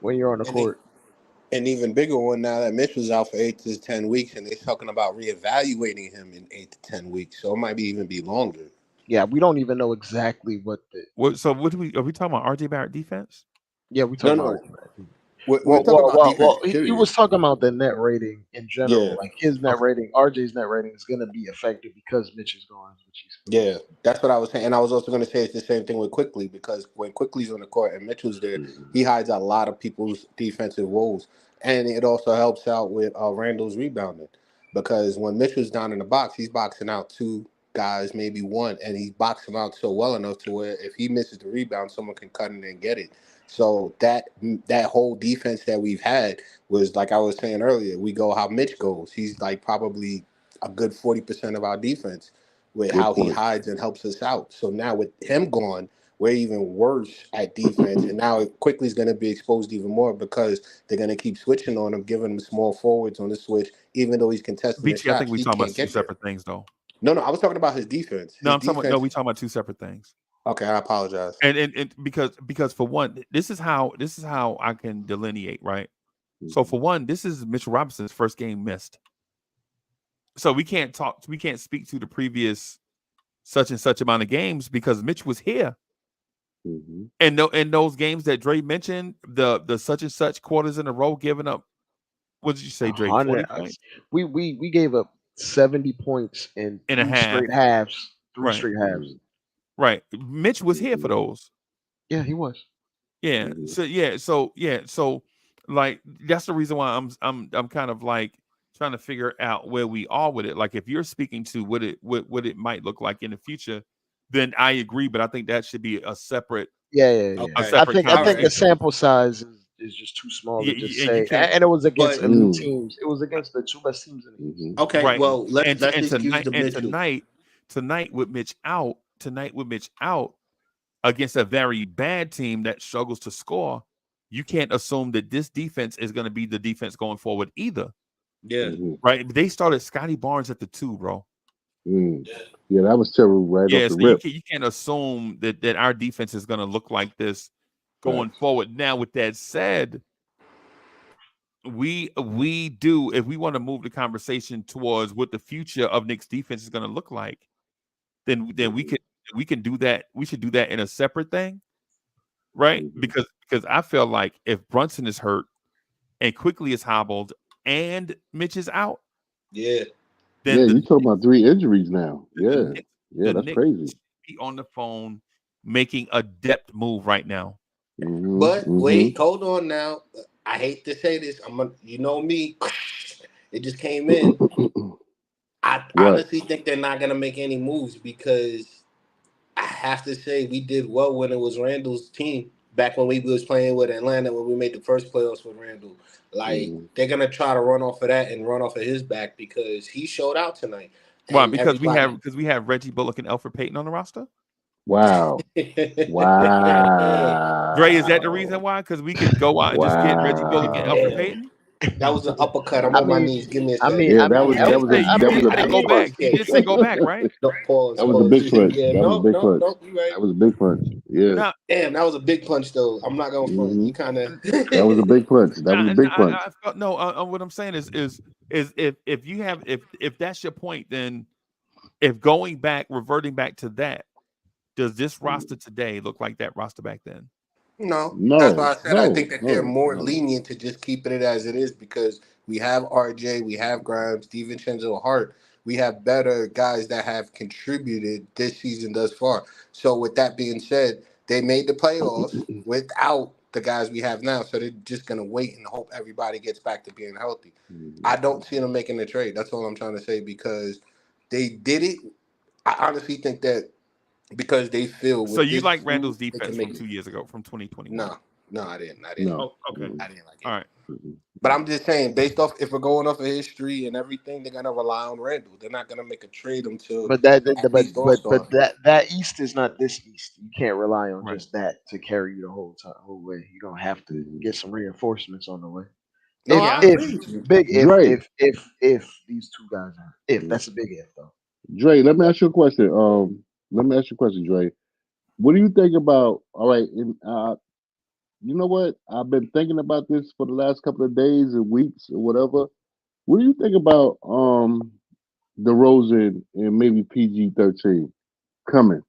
when you're on the and the, court. an even bigger one now that Mitch was out for 8 to 10 weeks, and they're talking about reevaluating him in 8 to 10 weeks, so it might even be longer. Yeah, we don't even know exactly what the. So what are we talking about? RJ Barrett defense? Yeah, we No, talking about no, RJ. we're talking about defense. He Period. was talking about the net rating in general. Yeah. Like his net Okay. rating, RJ's net rating is going to be affected because Mitch is gone, which he's Yeah, that's what I was saying, and I was also going to say it's the same thing with Quickly because when Quickly's on the court and Mitchell's there, he hides a lot of people's defensive woes, and it also helps out with Randall's rebounding because when Mitchell's down in the box, he's boxing out two guys, maybe one, and he's boxing out so well enough to where if he misses the rebound, someone can cut in and get it. So that whole defense that we've had was like I was saying earlier. We go how Mitch goes. He's like probably a good 40% of our defense with Good how he point. hides and helps us out. So now with him gone, we're even worse at defense, and now it quickly is going to be exposed even more because they're going to keep switching on him, giving him small forwards on the switch, even though he's contesting the BT, I think shots, we he talking about can't two get there. separate things though. No, no, I was talking about his defense. No, His I'm talking about no, defense. we talking about two separate things. Okay, I apologize. And because for one, this is how I can delineate, right? So for one, this is Mitchell Robinson's first game missed. So we can't speak to the previous such and such amount of games because Mitch was here. Mm-hmm. And no, in those games that Dre mentioned, the such and such quarters in a row giving up, what did you say, Dre? 40 100. points We gave up 70 points in and a half. three Right. straight halves. Right. Mitch was here for those. Yeah, he was. Yeah. So like that's the reason why I'm kind of like trying to figure out where we are with it. Like if you're speaking to what it might look like in the future, then I agree, but I think that should be a separate Yeah. a Okay. separate I All think the right. conversation. sample size is just too small to just And you say. can't And it was against But elite Mm-hmm. teams. It was against the two best teams in the East. okay, right. well let's And excuse the Mitchell. tonight with Mitch out against a very bad team that struggles to score, you can't assume that this defense is going to be the defense going forward either. Yeah. Mm-hmm. Right? They started Scotty Barnes at the 2, bro. Mm. Yeah, that was terrible right off Yeah, the so rip. you can't assume that our defense is going to look like this going Facts. forward. Now, with that said, we do if we want to move the conversation towards what the future of Knicks defense is going to look like, then we can do that. We should do that in a separate thing, right? Mm-hmm. Because I feel like if Brunson is hurt and Quickly is hobbled and Mitch is out, Yeah. Yeah, then you talking about 3 injuries now. the Yeah. Knicks Yeah, the that's Knicks crazy. should be on the phone making a depth move right now. But Mm-hmm. wait, hold on now. I hate to say this. You know me. It just came in. I What? honestly think they're not gonna make any moves because I have to say we did well when it was Randall's team back when we was playing with Atlanta when we made the first playoffs with Randall. Like Mhm. they're gonna try to run off of that and run off of his back because he showed out tonight, Why? and Because everybody. we have Reggie Bullock and Alfred Payton on the roster. Wow. Dre, is that the Wow. reason why? Because we could go out and just get Reggie Bullock and Alfred Wow. Damn, Payton. that was an uppercut. I'm I on my mean, knees. Give me a I second. mean, Yeah, I mean, I I, didn't say you that was did. a I didn't I go didn't back. even He say did say go back, it. right? No, pause, that was a pause. big punch. Yeah, That was a no, big no, punch. no. You right. That was a big punch. Yeah. No, Damn, that was a big punch though. I'm not gonna front. Hmm. You kind of. That was a big punch. That was a no, big punch. I felt no. What I'm saying is if you have if that's your point, then if going back, reverting back to that, does this roster today look like that roster back then? No, that's No, why I said I no, think that they're no, more no. lenient to just keeping it as it is because we have RJ, we have Grimes, DiVincenzo Hart, we have better guys that have contributed this season thus far. So with that being said, they made the playoffs without the guys we have now. So they're just gonna wait and hope everybody gets back to being healthy. I don't see them making the trade. That's all I'm trying to say because they did it. I honestly think that because they feel So with you this like group, Randall's they defense can from make it. 2 years ago, from 2021? No, no, I didn't. I didn't. No. Oh, okay. I didn't like All it. right. But I'm just saying, based off if we're going off of history and everything, they're gonna rely on Randall. They're not gonna make a trade until but that, at but least All Star. that East is not this East. You can't rely on Right. just that to carry you the whole way. You're gonna have to Mhm. get some reinforcements on the way. No, If I Yeah. if agree with you. big Dre, if these two guys are if that's a big if though. Dre, let me ask you a question. Let me ask you a question, Dre. What do you think about? All right, and you know what? I've been thinking about this for the last couple of days and weeks or whatever. What do you think about DeRozan and maybe PG-13 coming?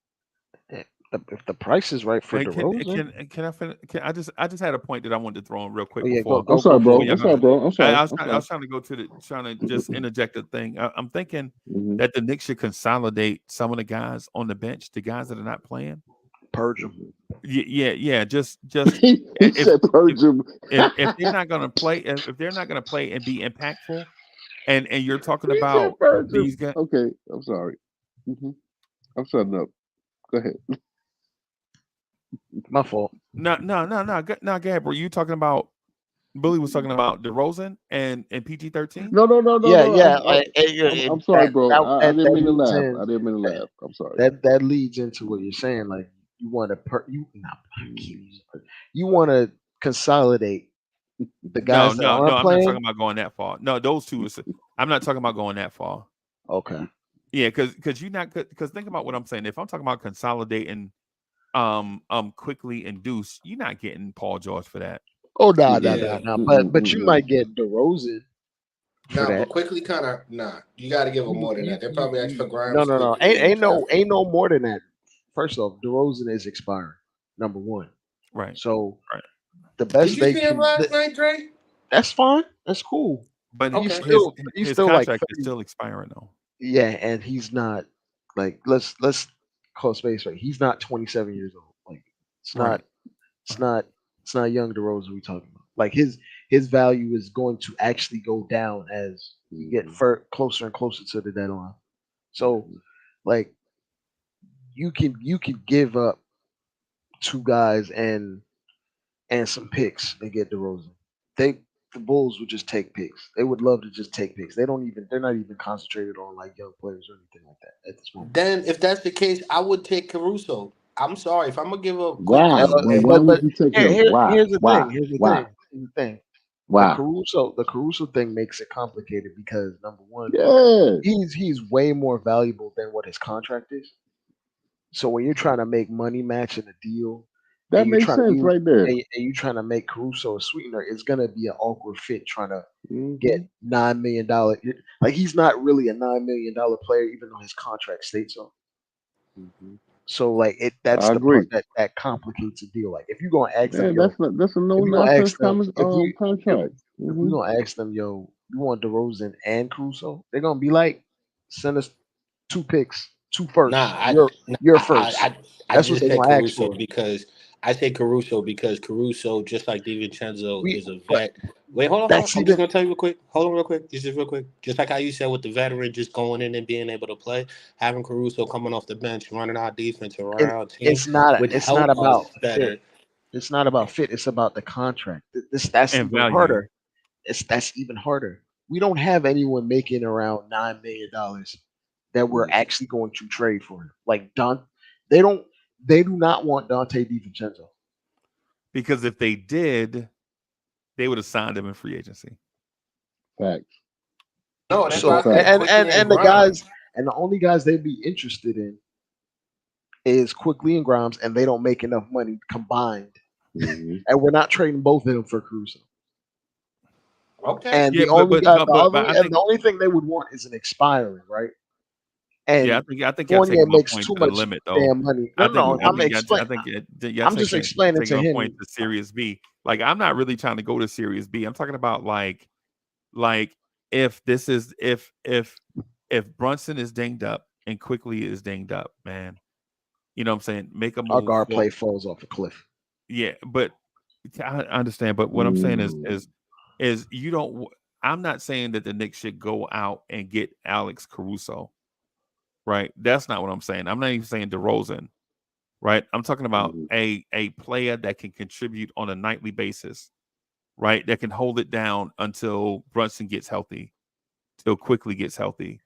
Eh, If the price is right for And DeRozan, can I finish? I just had a point that I wanted to throw in real oh quick yeah, go before I'm go sorry, go for bro. before it. y'all I'm Go go. sorry, for it. bro. I'm sorry. I'm I sorry. was trying to go to the trying to just interject a thing. I'm thinking Hmm. that the Knicks should consolidate some of the guys on the bench, the guys that are not playing. Purge them. Yeah. Just He if said purge him. if they're not going to play, if they're not going to play and be impactful, and you're talking He said about purge him. these guys. Okay, I'm sorry. Hmm. I'm shutting up. Go ahead. My fault. No, Gabriel, you talking about Billy was talking about DeRozan and PG-13. No, no, no, no, Yeah, no. yeah. I'm sorry, bro. I didn't That mean to leads laugh. in I didn't mean to that laugh. I'm sorry. that leads into what you're saying. Like you want to I keep using you want to consolidate the No, guys that no, no. aren't I'm not talking playing. about going that far. No, those two. I'm not talking about going that far. Okay. Yeah, because you're not because think about what I'm saying. If I'm talking about consolidating, quickly induce, you're not getting Paul George for that. Oh no no Mm-mm, Yeah, no no. mm-mm, But you mm-mm. might get DeRozan for nah, but that. quickly kind of nah. You got to give them more than that. They're probably asked for No Grimes no no. quickly and Trafford. Ain't no more than that. First off, DeRozan is expiring. Number one. Right, So right. the Did best you they see him can. last night, Dre? That's fine. That's cool. But He's Okay. still he's his still like contract is 30. still expiring though. Yeah, and he's not like let's call space right. He's not 27 years old. Like it's not Right. it's not it's not young DeRozan we talking about. Like his value is going to actually go down as we get closer and closer to the deadline. So like you can give up two guys and some picks and get DeRozan. They the Bulls would just take picks. They would love to just take picks. They're not even concentrated on like young players or anything like that at this moment. Then, if that's the case, I would take Caruso. I'm sorry if I'm gonna give up Why? quickly. Why And would you take him? Why? Here's the Why? thing. Here's the Why? thing. Here's the thing. Why? The Caruso thing makes it complicated because number one, Yeah, he's way more valuable than what his contract is. So when you're trying to make money match in a deal, and that you're makes trying sense you right there. and you trying to make Caruso a sweetener, it's gonna be an awkward fit trying to get Hmm. $9 million. Like he's not really a $9 million player, even though his contract states so. Hmm. So like that's I the part agree. that complicates the deal. Like if you're gonna ask them, Yeah, yo, that's a no if you're gonna nonsense ask them, if contract. if we're gonna ask them, yo, you want DeRozan and Caruso, they're gonna be like, send us two picks, two nah, firsts. I, nah, Your first. I That's what just they're said gonna ask Caruso for. because I say Caruso because Caruso, just like DiVincenzo, We is a but vet. Wait, hold on. that's I'm just even gonna tell you real quick. Hold on, real quick. Just real quick. Just like how you said with the veteran, just going in and being able to play, having Caruso coming off the bench, running our defense and running it, our team would it's not help about us fit. better. It's not about fit. It's about the contract. That's And even value. harder. That's even harder. We don't have anyone making around $9 million that we're actually going to trade for him. Like they don't. They do not want Dante DiVincenzo. Because if they did, they would have signed him in free agency. Facts. No, that's That's a why I So said fact. quickly and and the guys Grimes. and the only guys they'd be interested in is Quickly and Grimes, and they don't make enough money combined. Hmm. And we're not trading both of them for Caruso. Okay. And Yeah, the only guy, but I and think the only thing they would want is an expiring, right? And I think y'all Fournier taking my makes point too to the much limit though. damn money. No, no, I'm explaining. Y'all I'm just explaining taking to my point him. to Series B. Like I'm not really trying to go to Series B. I'm talking about like if this is if Brunson is dinged up and Quickly is dinged up, man. You know what I'm saying? Make a Our move guard for play falls off a cliff. yeah, but I understand. But what I'm saying Mm. is you don't. I'm not saying that the Knicks should go out and get Alex Caruso, right? That's not what I'm saying. I'm not even saying DeRozan, right? I'm talking about Mhm. a player that can contribute on a nightly basis, right? That can hold it down until Brunson gets healthy, till Quickly gets healthy,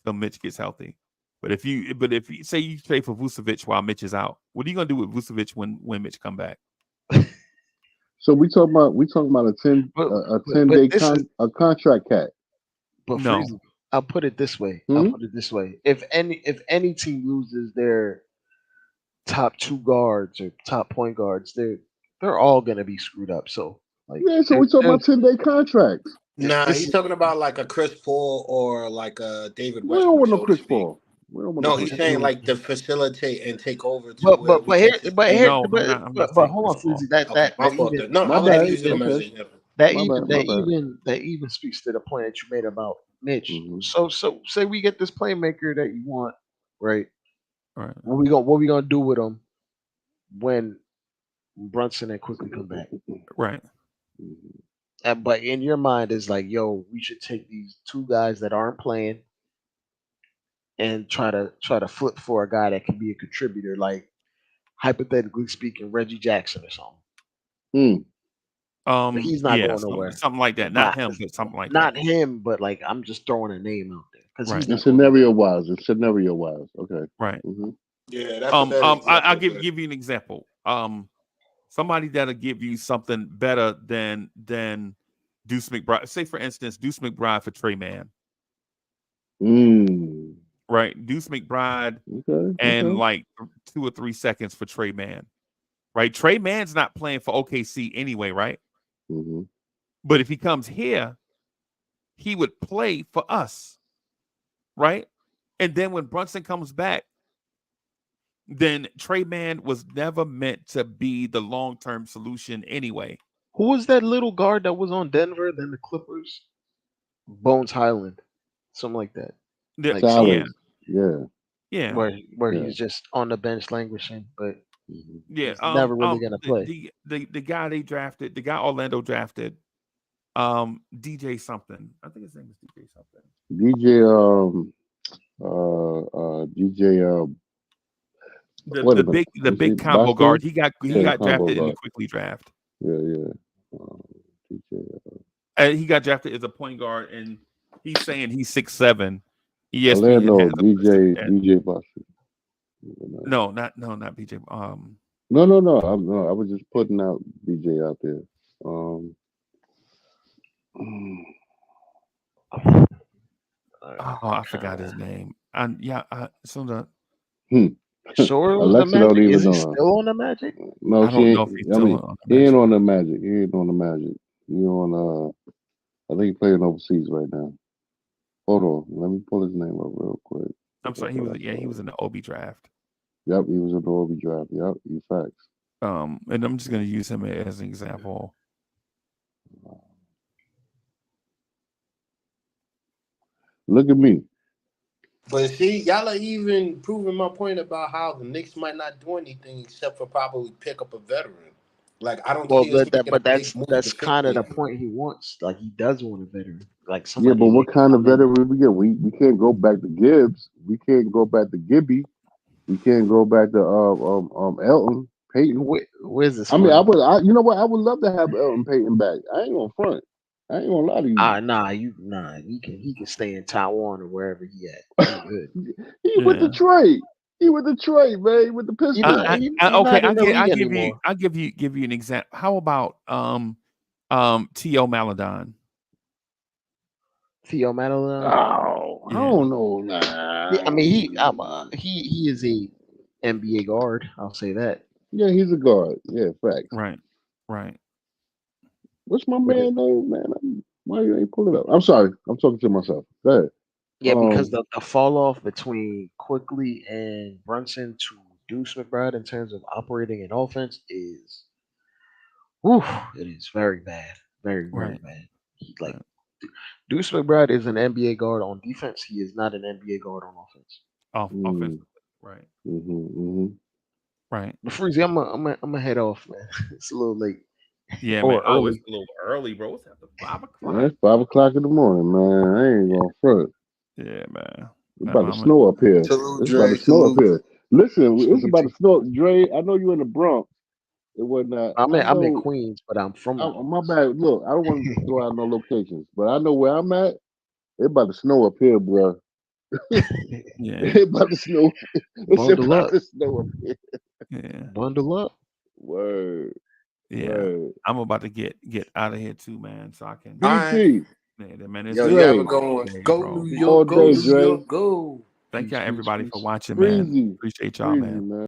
till Mitch gets healthy. But if you say you trade for Vucevic while Mitch is out, what are you gonna do with Vucevic when Mitch come back? So we talking about a But a but 10-day this is a contract cap. but No. Freezy. I'll put it this way. Hmm? If any team loses their top two guards or top point guards, they're all gonna be screwed up. So like Yeah, so we talking there about 10-day contracts. Nah, this he's talking about like a Chris Paul or like a David We don't Westbrook, want no so to Chris speak. Paul. We don't want no No, Chris he's I saying Paul. mean, like to facilitate and take over to where we but can here sustain. No, I'm not but saying hold Chris on, Paul. Freezy. That Okay, that my that fault even then. No, My I was that bad. using him even as an Okay. example. that My even bad. My bad. that even speaks to the point that you made about Mitch. Hmm. So say we get this playmaker that you want, right? All right. What we gonna do with him when Brunson and Quickly come back? Right. But in your mind is like, yo, we should take these two guys that aren't playing and try to flip for a guy that can be a contributor, like hypothetically speaking, Reggie Jackson or something. Mm. But he's not Yeah, going nowhere. something like that. Not Not him, but something like that. not him, but like I'm just throwing a name out there because he's Right. And not going nowhere. scenario wise. Okay. Right. Hmm. Yeah, that's a better I'll example. give But give you an example. Somebody that'll give you something better than Deuce McBride. Say for instance, Deuce McBride for Trey Man. Mm. Right. Deuce McBride Okay. and Okay. like 2 or 3 seconds for Trey Man. Right. Trey Man's not playing for OKC anyway, right? Hmm. But if he comes here, he would play for us, right? And then when Brunson comes back, then Trey Man was never meant to be the long-term solution anyway. Who was that little guard that was on Denver, then the Clippers? Bones Highland, something like that. Like Yeah, Silas. Yeah. yeah, where Yeah. he's just on the bench languishing, but Hmm. yeah. he's never really gonna play. The guy they drafted, the guy Orlando drafted, DJ something. I think his name is DJ something. DJ DJ wait a minute. The Is he big combo Boston? guard. He Yeah, the got combo drafted in the guard. quickly draft. Yeah, yeah. DJ. And he got drafted as a point guard, and he's saying he's 6'7". ESPN Orlando, has him listed at DJ Boston. not BJ. No, I was just putting out DJ out there. Um, I forgot his name. And yeah, so hmm. Sure, it was the Alexa don't Magic. Is even he know her. still on the Magic? No, I she don't know ain't. if he's I still mean, on the he ain't Magic. on the Magic. He ain't on the Magic. He on. I think he's playing overseas right now. Hold on, let me pull his name up real quick. I'm sorry, he was in the OB draft. Yep, he was in the Orby draft. Yep, you facts. And I'm just gonna use him as an example. Look at me. But see, y'all are even proving my point about how the Knicks might not do anything except for probably pick up a veteran. Like I don't Well, see us making a but big move that's kind of the defensively. point he wants. Like he does want a veteran, like Yeah, but somebody that what can kind of come in. veteran we get? We can't go back to Gibbs. We can't go back to Gibby. We can't go back to Elton Payton. Where's this I mean, money? you know what? I would love to have Elton Payton back. I ain't gonna front. I ain't gonna lie to you. Nah. He can stay in Taiwan or wherever he at. He good. He with Yeah. Detroit. He with Detroit, man. With the He Pistons. not. He Okay. not in the league anymore. I'll give you an example. How about T.O. Maladon? Theo Madeline. Oh, I Yeah. don't know, Yeah, I nah. mean he is a NBA guard. I'll say that. Yeah, he's a guard. Yeah, facts. Right. Right. What's my But man name, man? Why you ain't pull it up? I'm sorry. I'm talking to myself. Go ahead. yeah, because the fall off between Quickly and Brunson to Deuce McBride in terms of operating an offense is, whew, it is very bad, very Right. bad. He like Right. Deuce McBride is an NBA guard on defense. He is not an NBA guard on offense. Offensive. Mm, Right. mm-hmm. Right. But Freezy, I'm a head off, man. It's a little late Yeah, man. or Oh, it's early. a little early, bro. It's after 5 o'clock. It's 5 o'clock in the morning, man. I ain't gonna front. Yeah, man. It's I'm, about to I'm, snow up here. Salute, It's about Dre. to snow up Salute. here. Listen, it's Salute about to to snow. Dre, I know you in the Bronx and whatnot. I I'm in know. Queens, but I'm from the My Bronx. bad. Look, I don't want to throw out no locations, but I know where I'm at. It's about to snow up here, bro. yeah. It's about to snow. It's Bundle about up, to snow up here. Yeah. bundle up. Word, Yeah. word. I'm about to get out of here too, man. So I can. All right. BT, Man, it's Yo, been you have a Dre, good one. Go bro. New all York. Go day, New Dre. York. Go. Thank Peace, y'all peace, everybody for peace. watching, man. Freezy, Appreciate y'all, Freezy, man. man.